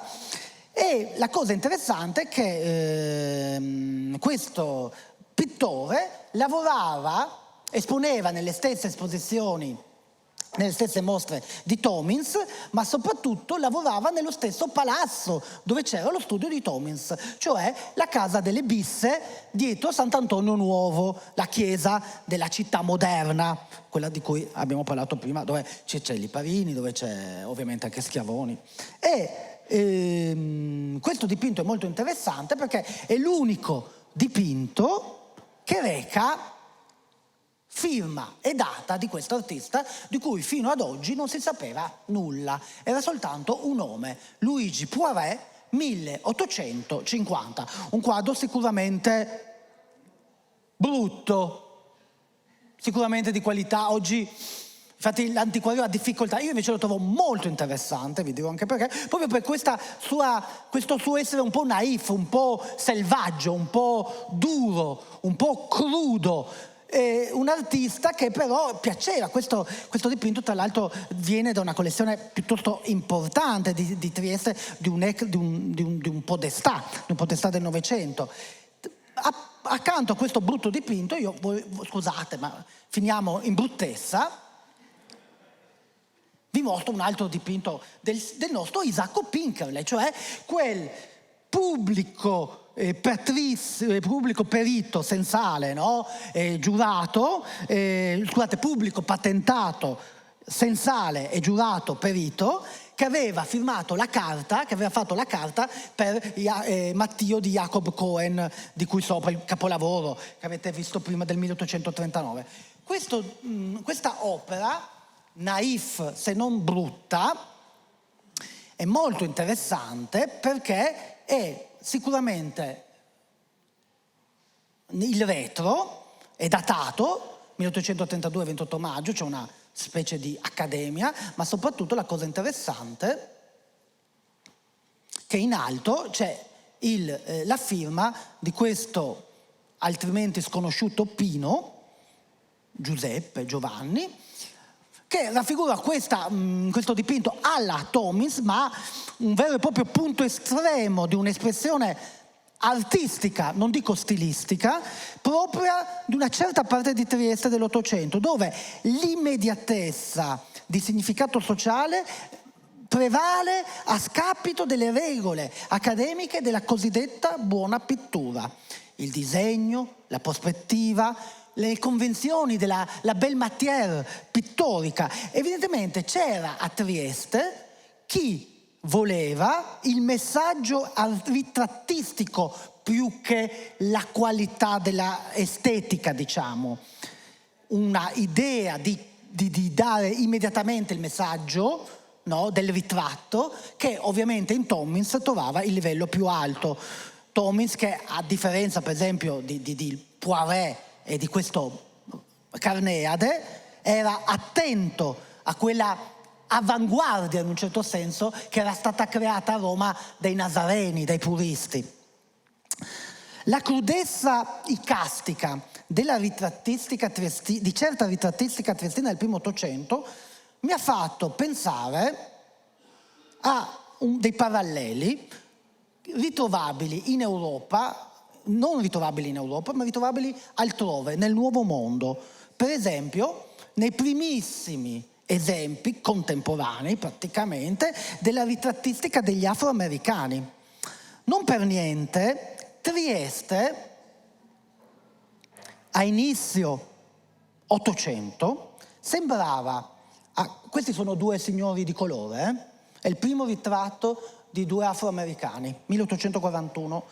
e la cosa interessante è che questo pittore esponeva nelle stesse esposizioni, nelle stesse mostre di Tomins, ma soprattutto lavorava nello stesso palazzo dove c'era lo studio di Tomins, cioè la Casa delle Bisse dietro Sant'Antonio Nuovo, la chiesa della città moderna, quella di cui abbiamo parlato prima, dove c'è Liparini, dove c'è ovviamente anche Schiavoni. E questo dipinto è molto interessante perché è l'unico dipinto che reca firma e data di questo artista, di cui fino ad oggi non si sapeva nulla. Era soltanto un nome, Luigi Poiret, 1850. Un quadro sicuramente brutto, sicuramente di qualità. Oggi, infatti, l'antiquario ha difficoltà. Io invece lo trovo molto interessante, vi dirò anche perché, proprio per questo suo essere un po' naif, un po' selvaggio, un po' duro, un po' crudo. Un artista che però piaceva. Questo dipinto, tra l'altro, viene da una collezione piuttosto importante di Trieste, di un podestà del Novecento. Accanto a questo brutto dipinto, scusate, ma finiamo in bruttezza, vi mostro un altro dipinto del nostro Isacco Pinkerley, cioè quel pubblico pubblico perito sensale, no? Giurato, scusate, pubblico patentato sensale e giurato perito, che aveva firmato la carta, che aveva fatto la carta per Mattio di Jacob Cohen, di cui sopra il capolavoro che avete visto prima del 1839. Questa opera, naif se non brutta, è molto interessante perché è sicuramente il retro, è datato 1832, 28 maggio, c'è una specie di accademia, ma soprattutto la cosa interessante che in alto c'è la firma di questo altrimenti sconosciuto Pino, Giuseppe, Giovanni, che raffigura questo dipinto alla Tomins, ma un vero e proprio punto estremo di un'espressione artistica, non dico stilistica, propria di una certa parte di Trieste dell'Ottocento, dove l'immediatezza di significato sociale prevale a scapito delle regole accademiche della cosiddetta buona pittura. Il disegno, la prospettiva, le convenzioni della belle matière pittorica. Evidentemente c'era a Trieste chi voleva il messaggio ritrattistico più che la qualità della estetica, diciamo. Una idea di dare immediatamente il messaggio, no, del ritratto, che ovviamente in Tomins trovava il livello più alto. Tomins, che a differenza per esempio di Poiret e di questo Carneade, era attento a quella avanguardia in un certo senso che era stata creata a Roma dai Nazareni, dai puristi. La crudezza icastica della ritrattistica di certa ritrattistica triestina del primo Ottocento mi ha fatto pensare a dei paralleli ritrovabili in Europa, non ritrovabili in Europa, ma ritrovabili altrove, nel Nuovo Mondo. Per esempio, nei primissimi esempi contemporanei, praticamente, della ritrattistica degli afroamericani. Non per niente, Trieste, a inizio Ottocento, sembrava... questi sono due signori di colore, È il primo ritratto di due afroamericani, 1841.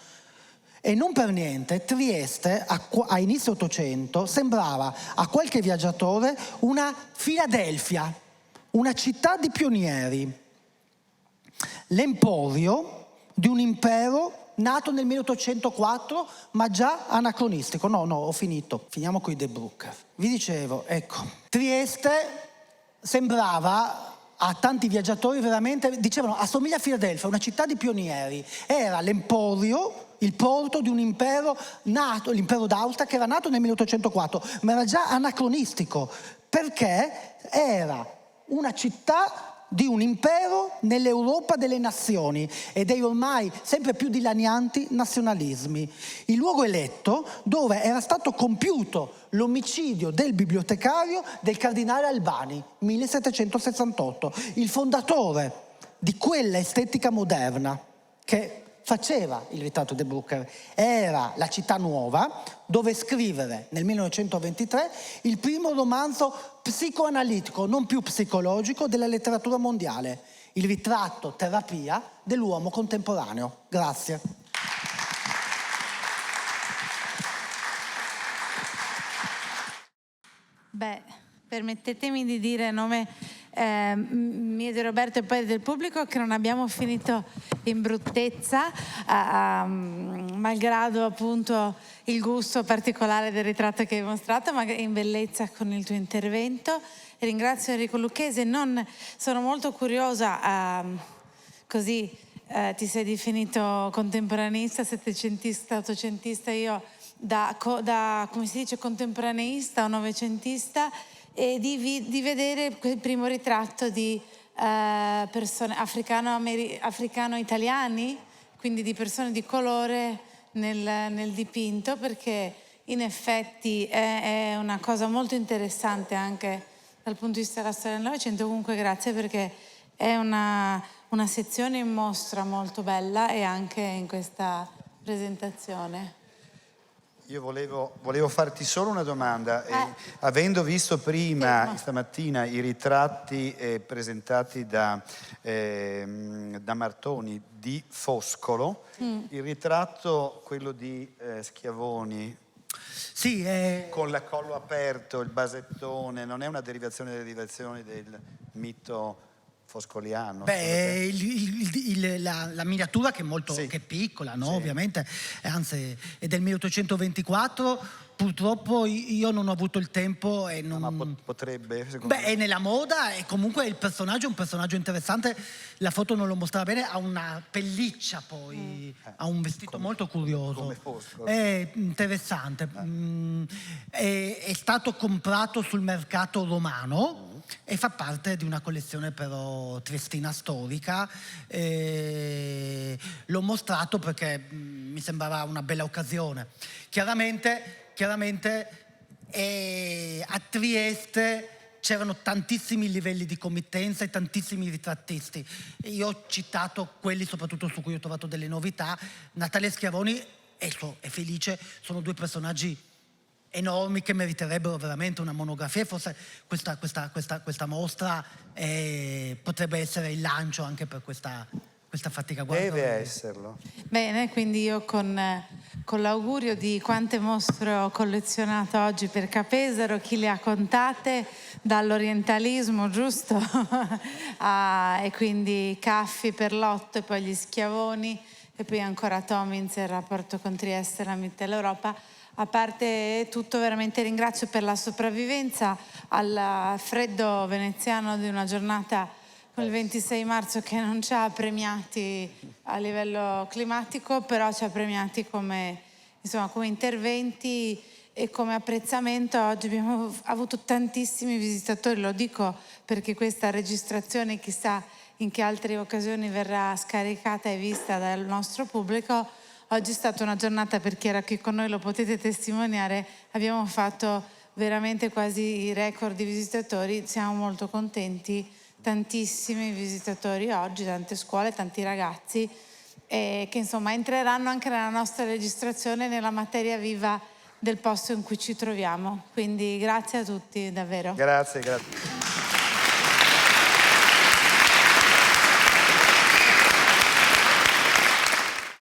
E non per niente Trieste a inizio Ottocento sembrava a qualche viaggiatore una Filadelfia, una città di pionieri, l'emporio di un impero nato nel 1804 ma già anacronistico. No, ho finito, finiamo con i De Brucker. Vi dicevo, ecco, Trieste sembrava a tanti viaggiatori veramente, dicevano, assomiglia a Filadelfia, una città di pionieri. Era l'emporio, il porto di un impero nato, l'impero d'Austria, che era nato nel 1804, ma era già anacronistico, perché era una città di un impero nell'Europa delle nazioni e dei ormai sempre più dilanianti nazionalismi. Il luogo eletto dove era stato compiuto l'omicidio del bibliotecario del cardinale Albani, 1768, il fondatore di quella estetica moderna che faceva il ritratto De Brucker. Era la città nuova dove scrivere nel 1923 il primo romanzo psicoanalitico, non più psicologico, della letteratura mondiale, il ritratto terapia dell'uomo contemporaneo. Grazie. Beh, permettetemi di dire a nome mio di Roberto e poi del pubblico che non abbiamo finito in bruttezza, malgrado appunto il gusto particolare del ritratto che hai mostrato, ma in bellezza con il tuo intervento. E ringrazio Enrico Lucchesi. Sono molto curiosa, così ti sei definito contemporaneista, settecentista, ottocentista, io da come si dice, contemporaneista o novecentista, e di vedere quel primo ritratto di persone africano-italiani, quindi di persone di colore nel dipinto, perché in effetti è una cosa molto interessante anche dal punto di vista della storia del Novecento. Comunque grazie, perché è una sezione in mostra molto bella, e anche in questa presentazione. Io volevo farti solo una domanda. Avendo visto prima, stamattina, i ritratti presentati da Martoni di Foscolo, il ritratto, quello di Schiavoni, Sì, con il collo aperto, il basettone, non è una derivazione delle derivazioni del mito foscoliano? beh, la miniatura che è molto Sì. che è piccola, no? Sì. Ovviamente, anzi è del 1824. Purtroppo io non ho avuto il tempo e non... Ma potrebbe, secondo Beh, me. è nella moda e comunque il personaggio è un personaggio interessante. La foto non lo mostrava bene, ha una pelliccia poi, ha un vestito molto curioso. come Foscolo. È interessante. È stato comprato sul mercato romano e fa parte di una collezione però triestina storica. L'ho mostrato perché mi sembrava una bella occasione. Chiaramente a Trieste c'erano tantissimi livelli di committenza e tantissimi ritrattisti. Io ho citato quelli soprattutto su cui ho trovato delle novità. Natalia Schiavoni e Felice sono due personaggi enormi che meriterebbero veramente una monografia e forse questa mostra potrebbe essere il lancio anche per questa fatica. Guarda, Deve esserlo. Bene, quindi io con l'augurio di quante mostre ho collezionato oggi per Capesaro, chi le ha contate, dall'orientalismo, giusto? E quindi Caffi per l'Otto e poi gli Schiavoni e poi ancora Tomins e il rapporto con Trieste e la Mitteleuropa. A parte tutto, veramente ringrazio per la sopravvivenza al freddo veneziano di una giornata con il 26 marzo che non ci ha premiati a livello climatico, però ci ha premiati come interventi e come apprezzamento. Oggi abbiamo avuto tantissimi visitatori, lo dico perché questa registrazione chissà in che altre occasioni verrà scaricata e vista dal nostro pubblico. Oggi è stata una giornata, per chi era qui con noi lo potete testimoniare, abbiamo fatto veramente quasi i record di visitatori, siamo molto contenti, tantissimi visitatori oggi, tante scuole, tanti ragazzi che insomma entreranno anche nella nostra registrazione, nella materia viva del posto in cui ci troviamo. Quindi grazie a tutti, davvero. Grazie.